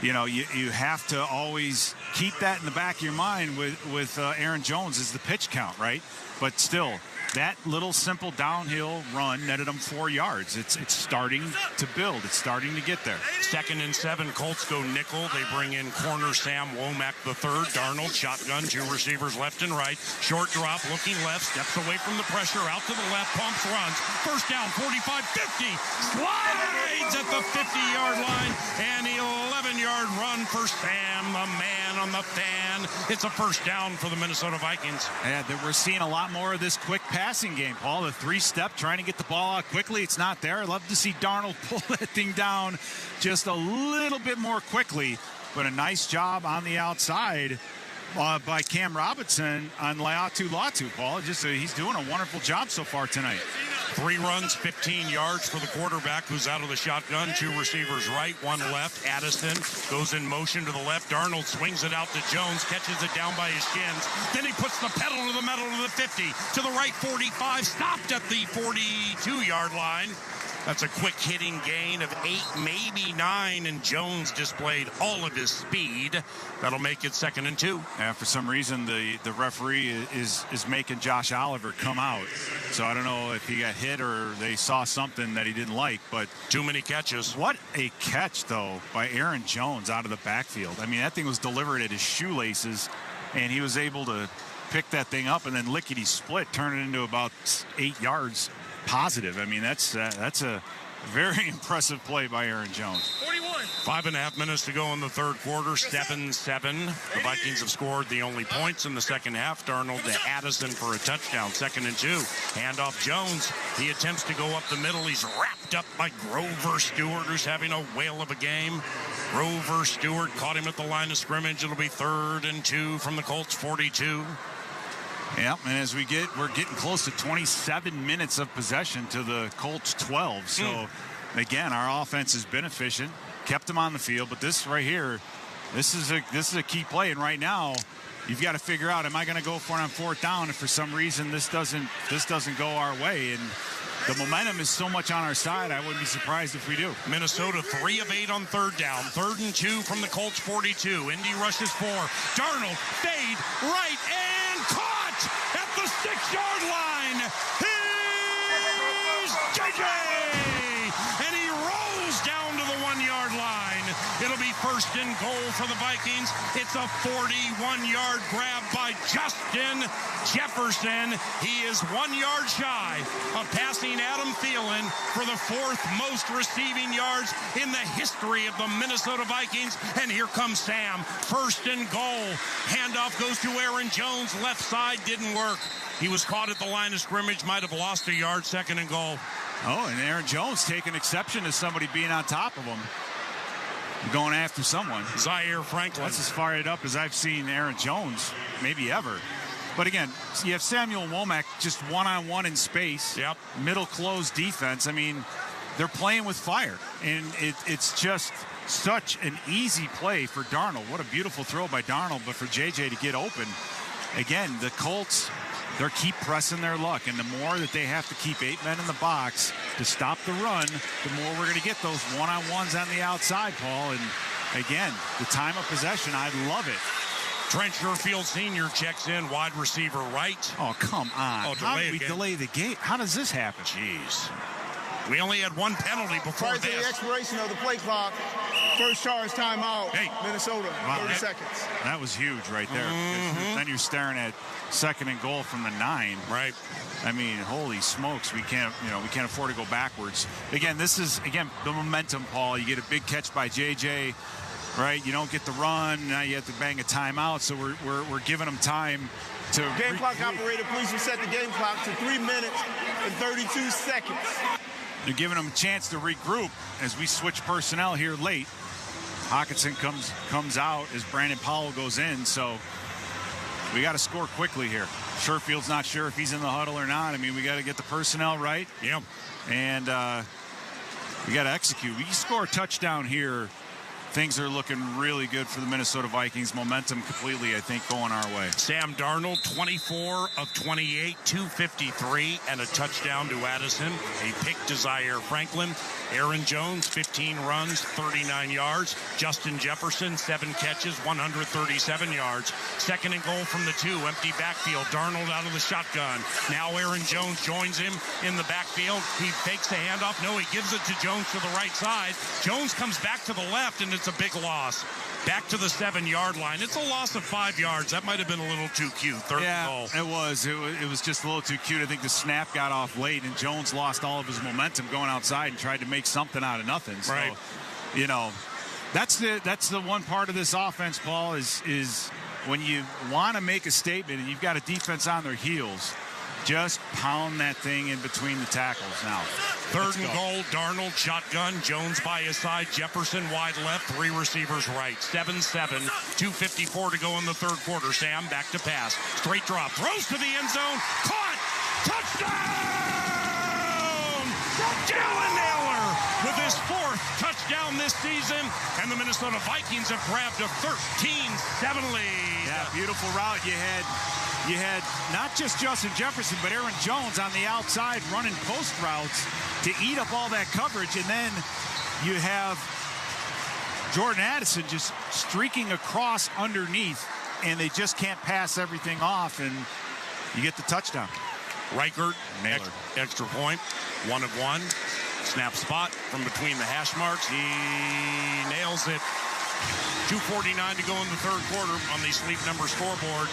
you know, you have to always keep that in the back of your mind with Aaron Jones is the pitch count, right? But still, that little simple downhill run netted him 4 yards. It's starting to build. It's starting to get there. 2nd and 7, Colts go nickel. They bring in corner Sam Womack III. Darnold, shotgun, 2 receivers left and right. Short drop, looking left, steps away from the pressure, out to the left, pumps, runs. First down, 45, 50. Slides at the 50-yard line. And the 11-yard run for Sam, the man on the fan. It's a first down for the Minnesota Vikings. Yeah, we're seeing a lot more of this quick passing game, Paul. The 3-step, trying to get the ball out quickly. It's not there. I'd love to see Darnold pull that thing down just a little bit more quickly. But a nice job on the outside by Cam Robinson on Latu, Paul. He's doing a wonderful job so far tonight. 3 runs, 15 yards for the quarterback who's out of the shotgun. 2 receivers right, 1 left. Addison goes in motion to the left. Darnold swings it out to Jones, catches it down by his shins. Then he puts the pedal to the metal to the 50. To the right, 45, stopped at the 42-yard line. That's a quick hitting gain of 8, maybe 9, and Jones displayed all of his speed. That'll make it 2nd and 2. Yeah, for some reason, the referee is making Josh Oliver come out. So I don't know if he got hit or they saw something that he didn't like, but too many catches. What a catch, though, by Aaron Jones out of the backfield. I mean, that thing was delivered at his shoelaces, and he was able to pick that thing up and then lickety-split, turn it into about 8 yards positive. I mean, that's a very impressive play by Aaron Jones. 5.5 minutes to go in the third quarter. 7-7. The Vikings have scored the only points in the second half. Darnold to Addison for a touchdown. 2nd and 2. Handoff Jones. He attempts to go up the middle. He's wrapped up by Grover Stewart, who's having a whale of a game. Grover Stewart caught him at the line of scrimmage. It'll be 3rd and 2 from the Colts 42. Yeah, and as we're getting close to 27 minutes of possession to the Colts 12. So, again, our offense has been efficient, kept them on the field. But this right here, this is a key play. And right now, you've got to figure out, am I going to go for it on 4th down if for some reason this doesn't go our way? And the momentum is so much on our side, I wouldn't be surprised if we do. Minnesota 3 of 8 on 3rd down. 3rd and 2 from the Colts 42. Indy rushes 4. Darnold, fade, right, and caught at the 6-yard line. Here's JJ! And he rolls down to the 1-yard line. It'll be 1st First and goal for the Vikings. It's a 41-yard grab by Justin Jefferson. He is 1 yard shy of passing Adam Thielen for the fourth most receiving yards in the history of the Minnesota Vikings. And here comes Sam. First and goal. Handoff goes to Aaron Jones. Left side didn't work. He was caught at the line of scrimmage, might have lost a yard. Second and goal. Oh, and Aaron Jones taking exception to somebody being on top of him. Going after someone. Zaire Franklin. That's as fired up as I've seen Aaron Jones, maybe ever. But again, you have Samuel Womack just one-on-one in space. Yep. Middle closed defense. I mean, they're playing with fire. And it's just such an easy play for Darnold. What a beautiful throw by Darnold, but for JJ to get open. Again, the Colts, they keep pressing their luck, and the more that they have to keep 8 men in the box to stop the run, the more we're going to get those one-on-ones on the outside, Paul. And again, the time of possession, I love it. Trent Sherfield Sr. checks in, wide receiver right. Oh, come on. Oh, how did we delay the game? How does this happen? Jeez. We only had one penalty before this. Prior to the expiration of the play clock, first charge timeout, Minnesota, 30 seconds. That was huge right there. Then you're staring at second and goal from the 9. Right. I mean, holy smokes, we can't afford to go backwards. Again, this is the momentum, Paul. You get a big catch by JJ, right? You don't get the run. Now you have to bang a timeout. So we're giving them time to game clock operator, please reset the game clock to 3 minutes and 32 seconds. They're giving them a chance to regroup as we switch personnel here late. Hockenson comes out as Brandon Powell goes in, so we got to score quickly here. Sherfield's not sure if he's in the huddle or not. I mean, we got to get the personnel right. Yep. And we got to execute. We can score a touchdown here. Things are looking really good for the Minnesota Vikings. Momentum completely, I think, going our way. Sam Darnold, 24 of 28, 253, and a touchdown to Addison. A pick to Zaire Franklin. Aaron Jones, 15 runs, 39 yards. Justin Jefferson, 7 catches, 137 yards. Second and goal from the 2, empty backfield. Darnold out of the shotgun. Now Aaron Jones joins him in the backfield. He fakes the handoff. No, he gives it to Jones to the right side. Jones comes back to the left, and it's a big loss. Back to the 7-yard line. It's a loss of 5 yards. That might have been a little too cute. Third and goal. It was. It was just a little too cute. I think the snap got off late, and Jones lost all of his momentum going outside and tried to make something out of nothing. So, right. That's the one part of this offense, Paul, is when you want to make a statement and you've got a defense on their heels, just pound that thing in between the tackles now. Third and goal, Darnold shotgun, Jones by his side, Jefferson wide left, 3 receivers right. 7-7, 2:54 to go in the third quarter. Sam back to pass. Straight drop, throws to the end zone, caught, touchdown! Jalen Naylor with his 4th touchdown this season, and the Minnesota Vikings have grabbed a 13-7 lead. Yeah, beautiful route. You had not just Justin Jefferson, but Aaron Jones on the outside running post routes to eat up all that coverage. And then you have Jordan Addison just streaking across underneath, and they just can't pass everything off, and you get the touchdown. Reichert, extra point, 1 of 1. Snap spot from between the hash marks. He nails it. 2:49 to go in the third quarter on the Sleep Number scoreboard.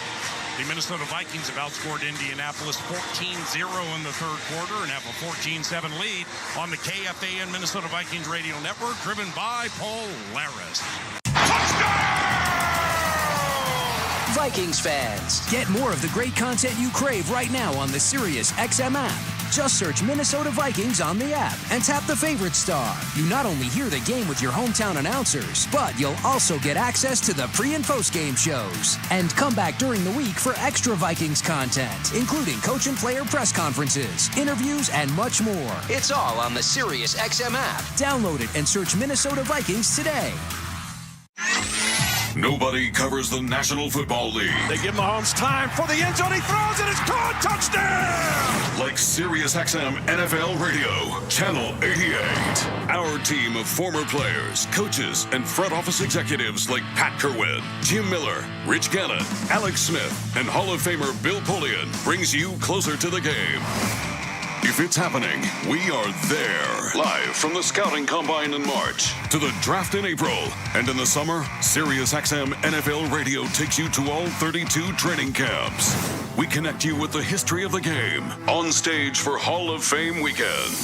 The Minnesota Vikings have outscored Indianapolis 14-0 in the third quarter and have a 14-7 lead on the KFAN Minnesota Vikings radio network, driven by Paul Laris. Vikings fans, get more of the great content you crave right now on the Sirius XM app. Just search Minnesota Vikings on the app and tap the favorite star. You not only hear the game with your hometown announcers, but you'll also get access to the pre- and post-game shows. And come back during the week for extra Vikings content, including coach and player press conferences, interviews, and much more. It's all on the Sirius XM app. Download it and search Minnesota Vikings today. Nobody covers the National Football League. They give Mahomes time for the end zone. He throws it. It's caught. Touchdown! Like SiriusXM NFL Radio, Channel 88. Our team of former players, coaches, and front office executives like Pat Kerwin, Jim Miller, Rich Gannon, Alex Smith, and Hall of Famer Bill Polian brings you closer to the game. If it's happening, we are there. Live from the Scouting Combine in March to the draft in April. And in the summer, SiriusXM NFL Radio takes you to all 32 training camps. We connect you with the history of the game on stage for Hall of Fame weekend.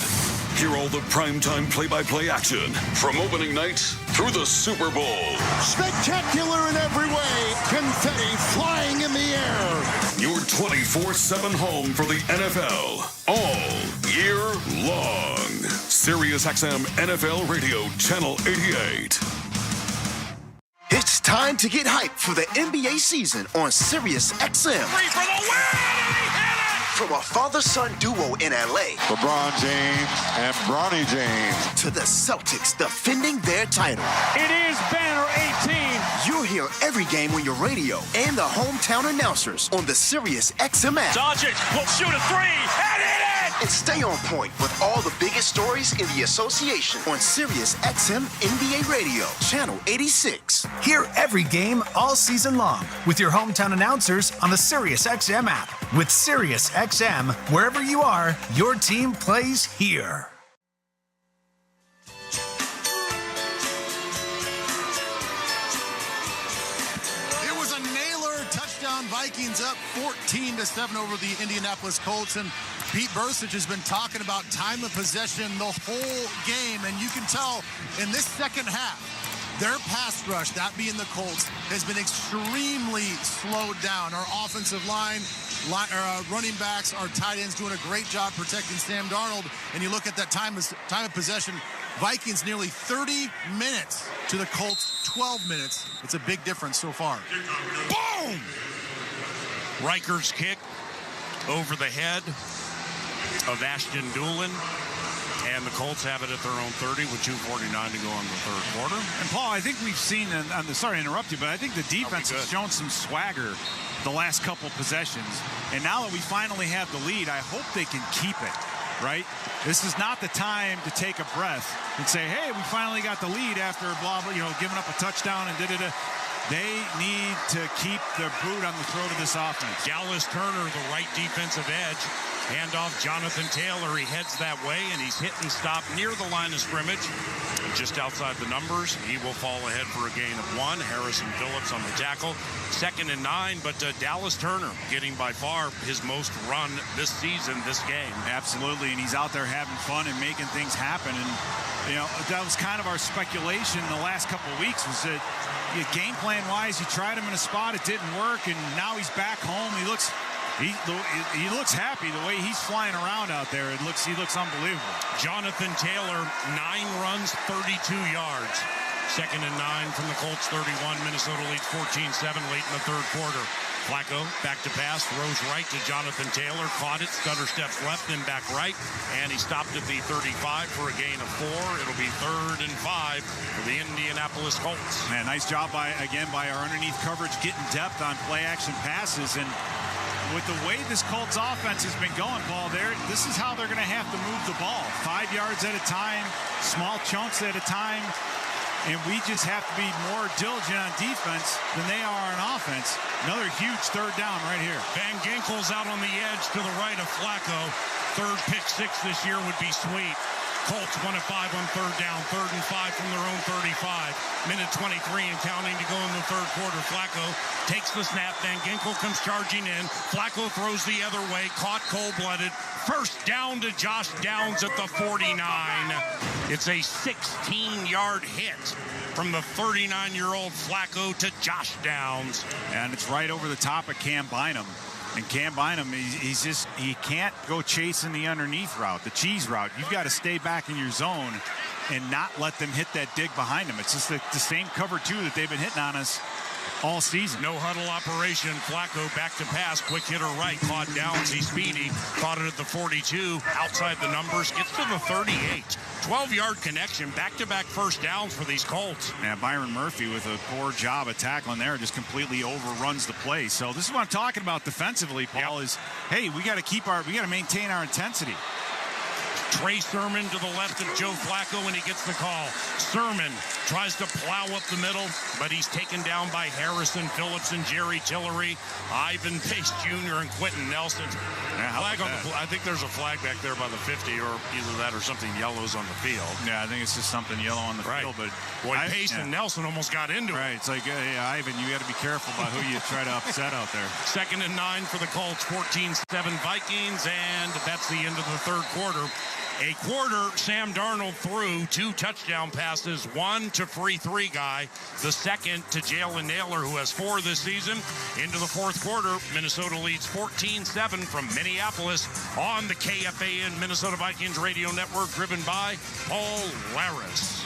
Hear all the primetime play-by-play action from opening night through the Super Bowl. Spectacular in every way. Confetti flying in the air. Your 24/7 home for the NFL all year long. SiriusXM NFL Radio, Channel 88. It's time to get hyped for the NBA season on SiriusXM. Free for the win! From a father-son duo in LA, LeBron James and Bronny James, to the Celtics defending their title. It is banner 18. You'll hear every game on your radio and the hometown announcers on the SiriusXM app. Doncic will shoot a three and hit it! And stay on point with all the biggest stories in the association on SiriusXM NBA Radio, Channel 86. Hear every game all season long with your hometown announcers on the SiriusXM app. With SiriusXM, wherever you are, your team plays here. It was a nailer touchdown. Vikings up 14-7 over the Indianapolis Colts. And Pete Burcich has been talking about time of possession the whole game. And you can tell in this second half, their pass rush, that being the Colts, has been extremely slowed down. Our offensive line, running backs, our tight ends doing a great job protecting Sam Darnold. And you look at that time of possession, Vikings nearly 30 minutes to the Colts 12 minutes. It's a big difference so far. Boom! Riker's kick over the head of Ashton Doolin. And the Colts have it at their own 30 with 2:49 to go in the third quarter. And Paul, I think we've seen, sorry to interrupt you, but I think the defense has shown some swagger the last couple possessions. And now that we finally have the lead, I hope they can keep it, right? This is not the time to take a breath and say, hey, we finally got the lead after giving up a touchdown and da-da-da. They need to keep their boot on the throat of this offense. Dallas Turner, the right defensive edge. Handoff Jonathan Taylor. He heads that way, and he's hit and stopped near the line of scrimmage. Just outside the numbers. He will fall ahead for a gain of 1. Harrison Phillips on the tackle. 2nd and 9, but Dallas Turner getting by far his most run this season, this game. Absolutely, and he's out there having fun and making things happen. And, that was kind of our speculation the last couple of weeks was that game plan-wise, you tried him in a spot, it didn't work, and now he's back home. He looks happy the way he's flying around out there. He looks unbelievable. Jonathan Taylor, 9 runs, 32 yards. 2nd and 9 from the Colts, 31. Minnesota leads 14-7 late in the third quarter. Flacco back to pass, throws right to Jonathan Taylor, caught it, stutter steps left, then back right, and he stopped at the 35 for a gain of 4. It'll be 3rd and 5 for the Indianapolis Colts. Man, nice job by our underneath coverage getting depth on play action passes. And with the way this Colts offense has been going, Paul, this is how they're going to have to move the ball. 5 yards at a time, small chunks at a time. And we just have to be more diligent on defense than they are on offense. Another huge 3rd down right here. Van Ginkel's out on the edge to the right of Flacco. 3rd pick 6 this year would be sweet. Colts 1 of 5 on 3rd down. 3rd and 5 from their own 35. Minute 23 and counting to go in the third quarter. Flacco takes the snap. Van Ginkel comes charging in. Flacco throws the other way. Caught cold-blooded. First down to Josh Downs at the 49. It's a 16-yard hit from the 39-year-old Flacco to Josh Downs. And it's right over the top of Cam Bynum. And Cam Bynum, he can't go chasing the underneath route, the cheese route. You've got to stay back in your zone and not let them hit that dig behind them. It's just the same cover 2 that they've been hitting on us all season. No huddle operation. Flacco back to pass. Quick hitter right. Caught Downs. He's speedy. Caught it at the 42. Outside the numbers. Gets to the 38. 12-yard connection. Back-to-back first downs for these Colts. Yeah, Byron Murphy with a poor job of tackling there just completely overruns the play. So this is what I'm talking about defensively, Paul, is, hey, we got to maintain our intensity. Trey Sermon to the left of Joe Flacco when he gets the call. Sermon tries to plow up the middle, but he's taken down by Harrison Phillips and Jerry Tillery, Ivan Pace Jr. and Quentin Nelson. I think there's a flag back there by the 50, or either that or something yellow's on the field. Yeah, I think it's just something yellow on the field. But Pace and Nelson almost got into it. Right, it's like, Ivan, you got to be careful about who you try to upset out there. 2nd and 9 for the Colts, 14-7 Vikings, and that's the end of the third quarter. A quarter, Sam Darnold threw 2 touchdown passes, one to free 3 guy, the second to Jalen Naylor, who has 4 this season. Into the fourth quarter, Minnesota leads 14-7 from Minneapolis on the KFAN Minnesota Vikings radio network, driven by Paul Larris.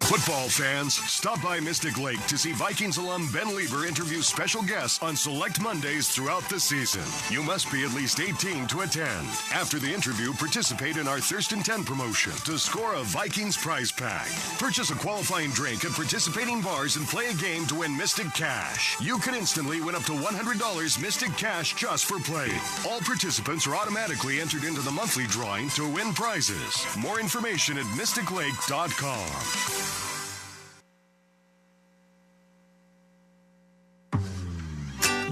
Football fans, stop by Mystic Lake to see Vikings alum Ben Lieber interview special guests on select Mondays throughout the season. You must be at least 18 to attend. After the interview, participate in our Thurston 10 promotion to score a Vikings prize pack. Purchase a qualifying drink at participating bars and play a game to win Mystic Cash. You can instantly win up to $100 Mystic Cash just for playing. All participants are automatically entered into the monthly drawing to win prizes. More information at mysticlake.com.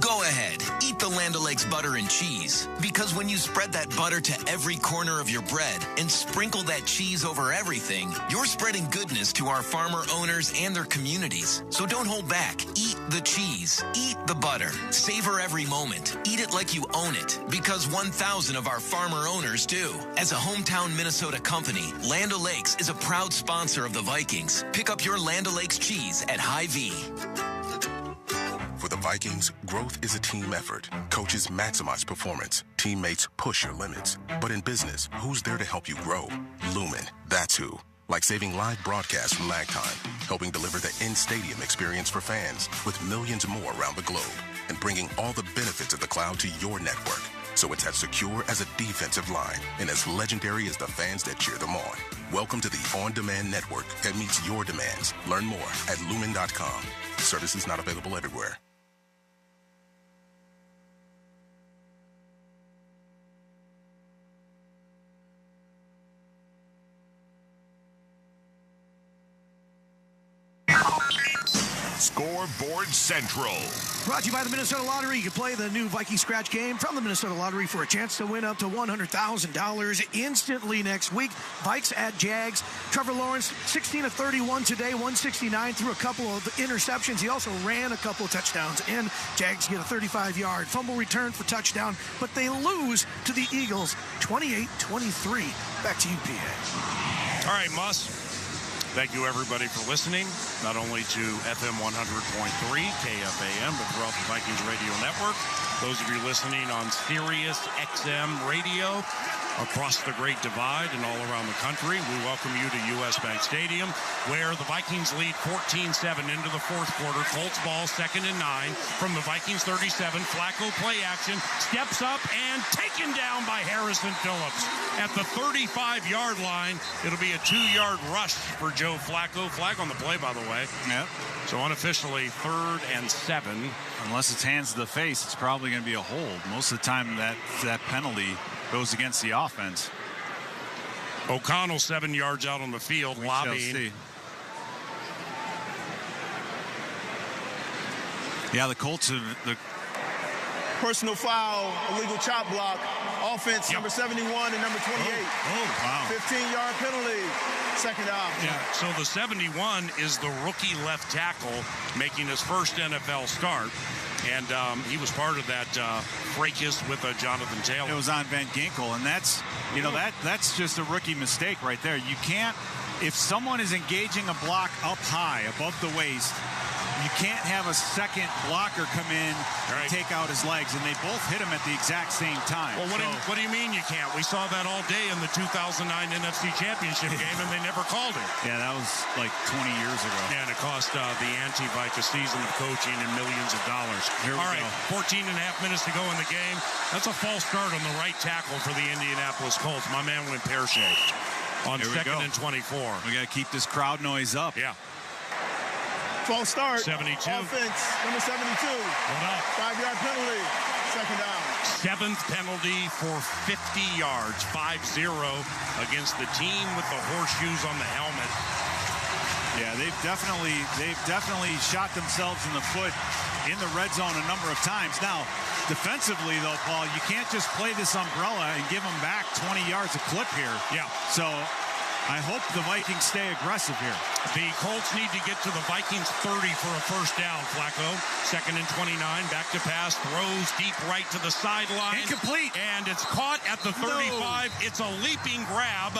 Go ahead, eat the Land O'Lakes butter and cheese. Because when you spread that butter to every corner of your bread and sprinkle that cheese over everything, you're spreading goodness to our farmer owners and their communities. So don't hold back. Eat the cheese. Eat the butter. Savor every moment. Eat it like you own it. Because 1,000 of our farmer owners do. As a hometown Minnesota company, Land O'Lakes is a proud sponsor of the Vikings. Pick up your Land O'Lakes cheese at Hy-Vee. For the Vikings, growth is a team effort. Coaches maximize performance. Teammates push your limits. But in business, who's there to help you grow? Lumen, that's who. Like saving live broadcasts from lag time, helping deliver the in-stadium experience for fans with millions more around the globe, and bringing all the benefits of the cloud to your network. So it's as secure as a defensive line and as legendary as the fans that cheer them on. Welcome to the on-demand network that meets your demands. Learn more at lumen.com. Services not available everywhere. Scoreboard Central. Brought to you by the Minnesota Lottery. You can play the new Viking Scratch game from the Minnesota Lottery for a chance to win up to $100,000 instantly next week. Vikes at Jags. Trevor Lawrence, 16 of 31 today, 169, threw a couple of interceptions. He also ran a couple of touchdowns in. Jags get a 35-yard fumble return for touchdown, but they lose to the Eagles 28-23. Back to you, PA. All right, Muss. Thank you, everybody, for listening, not only to FM 100.3 KFAN, but throughout the Vikings Radio Network. Those of you listening on Sirius XM Radio across the Great Divide and all around the country, we welcome you to U.S. Bank Stadium, where the Vikings lead 14-7 into the fourth quarter. Colts ball, 2nd and 9 from the Vikings 37. Flacco play action, steps up and taken down by Harrison Phillips. At the 35-yard line, it'll be a 2-yard rush for Joe Flacco. Flag on the play, by the way. Yep. So unofficially, 3rd and 7. Unless it's hands to the face, it's probably going to be a hold. Most of the time, that penalty goes against the offense. O'Connell 7 yards out on the field, lobbying. Yeah, the Colts have the personal foul, illegal chop block, offense number 71 and number 28. Oh, wow. 15-yard penalty, 2nd down. Yeah, so the 71 is the rookie left tackle making his first NFL start. And he was part of that fracas with Jonathan Taylor. It was on Van Ginkel, and that's that's just a rookie mistake right there. You can't, if someone is engaging a block up high above the waist, you can't have a second blocker come in and take out his legs, and they both hit him at the exact same time. Well, what do you mean you can't? We saw that all day in the 2009 NFC Championship game, and they never called it. Yeah, that was like 20 years ago. Yeah, and it cost the Anti-Vike a season of coaching and millions of dollars. All right, 14 and a half minutes to go in the game. That's a false start on the right tackle for the Indianapolis Colts. My man went pear-shaped on 2nd and 24. We got to keep this crowd noise up. Yeah. False start. 72. Offense, number 72. Hold up. 5-yard penalty. Second down. 7th penalty for 50 yards. 5-0 against the team with the horseshoes on the helmet. Yeah, they've definitely shot themselves in the foot in the red zone a number of times. Now, defensively, though, Paul, you can't just play this umbrella and give them back 20 yards a clip here. Yeah. So I hope the Vikings stay aggressive here. The Colts need to get to the Vikings 30 for a first down, Flacco. 2nd and 29, back to pass, throws deep right to the sideline. Incomplete. And it's caught at the 35. No. It's a leaping grab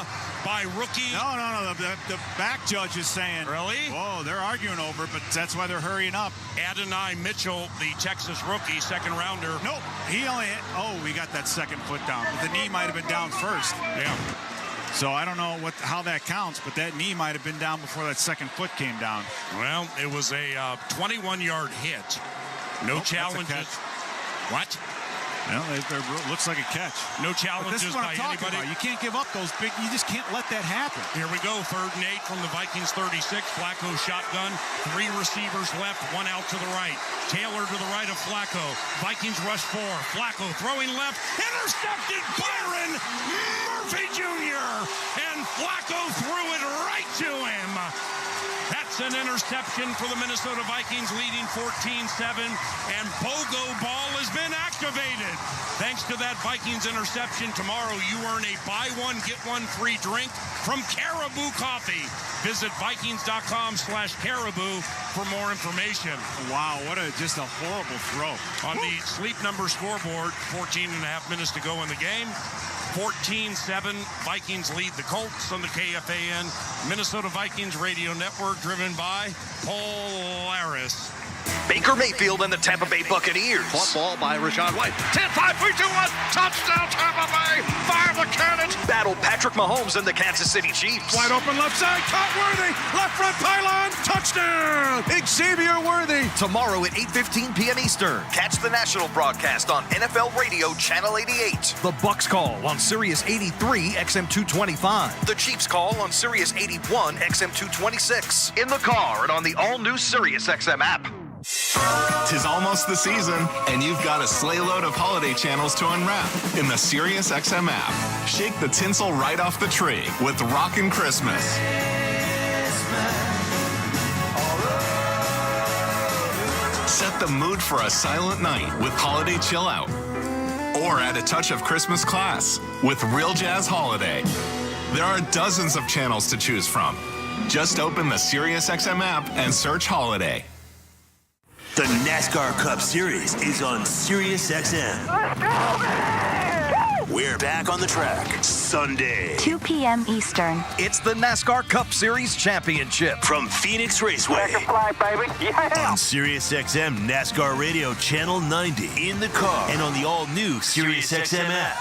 by rookie. No. The back judge is saying. Really? Whoa, they're arguing over, but that's why they're hurrying up. Enoy Mitchell, the Texas rookie, 2nd rounder. Nope. He only hit. Oh, we got that 2nd foot down. But the knee might have been down first. Yeah. So I don't know how that counts, but that knee might have been down before that 2nd foot came down. Well, it was a 21-yard hit. No challenges. What? Well, it looks like a catch. No challenges by anybody. You can't give up those big. You just can't let that happen. Here we go. 3rd and 8 from the Vikings 36. Flacco shotgun. 3 receivers left. 1 out to the right. Taylor to the right of Flacco. Vikings rush 4. Flacco throwing left. Intercepted. Byron Murphy Jr. And Flacco threw it right to him. That's an interception for the Minnesota Vikings, leading 14-7. And Bogo Ball has been activated. Thanks to that Vikings interception, tomorrow you earn a buy one, get one free drink from Caribou Coffee. Visit Vikings.com/Caribou for more information. Wow, just a horrible throw. On the sleep number scoreboard, 14 and a half minutes to go in the game. 14-7, Vikings lead the Colts on the KFAN Minnesota Vikings Radio Network, driven by Polaris. Baker Mayfield and the Tampa Bay Buccaneers. Caught ball by Rachaad White. 10-5, 3-2-1. Touchdown, Tampa Bay. Fire the cannons. Battle Patrick Mahomes and the Kansas City Chiefs. Wide open left side. Caught Worthy. Left front pylon. Touchdown. Xavier Worthy. Tomorrow at 8:15 p.m. Eastern. Catch the national broadcast on NFL Radio Channel 88. The Bucs call on Sirius 83 XM 225. The Chiefs call on Sirius 81 XM 226. In the car and on the all-new Sirius XM app. 'Tis almost the season, and you've got a sleigh load of holiday channels to unwrap in the Sirius XM app. Shake the tinsel right off the tree with Rockin' Christmas. Set the mood for a silent night with Holiday Chill Out. Or add a touch of Christmas class with Real Jazz Holiday. There are dozens of channels to choose from. Just open the Sirius XM app and search Holiday. The NASCAR Cup Series is on Sirius XM. We're back on the track Sunday, 2 p.m. Eastern. It's the NASCAR Cup Series Championship from Phoenix Raceway. Flag, baby. Yeah. On Sirius XM NASCAR Radio Channel 90. In the car and on the all-new Sirius XM app.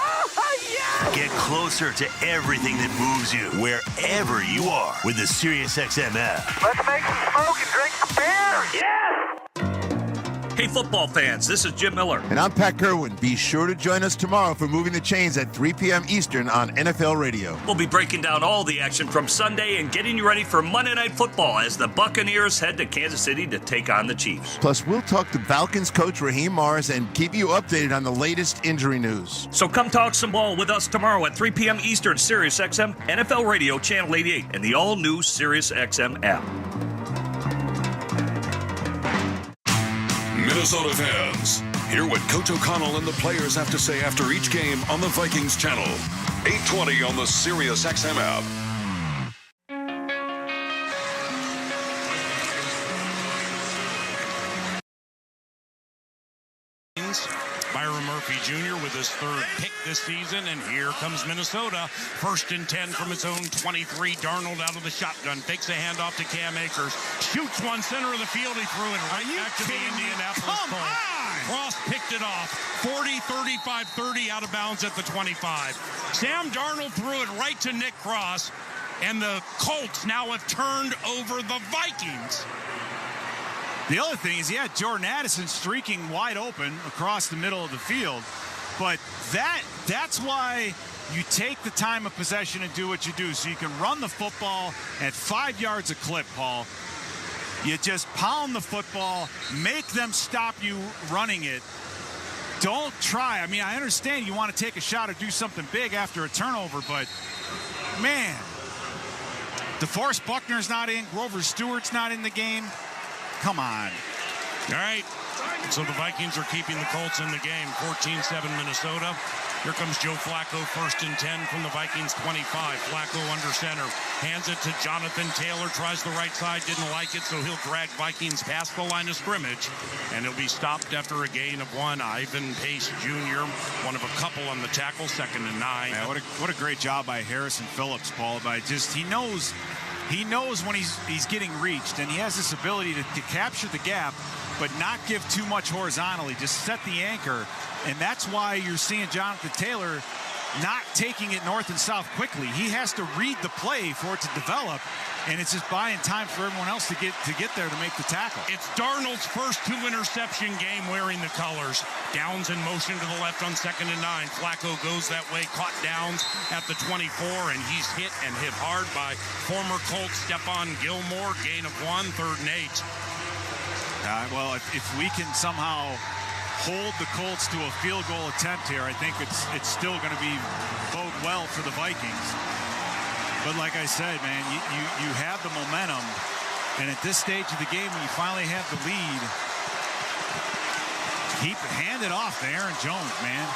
Get closer to everything that moves you wherever you are with the Sirius XM app. Let's make some smoke and drink some beer. Yes! Hey, football fans, this is Jim Miller. And I'm Pat Kerwin. Be sure to join us tomorrow for Moving the Chains at 3 p.m. Eastern on NFL Radio. We'll be breaking down all the action from Sunday and getting you ready for Monday Night Football as the Buccaneers head to Kansas City to take on the Chiefs. Plus, we'll talk to Falcons coach Raheem Morris and keep you updated on the latest injury news. So come talk some ball with us tomorrow at 3 p.m. Eastern, Sirius XM, NFL Radio, Channel 88, and the all-new Sirius XM app. Minnesota fans, hear what Coach O'Connell and the players have to say after each game on the Vikings channel. 8:20 on the Sirius XM app. Byron Murphy Jr. with his 3rd pick this season, and here comes Minnesota. 1st and 10 from his own 23. Darnold out of the shotgun, takes a handoff to Cam Akers, shoots one center of the field. He threw it right back to the Indianapolis Colts. Cross picked it off. 40, 35, 30 out of bounds at the 25. Sam Darnold threw it right to Nick Cross, and the Colts now have turned over the Vikings. The other thing is, Jordan Addison streaking wide open across the middle of the field. But that's why you take the time of possession and do what you do, so you can run the football at 5 yards a clip, Paul. You just pound the football, make them stop you running it. Don't try. I mean, I understand you want to take a shot or do something big after a turnover, but, man, DeForest Buckner's not in. Grover Stewart's not in the game. Come on. All right. So the Vikings are keeping the Colts in the game. 14-7 Minnesota. Here comes Joe Flacco, 1st and 10 from the Vikings 25. Flacco under center. Hands it to Jonathan Taylor. Tries the right side. Didn't like it, so he'll drag Vikings past the line of scrimmage. And he'll be stopped after a gain of 1. Ivan Pace Jr., one of a couple on the tackle, 2nd and 9. Yeah, what a great job by Harrison Phillips, Paul. By just he knows when he's getting reached, and he has this ability to capture the gap, but not give too much horizontally. Just set the anchor. And that's why you're seeing Jonathan Taylor not taking it north and south quickly. He has to read the play for it to develop, and it's just buying time for everyone else to get there to make the tackle. It's Darnold's first 2-interception game wearing the colors. Downs in motion to the left on 2nd and 9. Flacco goes that way, caught Downs at the 24, and he's hit hard by former Colt Stephon Gilmore. Gain of 1, 3rd and 8. Well, if we can somehow hold the Colts to a field goal attempt here, I think it's still going to bode well for the Vikings. But like I said, man, you have the momentum, and at this stage of the game, when you finally have the lead, hand it off to Aaron Jones, man.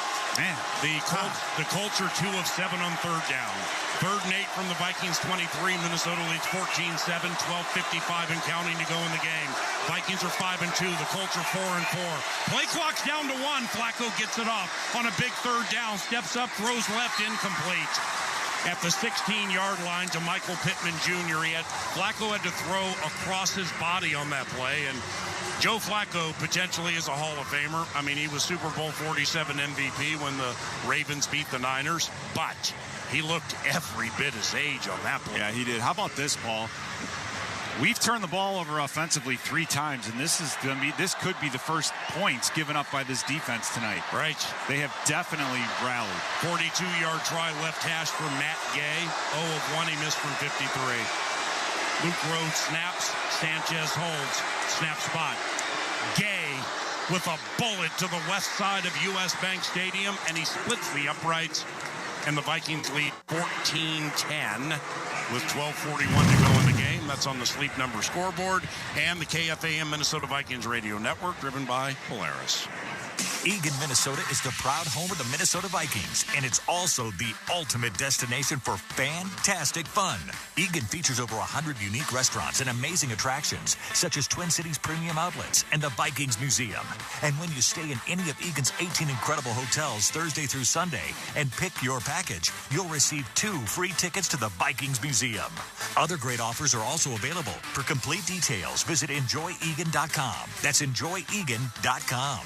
The Colts are 2 of 7 on 3rd down. 3rd and 8 from the Vikings 23. Minnesota leads 14-7, 12:55 and counting to go in the game. Vikings are 5 and 2. The Colts are 4 and 4. Play clock's down to 1. Flacco gets it off on a big 3rd down. Steps up, throws left, incomplete. At the 16-yard line to Michael Pittman Jr. Flacco had to throw across his body on that play, and Joe Flacco potentially is a Hall of Famer. I mean, he was Super Bowl 47 MVP when the Ravens beat the Niners, but he looked every bit his age on that play. Yeah, he did. How about this, Paul? We've turned the ball over offensively 3 times, and this could be the first points given up by this defense tonight. Right. They have definitely rallied. 42-yard try left hash for Matt Gay. 0 of 1, he missed from 53. Luke Rhodes snaps. Sanchez holds. Snap spot. Gay with a bullet to the west side of U.S. Bank Stadium, and he splits the uprights, and the Vikings lead 14-10 with 12:41 to go in the game. That's on the Sleep Number scoreboard and the KFAN Minnesota Vikings radio network, driven by Polaris. Eagan, Minnesota is the proud home of the Minnesota Vikings, and it's also the ultimate destination for fantastic fun. Eagan features over 100 unique restaurants and amazing attractions, such as Twin Cities Premium Outlets and the Vikings Museum. And when you stay in any of Eagan's 18 incredible hotels Thursday through Sunday and pick your package, you'll receive 2 free tickets to the Vikings Museum. Other great offers are also available. For complete details, visit enjoyegan.com. That's enjoyegan.com.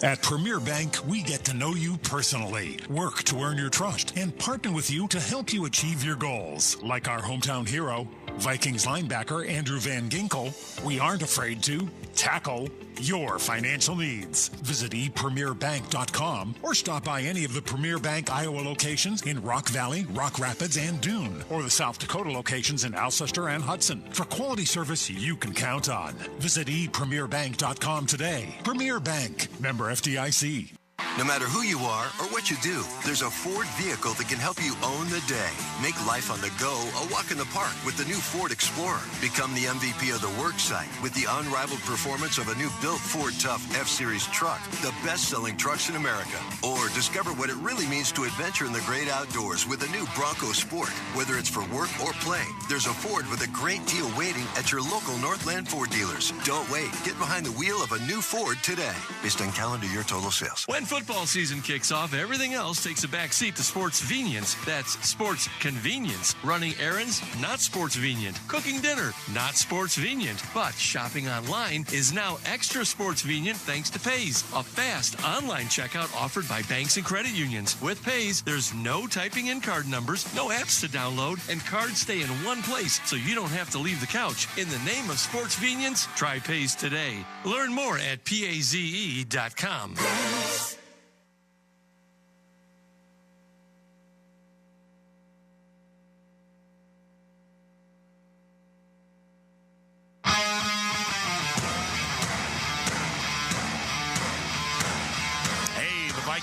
At Premier Bank, we get to know you personally, work to earn your trust, and partner with you to help you achieve your goals. Like our hometown hero, Vikings linebacker Andrew Van Ginkel, we aren't afraid to tackle your financial needs. Visit ePremierBank.com or stop by any of the Premier Bank Iowa locations in Rock Valley, Rock Rapids, and Dune, or the South Dakota locations in Alcester and Hudson. For quality service you can count on, visit ePremierBank.com today. Premier Bank, member FDIC. No matter who you are or what you do, there's a Ford vehicle that can help you own the day. Make life on the go a walk in the park with the new Ford Explorer. Become the MVP of the work site with the unrivaled performance of a new built Ford Tough F-Series truck, the best-selling trucks in America. Or discover what it really means to adventure in the great outdoors with the new Bronco Sport. Whether it's for work or play, there's a Ford with a great deal waiting at your local Northland Ford dealers. Don't wait. Get behind the wheel of a new Ford today. Based on calendar year total sales. When football season kicks off, everything else takes a back seat to sports convenience. That's sports convenience. Running errands, not sports convenient. Cooking dinner, not sports convenient. But shopping online is now extra sports convenient thanks to Pays, a fast online checkout offered by banks and credit unions. With Pays, there's no typing in card numbers, no apps to download, and cards stay in one place so you don't have to leave the couch. In the name of sports convenience, try Pays today. Learn more at PAZE.com.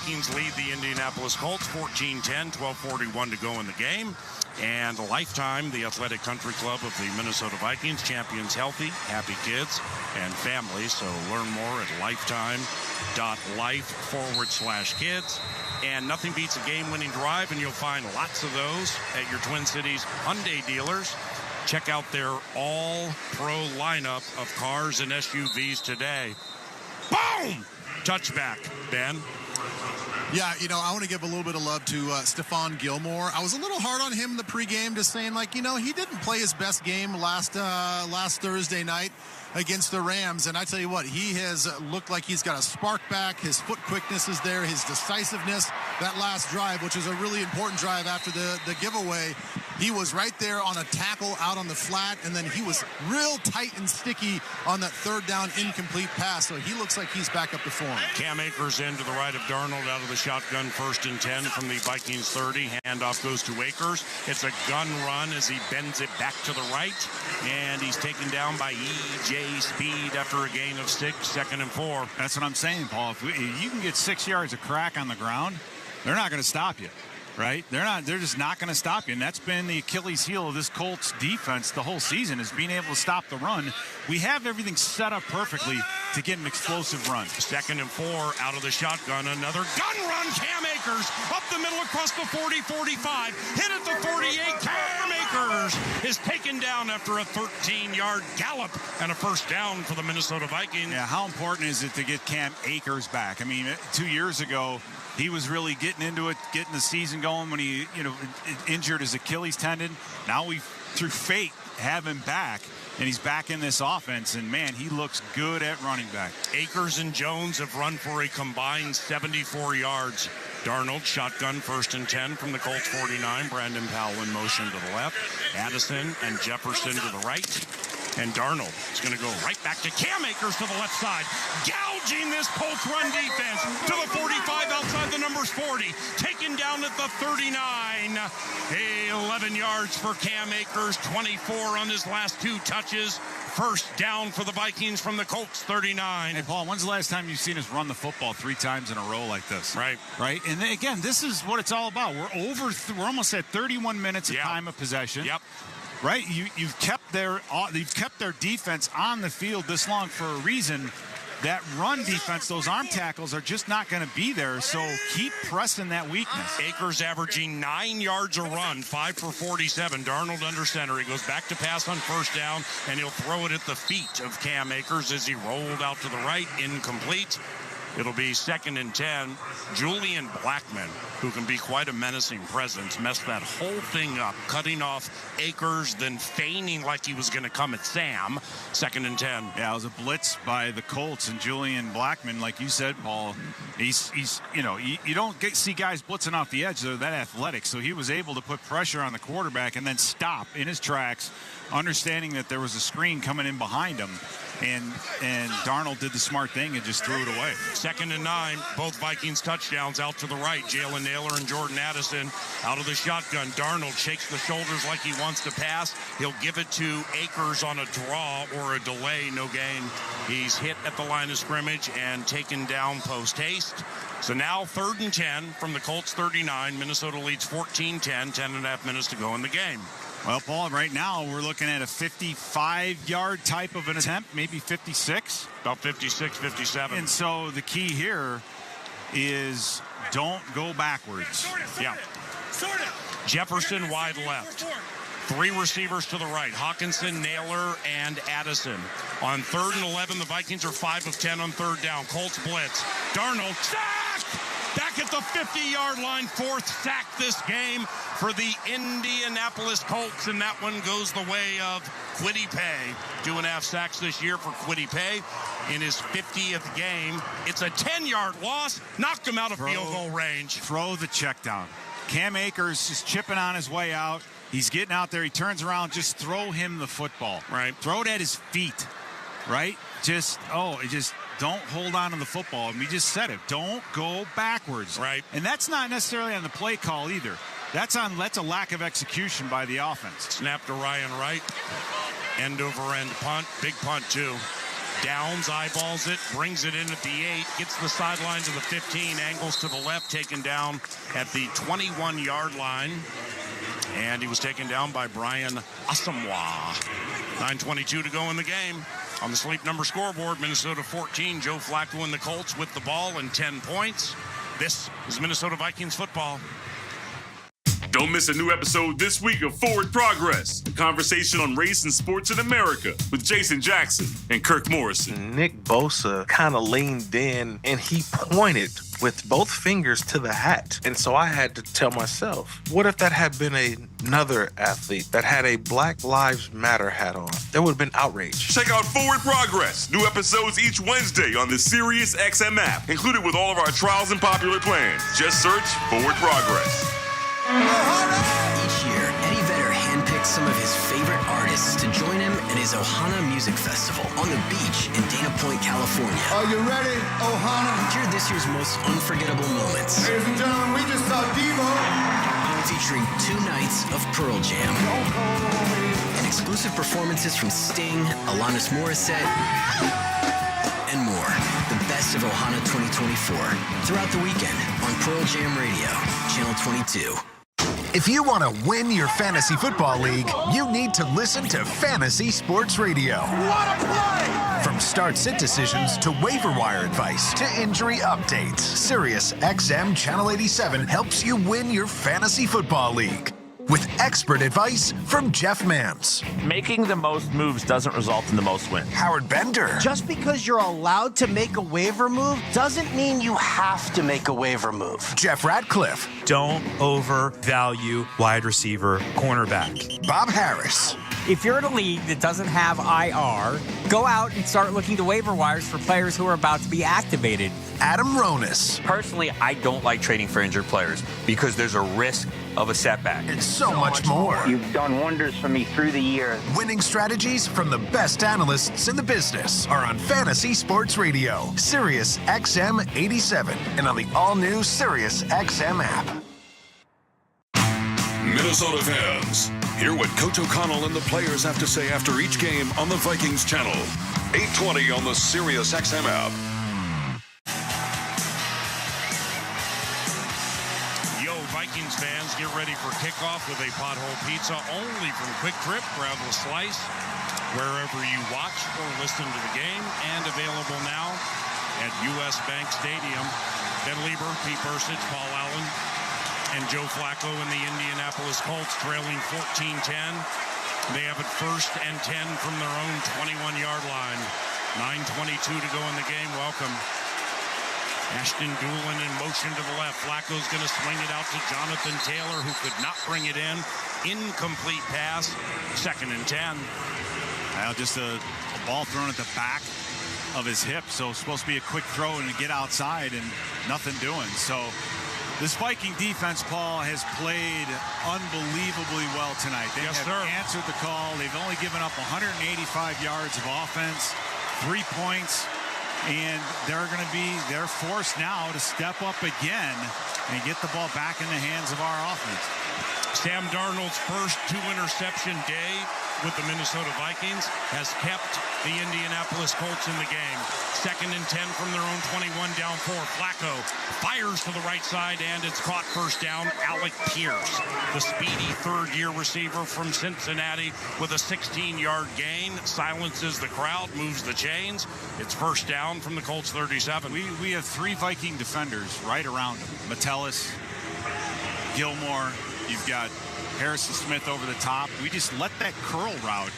Vikings lead the Indianapolis Colts 14-10, 12:41 to go in the game. And Lifetime, the athletic country club of the Minnesota Vikings, champions healthy, happy kids, and families. So learn more at lifetime.life/kids. And nothing beats a game-winning drive, and you'll find lots of those at your Twin Cities Hyundai dealers. Check out their all-pro lineup of cars and SUVs today. Boom! Touchback, Ben. Yeah, I want to give a little bit of love to Stephon Gilmore. I was a little hard on him in the pregame, just saying, he didn't play his best game last Thursday night against the Rams. And I tell you what, he has looked like he's got a spark back. His foot quickness is there, his decisiveness. That last drive, which was a really important drive after the giveaway, he was right there on a tackle out on the flat, and then he was real tight and sticky on that third down incomplete pass. So he looks like he's back up to form. Cam Akers in to the right of Darnold out of the shotgun, 1st and 10 from the Vikings 30. Handoff goes to Akers. It's a gun run as he bends it back to the right, and he's taken down by E.J. Speed after a gain of 6, 2nd and 4. That's what I'm saying, Paul. If you can get 6 yards of crack on the ground, they're not going to stop you. Right? They're just not going to stop you. And that's been the Achilles heel of this Colts defense the whole season, is being able to stop the run. We have everything set up perfectly to get an explosive run. 2nd and 4 out of the shotgun. Another gun run. Cam Akers up the middle across the 40-45. Hit at the 48. Cam Akers is taken down after a 13-yard gallop and a first down for the Minnesota Vikings. Yeah, how important is it to get Cam Akers back? I mean, 2 years ago, he was really getting into it, getting the season going when he, injured his Achilles tendon. Now we, through fate, have him back, and he's back in this offense, and man, he looks good at running back. Akers and Jones have run for a combined 74 yards. Darnold, shotgun, 1st and 10 from the Colts 49. Brandon Powell in motion to the left. Addison and Jefferson to the right. And Darnold is going to go right back to Cam Akers to the left side. Gouging this Colts run defense to the 45 outside the numbers 40. Taken down at the 39. 11 yards for Cam Akers. 24 on his last 2 touches. First down for the Vikings from the Colts 39. Hey, Paul, when's the last time you've seen us run the football 3 times in a row like this? Right. And then, again, this is what it's all about. We're almost at 31 minutes of time of possession. Yep. Right? You've kept their defense on the field this long for a reason. That run defense, those arm tackles are just not going to be there, so keep pressing that weakness. Akers averaging 9 yards a run, 5 for 47. Darnold under center. He goes back to pass on first down, and he'll throw it at the feet of Cam Akers as he rolled out to the right, incomplete. It'll be 2nd and 10. Julian Blackmon, who can be quite a menacing presence, messed that whole thing up, cutting off Akers, then feigning like he was going to come at Sam. 2nd and 10. Yeah, it was a blitz by the Colts, and Julian Blackmon, like you said, Paul, he's you don't see guys blitzing off the edge. They're that athletic, so he was able to put pressure on the quarterback and then stop in his tracks, understanding that there was a screen coming in behind him. And Darnold did the smart thing and just threw it away. 2nd and 9, both Vikings touchdowns out to the right. Jalen Naylor and Jordan Addison out of the shotgun. Darnold shakes the shoulders like he wants to pass. He'll give it to Akers on a draw or a delay, no gain. He's hit at the line of scrimmage and taken down post haste. So now 3rd and 10 from the Colts 39. Minnesota leads 14-10, 10.5 minutes to go in the game. Well, Paul, right now we're looking at a 55-yard type of an attempt, maybe 56. About 56, 57. And so the key here is don't go backwards. Yeah. Jefferson wide left. 3 receivers to the right. Hawkinson, Naylor, and Addison. On 3rd and 11, the Vikings are 5 of 10 on 3rd down. Colts blitz. Darnold, sacked! Back at the 50-yard line, 4th sack this game for the Indianapolis Colts, and that one goes the way of Kwity Paye. 2.5 sacks this year for Kwity Paye in his 50th game. It's a 10-yard loss, knocked him out of field goal range. Throw the check down. Cam Akers is chipping on his way out. He's getting out there. He turns around. Just throw him the football. Right. Throw it at his feet. Right? Just don't hold on to the football. And we just said it. Don't go backwards. Right. And that's not necessarily on the play call either. That's a lack of execution by the offense. Snap to Ryan Wright. End over end punt. Big punt, too. Downs eyeballs it, brings it in at the 8, gets the sideline to the 15, angles to the left, taken down at the 21-yard line. And he was taken down by Brian Asamoah. 9:22 to go in the game. On the Sleep Number scoreboard, Minnesota 14, Joe Flacco and the Colts with the ball and 10 points. This is Minnesota Vikings football. Don't miss a new episode this week of Forward Progress, a conversation on race and sports in America with Jason Jackson and Kirk Morrison. Nick Bosa kind of leaned in and he pointed with both fingers to the hat. And so I had to tell myself, what if that had been another athlete that had a Black Lives Matter hat on? There would have been outrage. Check out Forward Progress. New episodes each Wednesday on the Sirius XM app, included with all of our trials and popular plans. Just search Forward Progress. Each year, Eddie Vedder handpicks some of his favorite artists to join him at his Ohana Music Festival on the beach in Dana Point, California. Are you ready, Ohana? Hear this year's most unforgettable moments. Ladies and gentlemen, we just saw Devo. Featuring 2 nights of Pearl Jam. And exclusive performances from Sting, Alanis Morissette, and more. The best of Ohana 2024. Throughout the weekend on Pearl Jam Radio, Channel 22. If you want to win your fantasy football league, you need to listen to Fantasy Sports Radio. What a play! From start-sit decisions to waiver wire advice to injury updates, Sirius XM Channel 87 helps you win your fantasy football league. With expert advice from Jeff Mams. Making the most moves doesn't result in the most wins. Howard Bender. Just because you're allowed to make a waiver move doesn't mean you have to make a waiver move. Jeff Ratcliffe. Don't overvalue wide receiver cornerback. Bob Harris. If you're in a league that doesn't have IR, go out and start looking to waiver wires for players who are about to be activated. Adam Ronis. Personally, I don't like trading for injured players because there's a risk of a setback. And so much more. You've done wonders for me through the years. Winning strategies from the best analysts in the business are on Fantasy Sports Radio, Sirius XM 87, and on the all-new Sirius XM app. Minnesota fans, hear what Coach O'Connell and the players have to say after each game on the Vikings channel. 820 on the Sirius XM app. Vikings fans, get ready for kickoff with a pothole pizza only from Quick Trip. Grab a slice wherever you watch or listen to the game, and available now at U.S. Bank Stadium. Ben Lieber, Pete Persich, Paul Allen, and Joe Flacco in the Indianapolis Colts trailing 14-10. They have it 1st and 10 from their own 21-yard line. 9:22 to go in the game. Welcome. Ashton Doolin in motion to the left. Flacco's going to swing it out to Jonathan Taylor, who could not bring it in. Incomplete pass. 2nd and 10. Just a ball thrown at the back of his hip. So it's supposed to be a quick throw and to get outside and nothing doing. So this Viking defense, Paul, has played unbelievably well tonight. They have answered the call. They've only given up 185 yards of offense, 3 points. And they're forced now to step up again and get the ball back in the hands of our offense. Sam Darnold's first 2-interception day with the Minnesota Vikings has kept the Indianapolis Colts in the game. 2nd and 10 from their own 21, down 4. Flacco fires to the right side, and it's caught. 1st down. Alec Pierce, the speedy 3rd-year receiver from Cincinnati, with a 16-yard gain, silences the crowd, moves the chains. It's 1st down from the Colts 37. We have 3 Viking defenders right around him. Metellus, Gilmore. You've got Harrison Smith over the top. We just let that curl route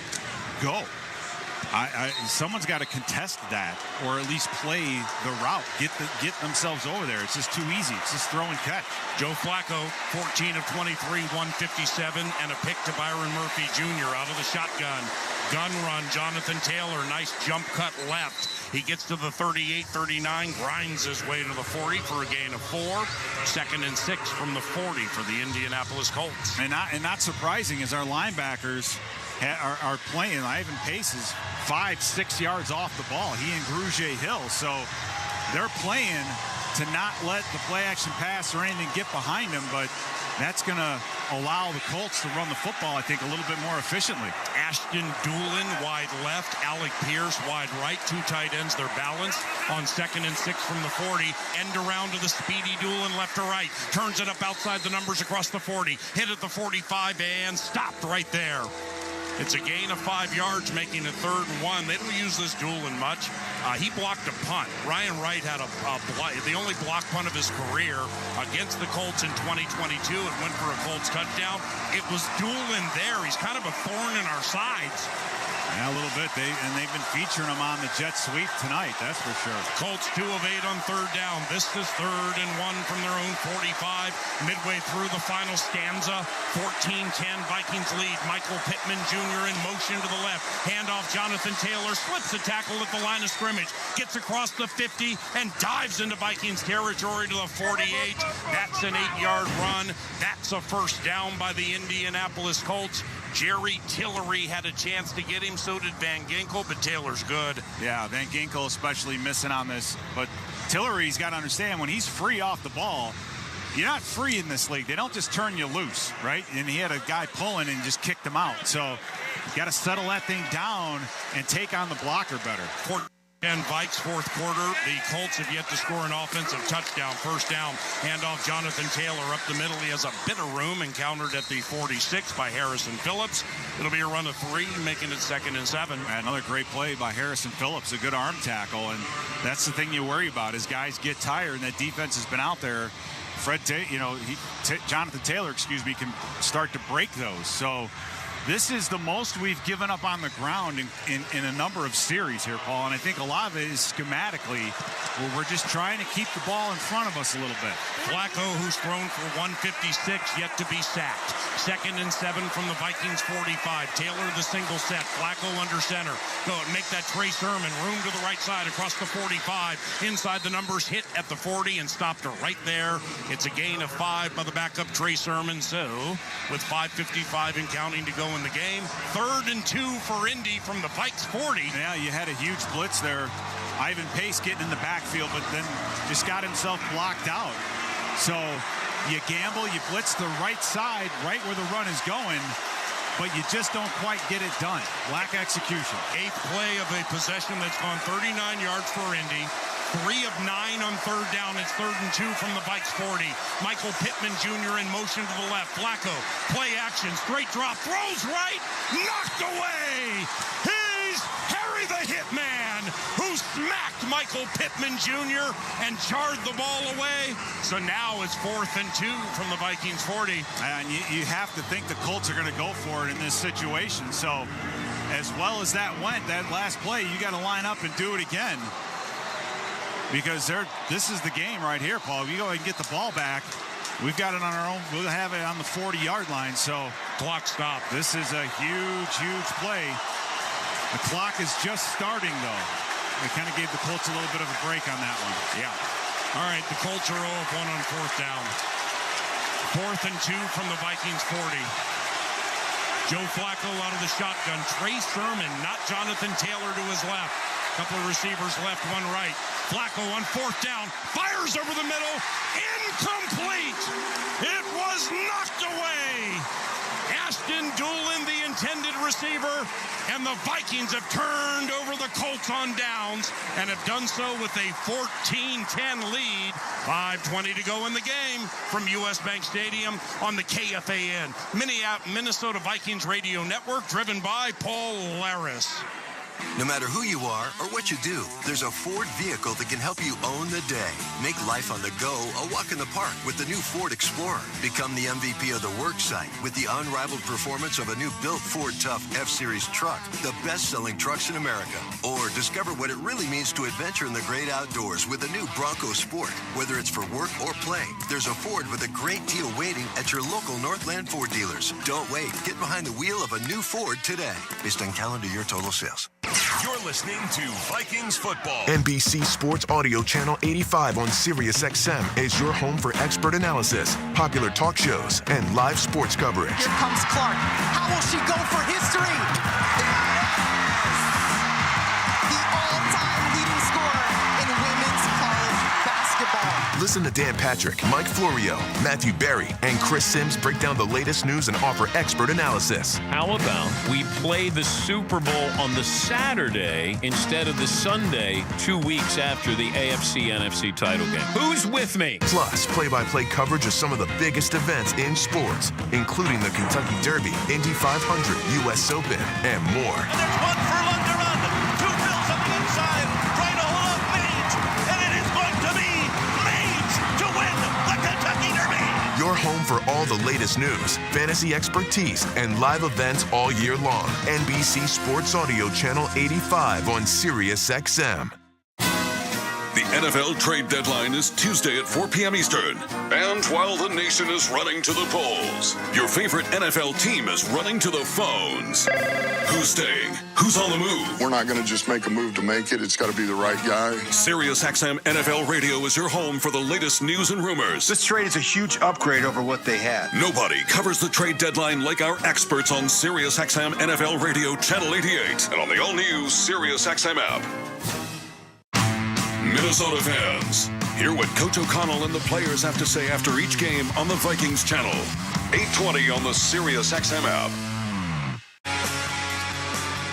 go. Someone's got to contest that, or at least play the route. Get themselves over there. It's just too easy. It's just throw and catch. Joe Flacco, 14 of 23, 157, and a pick to Byron Murphy Jr. out of the shotgun. Gun run, Jonathan Taylor, nice jump cut left. He gets to the 38-39, grinds his way to the 40 for a gain of 4. 2nd and 6 from the 40 for the Indianapolis Colts. And not surprising, as our linebackers are playing. Ivan Pace is 5-6 yards off the ball. He and Grugier Hill. So they're playing to not let the play action pass or anything get behind them, but that's going to allow the Colts to run the football, I think, a little bit more efficiently. Ashton Doolin wide left, Alec Pierce wide right, two tight ends, they're balanced on 2nd and 6 from the 40, end around to the speedy Doolin left to right, turns it up outside the numbers across the 40, hit at the 45 and stopped right there. It's a gain of 5 yards, making it 3rd and 1. They don't use this Doolin much. He blocked a punt. Ryan Wright had the only block punt of his career against the Colts in 2022. It went for a Colts touchdown. It was Doolin there. He's kind of a thorn in our sides. Yeah, a little bit. They've been featuring him on the jet sweep tonight, that's for sure. Colts 2 of 8 on 3rd down. This is 3rd and 1 from their own 45. Midway through the final stanza, 14-10 Vikings lead. Michael Pittman Jr. in motion to the left. Handoff Jonathan Taylor, slips a tackle at the line of scrimmage, gets across the 50 and dives into Vikings territory to the 48. That's an 8-yard run. That's a first down by the Indianapolis Colts. Jerry Tillery had a chance to get him, so did Van Ginkel, but Taylor's good. Yeah, Van Ginkel especially missing on this. But Tillery's got to understand, when he's free off the ball, you're not free in this league. They don't just turn you loose, right? And he had a guy pulling and just kicked him out. So you got to settle that thing down and take on the blocker better. And Vikes, 4th quarter. The Colts have yet to score an offensive touchdown. First down, handoff Jonathan Taylor up the middle. He has a bit of room, encountered at the 46 by Harrison Phillips. It'll be a run of 3, making it 2nd and 7. Another great play by Harrison Phillips, a good arm tackle. And that's the thing you worry about, is guys get tired, and that defense has been out there. Jonathan Taylor, can start to break those. So this is the most we've given up on the ground in a number of series here, Paul. And I think a lot of it is schematically, where we're just trying to keep the ball in front of us a little bit. Flacco, who's thrown for 156, yet to be sacked. 2nd and 7 from the Vikings 45. Taylor the single set. Flacco under center. Go and make that Trey Sermon. Room to the right side across the 45. Inside the numbers, hit at the 40 and stopped her right there. It's a gain of 5 by the backup Trey Sermon. So with 5:55 and counting to go in the game, 3rd and 2 for Indy from the Vikes 40. Yeah, you had a huge blitz there. Ivan Pace getting in the backfield, but then just got himself blocked out. So you gamble, you blitz the right side, right where the run is going, but you just don't quite get it done. Lack execution. 8th play of a possession that's gone 39 yards for Indy. 3 of 9 on 3rd down. It's 3rd and 2 from the Vikes 40. Michael Pittman Jr. in motion to the left. Flacco, play action, straight drop, throws right, knocked away. He's Harry the Hitman, who smacked Michael Pittman Jr. and jarred the ball away. So now it's 4th and 2 from the Vikings 40. And you have to think the Colts are going to go for it in this situation. So as well as that went, that last play, you got to line up and do it again. Because this is the game right here, Paul. If you go ahead and get the ball back, we've got it on our own. We'll have it on the 40-yard line. So clock stop. This is a huge, huge play. The clock is just starting, though. They kind of gave the Colts a little bit of a break on that one. Yeah. All right, the Colts are 0 of 1 on 4th down. 4th and 2 from the Vikings 40. Joe Flacco out of the shotgun. Trey Sermon, not Jonathan Taylor to his left. Couple of receivers left, one right. Flacco on 4th down, fires over the middle, incomplete. It was knocked away. Ashton Doolin, the intended receiver, and the Vikings have turned over the Colts on downs and have done so with a 14-10 lead. 5:20 to go in the game from US Bank Stadium on the KFAN Minnesota Vikings Radio Network, driven by Paul Laris. No matter who you are or what you do, there's a Ford vehicle that can help you own the day. Make life on the go a walk in the park with the new Ford Explorer. Become the MVP of the work site with the unrivaled performance of a new built Ford Tough F-Series truck, the best-selling trucks in America. Or discover what it really means to adventure in the great outdoors with the new Bronco Sport. Whether it's for work or play, there's a Ford with a great deal waiting at your local Northland Ford dealers. Don't wait. Get behind the wheel of a new Ford today. Based on calendar year total sales. You're listening to Vikings football. NBC Sports Audio Channel 85 on Sirius XM is your home for expert analysis, popular talk shows, and live sports coverage. Here comes Clark. How will she go for history? Yes! The all-time leading scorer in women's college basketball. Listen to Dan Patrick, Mike Florio, Matthew Berry, and Chris Sims break down the latest news and offer expert analysis. How about we play the Super Bowl on the Saturday instead of the Sunday 2 weeks after the AFC-NFC title game? Who's with me? Plus, play-by-play coverage of some of the biggest events in sports, including the Kentucky Derby, Indy 500, U.S. Open, and more. And there's one furlong to run. 2 Bills on the inside, trying to hold off Mage, and it is going to be Mage to win the Kentucky Derby. Your home for all the latest news, fantasy expertise, and live events all year long. NBC Sports Audio Channel 85 on Sirius XM. The NFL trade deadline is Tuesday at 4 p.m. Eastern. And while the nation is running to the polls, your favorite NFL team is running to the phones. Who's staying? Who's on the move? We're not going to just make a move to make it. It's got to be the right guy. Sirius XM NFL Radio is your home for the latest news and rumors. This trade is a huge upgrade over what they had. Nobody covers the trade deadline like our experts on Sirius XM NFL Radio Channel 88 and on the all-new Sirius XM app. Minnesota fans, hear what Coach O'Connell and the players have to say after each game on the Vikings channel. 8:20 on the Sirius XM app.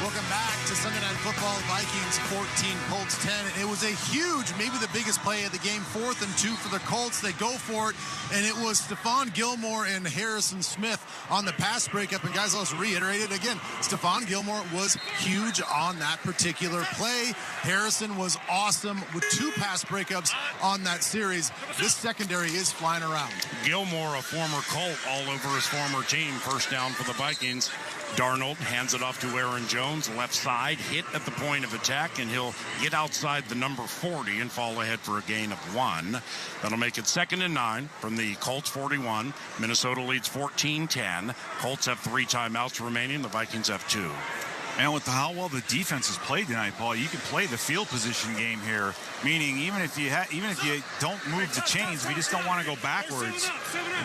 Welcome back to Sunday Night Football. Vikings 14, Colts 10. It was a huge, maybe the biggest play of the game, 4th and 2 for the Colts. They go for it, and it was Stephon Gilmore and Harrison Smith on the pass breakup. And guys, let's reiterate it again. Stephon Gilmore was huge on that particular play. Harrison was awesome with 2 pass breakups on that series. This secondary is flying around. Gilmore, a former Colt, all over his former team. First down for the Vikings. Darnold hands it off to Aaron Jones, left side, hit at the point of attack, and he'll get outside the number 40 and fall ahead for a gain of 1. That'll make it 2nd and 9 from the Colts 41. Minnesota leads 14-10. Colts have 3 timeouts remaining. The Vikings have 2. And with how well the defense has played tonight, Paul, you can play the field position game here. Meaning, even if you don't move the chains, we just don't want to go backwards.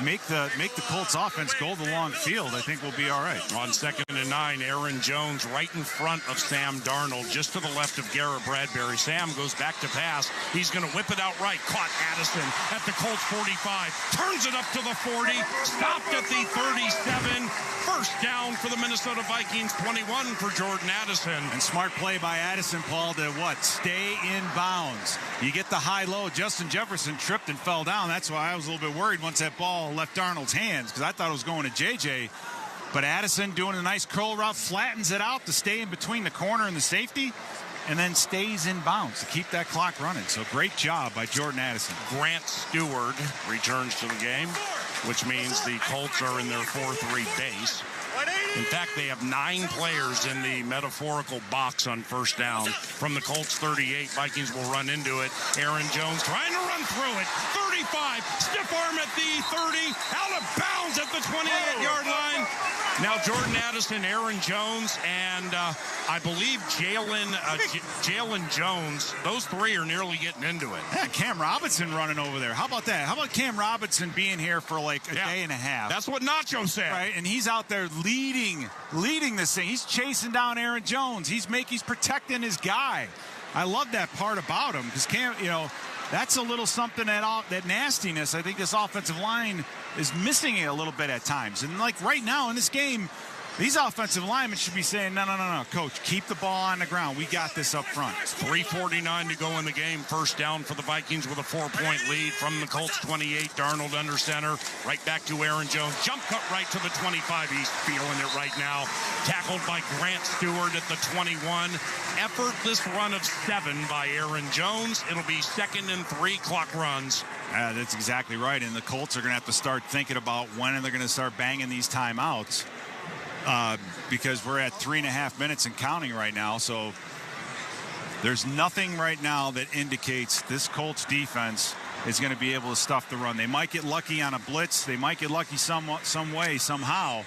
Make the Colts offense go the long field. I think we'll be all right. On 2nd and 9, Aaron Jones right in front of Sam Darnold, just to the left of Garrett Bradbury. Sam goes back to pass. He's going to whip it out right. Caught Addison at the Colts 45. Turns it up to the 40. Stopped at the 37. First down for the Minnesota Vikings. 21 for Jordan Addison. And smart play by Addison, Paul, to stay in bounds. You get the high-low. Justin Jefferson tripped and fell down. That's why I was a little bit worried once that ball left Darnold's hands, because I thought it was going to JJ. But Addison doing a nice curl route, flattens it out to stay in between the corner and the safety, and then stays in bounds to keep that clock running. So great job by Jordan Addison. Grant Stewart returns to the game, which means the Colts are in their 4-3 base. In fact, they have 9 players in the metaphorical box on first down. From the Colts 38, Vikings will run into it. Aaron Jones trying to run through it. 35, stiff arm at the 30, out of bounds at the 28-yard line. Now Jordan Addison, Aaron Jones, and I believe Jalen Jones. Those 3 are nearly getting into it. Yeah, Cam Robinson running over there. How about that? How about Cam Robinson being here for like a day and a half? That's what Nacho said. Right, and he's out there leading this thing. He's chasing down Aaron Jones. He's protecting his guy. I love that part about him, because Cam, that's a little something that nastiness. I think this offensive line is missing it a little bit at times. And like right now in this game, these offensive linemen should be saying, no, coach, keep the ball on the ground. We got this up front. 3:49 to go in the game. First down for the Vikings with a 4-point lead from the Colts 28. Darnold under center. Right back to Aaron Jones. Jump cut right to the 25. He's feeling it right now. Tackled by Grant Stewart at the 21. Effortless run of 7 by Aaron Jones. It'll be 2nd and 3 clock runs. That's exactly right. And the Colts are going to have to start thinking about when they're going to start banging these timeouts. Because we're at 3.5 minutes and counting right now. So there's nothing right now that indicates this Colts defense is going to be able to stuff the run. They might get lucky on a blitz. They might get lucky some way, somehow.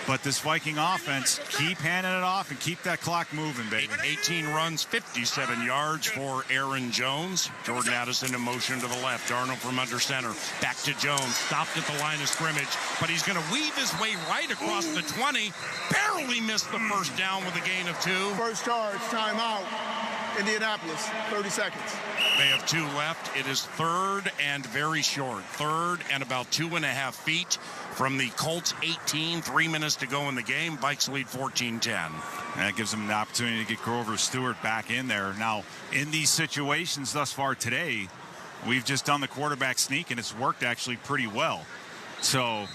But this Viking offense, keep handing it off and keep that clock moving, baby. 18 runs, 57 yards for Aaron Jones. Jordan Addison in motion to the left. Darnold from under center. Back to Jones. Stopped at the line of scrimmage. But he's going to weave his way right across the 20. Barely missed the first down with a gain of 2. First charge, timeout. Indianapolis, 30 seconds. They have 2 left. It is 3rd and very short. 3rd and about 2.5 feet from the Colts 18. 3 minutes to go in the game. Vikes lead 14-10. That gives them the opportunity to get Grover Stewart back in there. Now, in these situations thus far today, we've just done the quarterback sneak, and it's worked actually pretty well. So,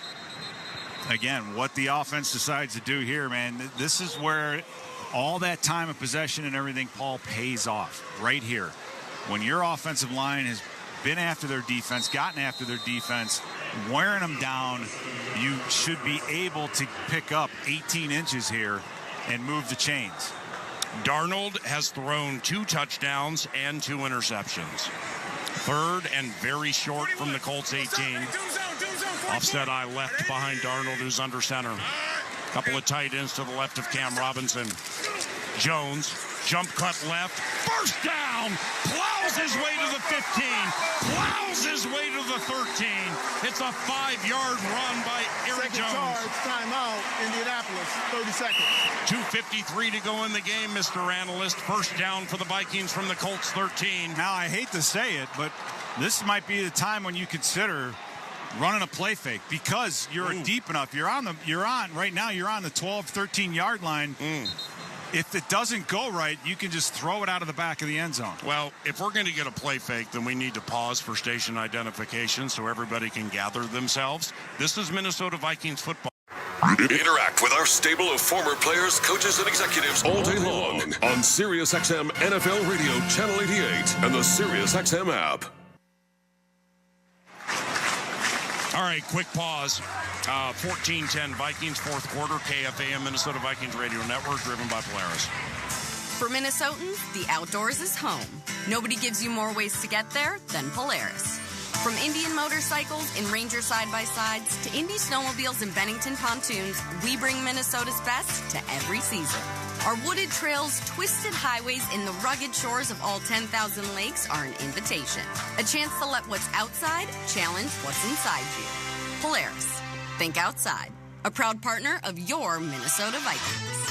again, what the offense decides to do here, man, this is where all that time of possession and everything, Paul, pays off right here. When your offensive line has been after their defense, gotten after their defense, wearing them down, you should be able to pick up 18 inches here and move the chains. Darnold has thrown 2 touchdowns and 2 interceptions. 3rd and very short from the Colts 18. Offset eye left behind Darnold, who's under center. Couple of tight ends to the left of Cam Robinson. Jones, jump cut left. First down! Plows his way to the 15. Plows his way to the 13. It's a 5-yard run by Aaron Jones. Charge, timeout, Indianapolis, 30 seconds. 2:53 to go in the game, Mr. Analyst. First down for the Vikings from the Colts 13. Now, I hate to say it, but this might be the time when you consider running a play fake, because you're deep enough. You're on right now, you're on the 12, 13-yard line. If it doesn't go right, you can just throw it out of the back of the end zone. Well, if we're going to get a play fake, then we need to pause for station identification so everybody can gather themselves. This is Minnesota Vikings football. Interact with our stable of former players, coaches, and executives all day long on SiriusXM NFL Radio Channel 88 and the SiriusXM app. All right, quick pause. 14-10 Vikings, fourth quarter, KFAM, Minnesota Vikings Radio Network, driven by Polaris. For Minnesotans, the outdoors is home. Nobody gives you more ways to get there than Polaris. From Indian motorcycles and Ranger side-by-sides to Indy snowmobiles and Bennington pontoons, we bring Minnesota's best to every season. Our wooded trails, twisted highways, and the rugged shores of all 10,000 lakes are an invitation. A chance to let what's outside challenge what's inside you. Polaris. Think outside. A proud partner of your Minnesota Vikings.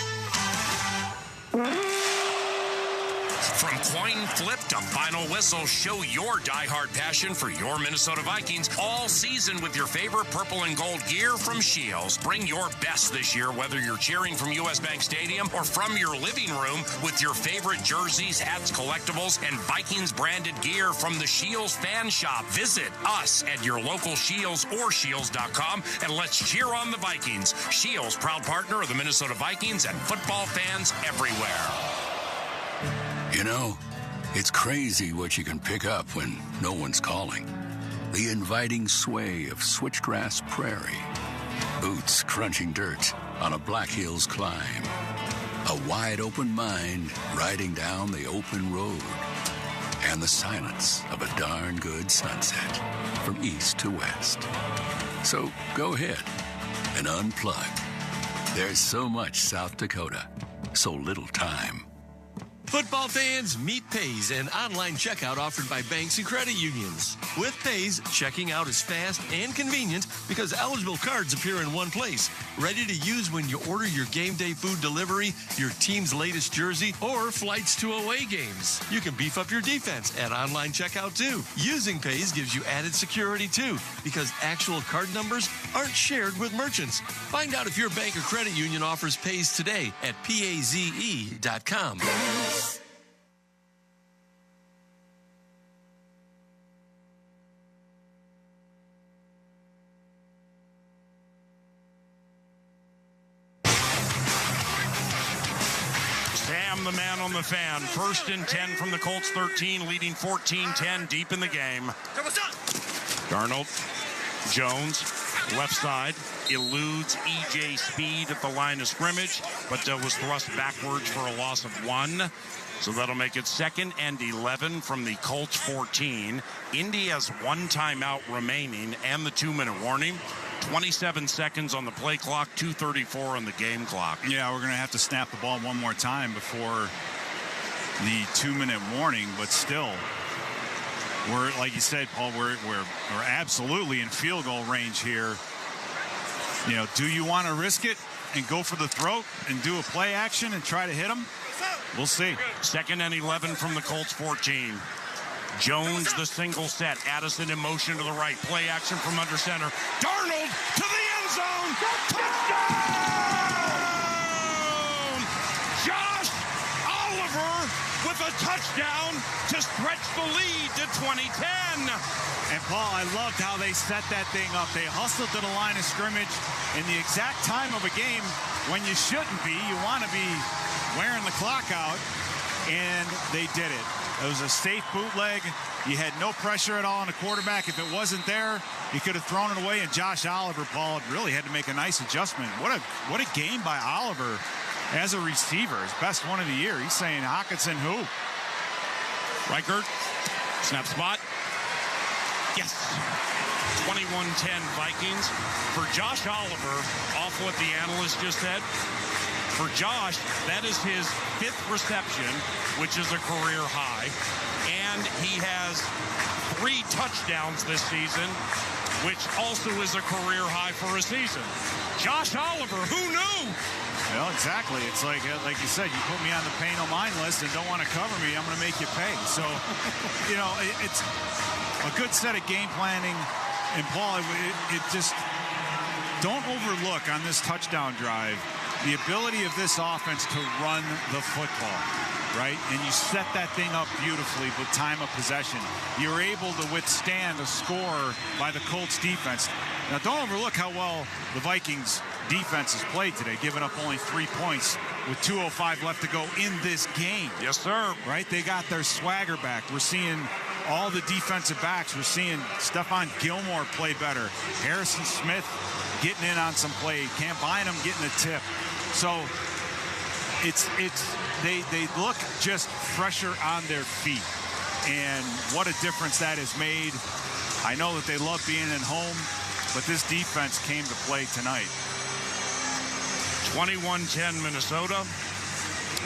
From coin flip to final whistle, show your diehard passion for your Minnesota Vikings all season with your favorite purple and gold gear from Shields. Bring your best this year, whether you're cheering from US Bank Stadium or from your living room with your favorite jerseys, hats, collectibles, and Vikings branded gear from the Shields Fan Shop. Visit us at your local Shields or Shields.com and let's cheer on the Vikings. Shields, proud partner of the Minnesota Vikings and football fans everywhere. You know, it's crazy what you can pick up when no one's calling. The inviting sway of switchgrass prairie. Boots crunching dirt on a Black Hills climb. A wide open mind riding down the open road. And the silence of a darn good sunset from east to west. So go ahead and unplug. There's so much South Dakota, so little time. Football fans, meet Pays, an online checkout offered by banks and credit unions. With Pays, checking out is fast and convenient because eligible cards appear in one place, ready to use when you order your game day food delivery, your team's latest jersey, or flights to away games. You can beef up your defense at online checkout too. Using Pays gives you added security too because actual card numbers aren't shared with merchants. Find out if your bank or credit union offers Pays today at PAZE.com. The man on the fan. 1st and 10 from the Colts 13, leading 14-10 deep in the game. Darnold, Jones, left side, eludes E.J. Speed at the line of scrimmage, but was thrust backwards for a loss of 1. So that'll make it 2nd and 11 from the Colts 14. Indy has 1 timeout remaining and the 2-minute warning. 27 seconds on the play clock, 2:34 on the game clock. Yeah, we're going to have to snap the ball one more time before the 2-minute warning, but still, we're, like you said, Paul, we're absolutely in field goal range here. You know, do you want to risk it and go for the throat and do a play action and try to hit them? We'll see. 2nd and 11 from the Colts 14. Jones, the single set. Addison in motion to the right. Play action from under center. Darnold to the end zone. Touchdown! Josh Oliver with a touchdown to stretch the lead to 2010. And Paul, I loved how they set that thing up. They hustled to the line of scrimmage in the exact time of a game when you shouldn't be. You want to be wearing the clock out, and they did it. It was a safe bootleg. You had no pressure at all on the quarterback. If it wasn't there, he could have thrown it away. And Josh Oliver, Paul, really had to make a nice adjustment. What a game by Oliver as a receiver. His best one of the year. He's saying Hockenson who? Reichert, snap spot. Yes. 21-10 Vikings. For Josh Oliver, off what the analyst just said, for Josh, that is his 5th reception, which is a career high. And he has 3 touchdowns this season, which also is a career high for a season. Josh Oliver, who knew? Well, exactly. It's like you said, you put me on the pay no mind list and don't want to cover me, I'm going to make you pay. So, it's a good set of game planning. And Paul, it just don't overlook on this touchdown drive the ability of this offense to run the football, right? And you set that thing up beautifully with time of possession. You're able to withstand a score by the Colts defense. Now, don't overlook how well the Vikings defense has played today, giving up only 3 points with 2:05 left to go in this game. Yes, sir. Right? They got their swagger back. We're seeing all the defensive backs. We're seeing Stephon Gilmore play better. Harrison Smith getting in on some play. Cam Bynum getting a tip. So they look just fresher on their feet. And what a difference that has made. I know that they love being at home, but this defense came to play tonight. 21-10 Minnesota.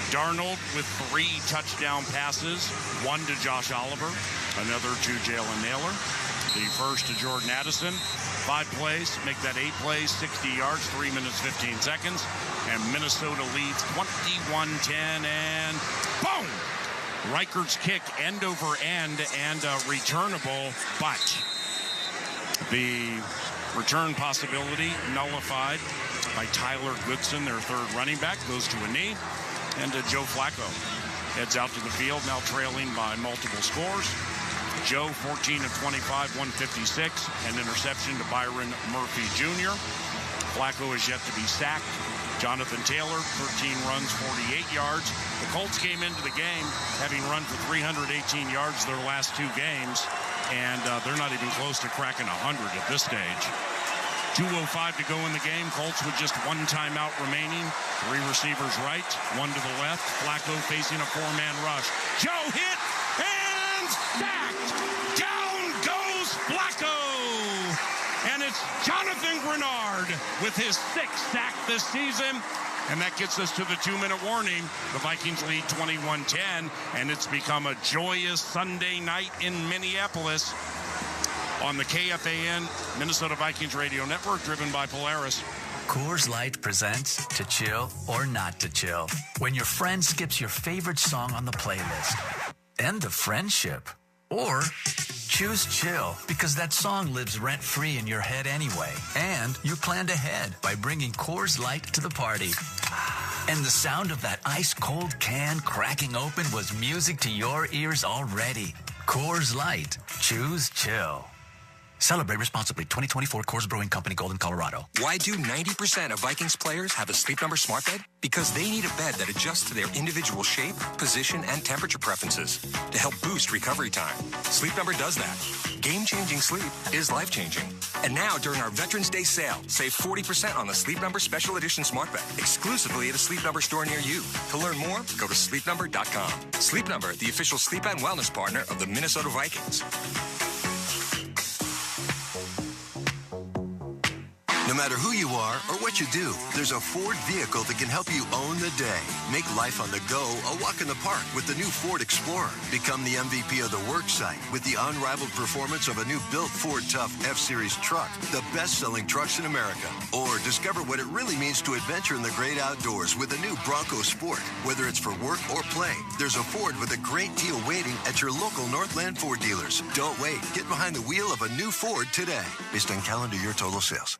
Darnold with 3 touchdown passes, 1 to Josh Oliver, another to Jalen Naylor, the first to Jordan Addison. 5 plays, make that 8 plays, 60 yards, 3 minutes, 15 seconds. And Minnesota leads 21-10, and boom! Reichert's kick end over end and returnable, but the return possibility nullified by Tyler Goodson, their 3rd running back, goes to a knee. And Joe Flacco heads out to the field, now trailing by multiple scores. Joe, 14 of 25, 156, an interception to Byron Murphy Jr. Flacco is yet to be sacked. Jonathan Taylor, 13 runs, 48 yards. The Colts came into the game having run for 318 yards their last 2 games, and they're not even close to cracking 100 at this stage. 2:05 to go in the game. Colts with just 1 timeout remaining. 3 receivers right, 1 to the left. Flacco facing a 4-man rush. Joe hit and sacked. Down goes Flacco. And it's Jonathan Grenard with his 6th sack this season. And that gets us to the 2-minute warning. The Vikings lead 21-10, and it's become a joyous Sunday night in Minneapolis on the KFAN Minnesota Vikings Radio Network, driven by Polaris. Coors Light presents To Chill or Not to Chill. When your friend skips your favorite song on the playlist. End of friendship. Or choose chill because that song lives rent-free in your head anyway. And you planned ahead by bringing Coors Light to the party. And the sound of that ice-cold can cracking open was music to your ears already. Coors Light. Choose chill. Celebrate responsibly. 2024 Coors Brewing Company, Golden, Colorado. Why do 90% of Vikings players have a Sleep Number smart bed? Because they need a bed that adjusts to their individual shape, position, and temperature preferences to help boost recovery time. Sleep Number does that. Game-changing sleep is life-changing. And now, during our Veterans Day sale, save 40% on the Sleep Number Special Edition smart bed, exclusively at a Sleep Number store near you. To learn more, go to sleepnumber.com. Sleep Number, the official sleep and wellness partner of the Minnesota Vikings. No matter who you are or what you do, there's a Ford vehicle that can help you own the day. Make life on the go a walk in the park with the new Ford Explorer. Become the MVP of the work site with the unrivaled performance of a new built Ford Tough F-Series truck, the best-selling trucks in America. Or discover what it really means to adventure in the great outdoors with the new Bronco Sport. Whether it's for work or play, there's a Ford with a great deal waiting at your local Northland Ford dealers. Don't wait. Get behind the wheel of a new Ford today. Based on calendar year total sales.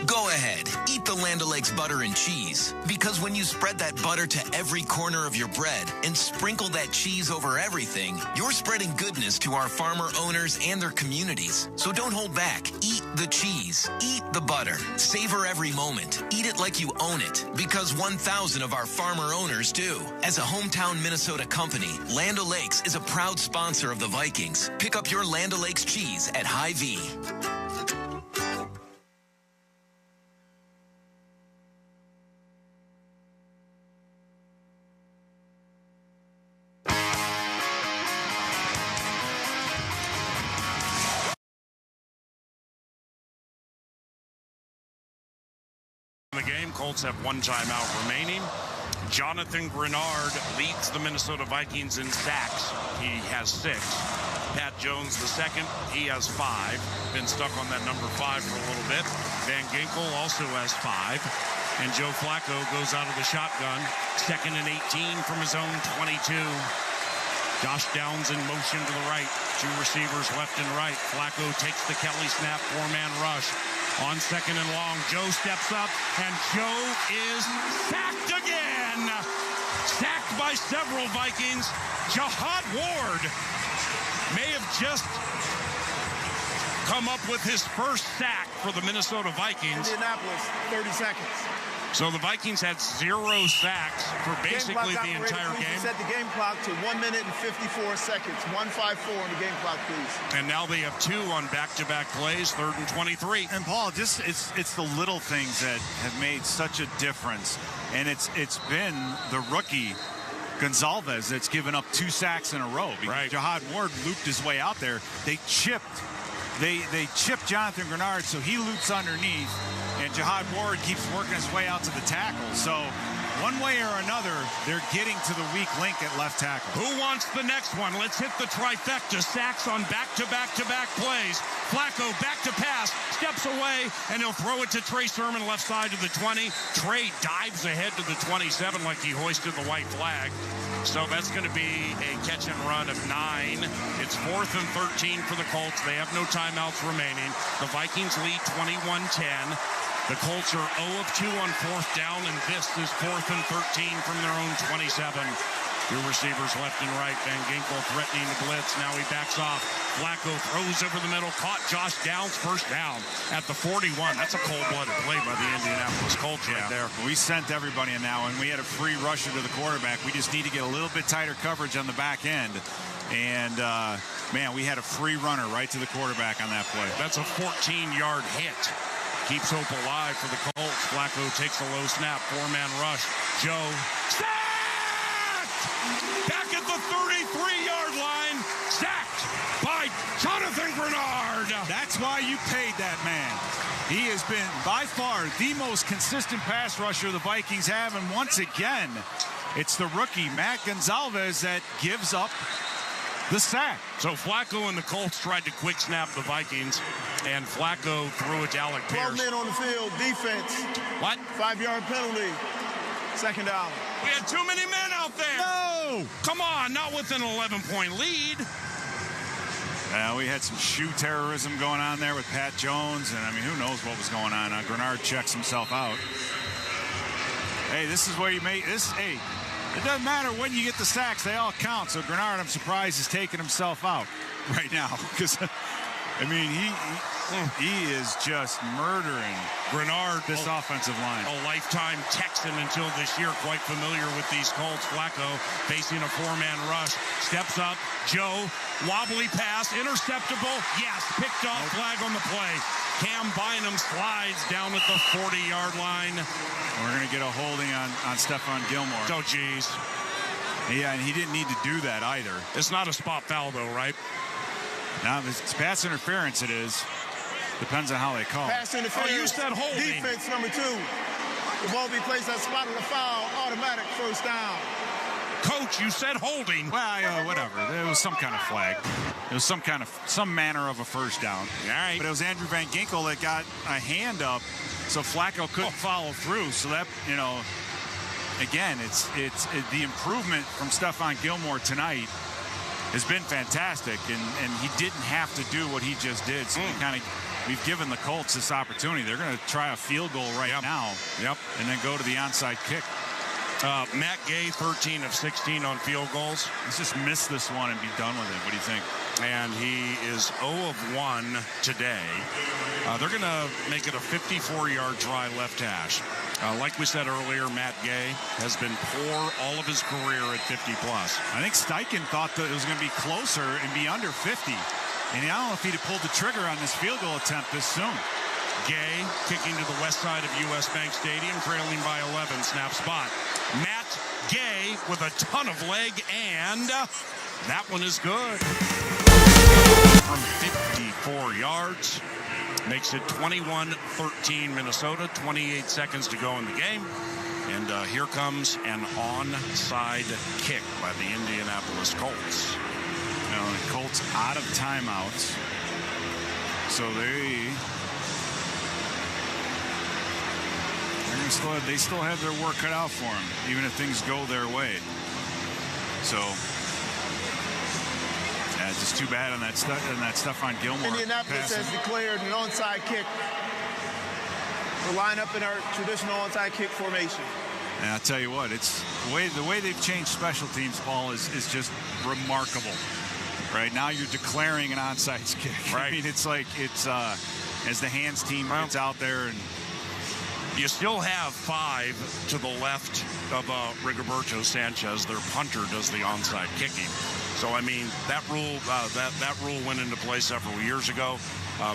Go ahead, eat the Land O'Lakes butter and cheese. Because when you spread that butter to every corner of your bread and sprinkle that cheese over everything, you're spreading goodness to our farmer owners and their communities. So don't hold back. Eat the cheese. Eat the butter. Savor every moment. Eat it like you own it. Because 1,000 of our farmer owners do. As a hometown Minnesota company, Land O'Lakes is a proud sponsor of the Vikings. Pick up your Land O'Lakes cheese at Hy-Vee. The game, Colts have one timeout remaining. Jonathan Grenard leads the Minnesota Vikings in sacks. He has 6. Pat Jones the second, he has 5. Been stuck on that number 5 for a little bit. Van Ginkel also has 5. And Joe Flacco goes out of the shotgun. 2nd and 18 from his own 22. Josh Downs in motion to the right. 2 receivers left and right. Flacco takes the Kelly snap, 4-man rush. On 2nd and long, Joe steps up, and Joe is sacked again. Sacked by several Vikings. Jihad Ward may have just come up with his first sack for the Minnesota Vikings. Indianapolis, 30 seconds. So the Vikings had 0 sacks for basically the entire game. Set the game clock to 1 minute and 54 seconds. 1:54 on the game clock, please. And now they have 2 on back-to-back plays, 3rd and 23. And Paul, just it's the little things that have made such a difference. And it's been the rookie Gonzalez that's given up 2 sacks in a row. Because Jihad Ward looped his way out there. They chipped Jonathan Grenard, so he loops underneath, and Jihad Ward keeps working his way out to the tackle. So one way or another, they're getting to the weak link at left tackle. Who wants the next one? Let's hit the trifecta. Sacks on back-to-back-to-back plays. Flacco back to pass, steps away, and he'll throw it to Trey Sermon left side to the 20. Trey dives ahead to the 27 like he hoisted the white flag. So that's going to be a catch and run of 9. It's 4th and 13 for the Colts. They have no timeouts remaining. The Vikings lead 21-10. The Colts are 0 of 2 on 4th down, and this is 4th and 13 from their own 27. 2 receivers left and right. Van Ginkel threatening the blitz. Now he backs off. Flacco throws over the middle. Caught Josh Downs, first down at the 41. That's a cold-blooded play by the Indianapolis Colts right there. We sent everybody in that one. We had a free rusher to the quarterback. We just need to get a little bit tighter coverage on the back end. And, man, we had a free runner right to the quarterback on that play. That's a 14-yard hit. Keeps hope alive for the Colts. Flacco takes a low snap. 4-man rush. Joe. Back at the 33-yard line, sacked by Jonathan Grenard. That's why you paid that man. He has been by far the most consistent pass rusher the Vikings have, and once again, it's the rookie Matt Gonzalez that gives up the sack. So Flacco and the Colts tried to quick snap the Vikings, and Flacco threw it to Alec Pierce. 12 men on the field, defense. What? 5-yard penalty. 2nd down. We had too many men out there. No! Come on, not with an 11-point lead. We had some shoe terrorism going on there with Pat Jones, and I mean, who knows what was going on. Grenard checks himself out. Hey, this is where you make this. Hey, it doesn't matter when you get the sacks; they all count. So Grenard, I'm surprised, is taking himself out right now because, I mean, he is just murdering Grenard, this offensive line. A lifetime Texan until this year, quite familiar with these Colts. Flacco facing a 4-man rush, steps up. Joe, wobbly pass, interceptable. Yes, picked off, flag on the play. Cam Bynum slides down at the 40-yard line. We're going to get a holding on Stephon Gilmore. Oh, geez. Yeah, and he didn't need to do that either. It's not a spot foul, though, right? No, it's pass interference, it is. Depends on how they call. Pass interference. Oh, you said holding. Defense number 2. The ball be placed at spot of the foul. Automatic first down. Coach, you said holding. Well, whatever. There was some kind of flag. It was some manner of a first down. All right. But it was Andrew Van Ginkel that got a hand up, so Flacco couldn't follow through. So that, again, it's the improvement from Stephon Gilmore tonight has been fantastic, and he didn't have to do what he just did. So we've given the Colts this opportunity. They're going to try a field goal right now. Yep. And then go to the onside kick. Matt Gay, 13 of 16 on field goals. Let's just miss this one and be done with it. What do you think? And he is 0 of 1 today. They're going to make it a 54-yard try left hash. Like we said earlier, Matt Gay has been poor all of his career at 50-plus. I think Steichen thought that it was going to be closer and be under 50. And I don't know if he'd have pulled the trigger on this field goal attempt this soon. Gay kicking to the west side of U.S. Bank Stadium, trailing by 11. Snap spot. Matt Gay with a ton of leg, and that one is good. From 54 yards. Makes it 21-13 Minnesota. 28 seconds to go in the game. And here comes an onside kick by the Indianapolis Colts. Now, the Colts out of timeouts. So they still have their work cut out for them, even if things go their way. So, it's just too bad on that Stephon Gilmore. Indianapolis has declared an onside kick. We'll line up in our traditional onside kick formation. And I'll tell you what, it's the way they've changed special teams, Paul, is just remarkable. Right now, you're declaring an onside kick. Right. I mean, it's like as the hands team gets out there and. You still have 5 to the left of Rigoberto Sanchez. Their punter does the onside kicking. So, I mean, that rule that rule went into play several years ago,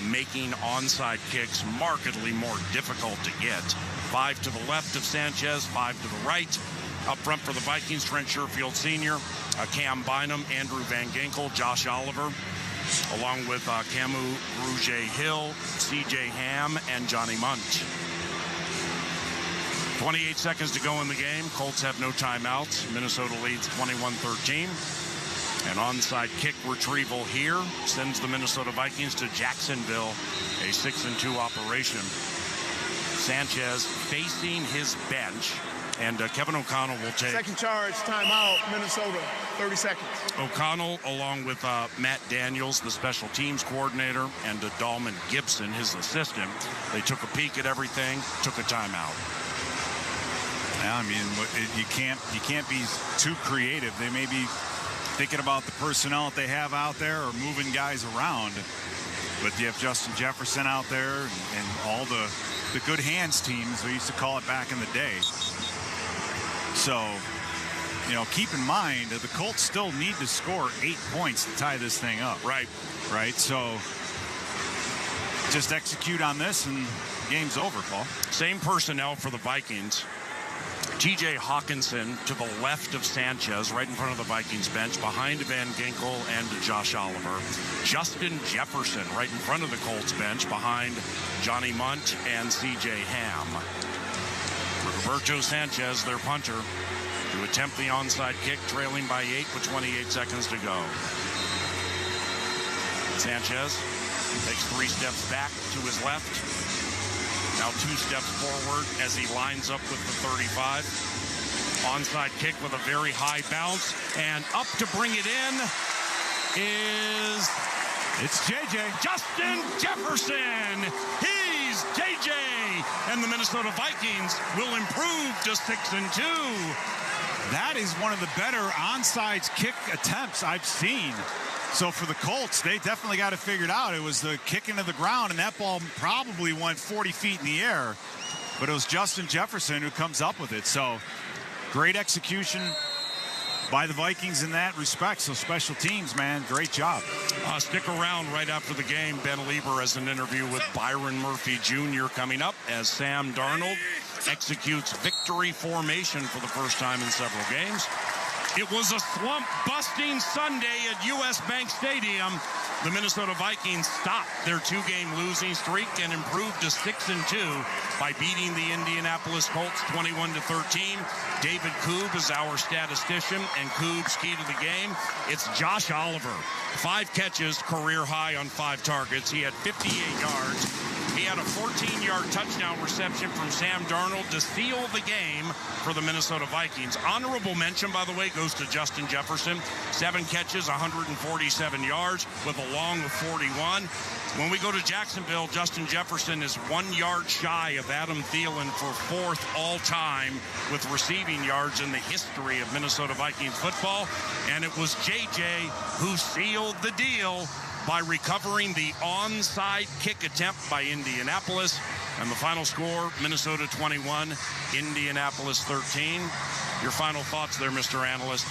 making onside kicks markedly more difficult to get. 5 to the left of Sanchez, 5 to the right. Up front for the Vikings, Trent Sherfield Sr., Cam Bynum, Andrew Van Ginkel, Josh Oliver, along with Camus Rouge-Hill, C.J. Ham, and Johnny Munt. 28 seconds to go in the game. Colts have no timeouts. Minnesota leads 21-13. An onside kick retrieval here sends the Minnesota Vikings to Jacksonville, a 6-2 operation. Sanchez facing his bench, and Kevin O'Connell will take... Second charge, timeout, Minnesota, 30 seconds. O'Connell, along with Matt Daniels, the special teams coordinator, and Dalman Gibson, his assistant, they took a peek at everything, took a timeout. Yeah, I mean, you can't be too creative. They may be thinking about the personnel that they have out there or moving guys around. But you have Justin Jefferson out there and all the good hands teams, we used to call it back in the day. So, keep in mind that the Colts still need to score 8 points to tie this thing up. Right. So, just execute on this and game's over, Paul. Same personnel for the Vikings. T.J. Hawkinson to the left of Sanchez, right in front of the Vikings bench, behind Van Ginkel and Josh Oliver. Justin Jefferson right in front of the Colts bench, behind Johnny Munt and C.J. Ham. Roberto Sanchez, their punter, to attempt the onside kick, trailing by 8 with 28 seconds to go. Sanchez takes 3 steps back to his left. Now 2 steps forward as he lines up with the 35. Onside kick with a very high bounce. And up to bring it in is... It's JJ. Justin Jefferson. He's JJ. And the Minnesota Vikings will improve to 6-2. That is one of the better onside kick attempts I've seen. So for the Colts, they definitely got it figured out. It was the kick into the ground, and that ball probably went 40 feet in the air. But it was Justin Jefferson who comes up with it. So great execution by the Vikings in that respect. So special teams, man, great job. Stick around right after the game. Ben Lieber has an interview with Byron Murphy Jr. coming up as Sam Darnold executes victory formation for the first time in several games. It was a slump-busting Sunday at U.S. Bank Stadium. The Minnesota Vikings stopped their two-game losing streak and improved to 6-2 by beating the Indianapolis Colts 21-13. David Koob is our statistician, and Koob's key to the game. It's Josh Oliver. 5 catches, career high on 5 targets. He had 58 yards. He had a 14-yard touchdown reception from Sam Darnold to seal the game for the Minnesota Vikings. Honorable mention, by the way, goes to Justin Jefferson. 7 catches, 147 yards with a long of 41. When we go to Jacksonville, Justin Jefferson is 1 yard shy of Adam Thielen for 4th all-time with receiving yards in the history of Minnesota Vikings football. And it was JJ who sealed the deal by recovering the onside kick attempt by Indianapolis. And the final score, Minnesota 21, Indianapolis 13. Your final thoughts there, Mr. Analyst?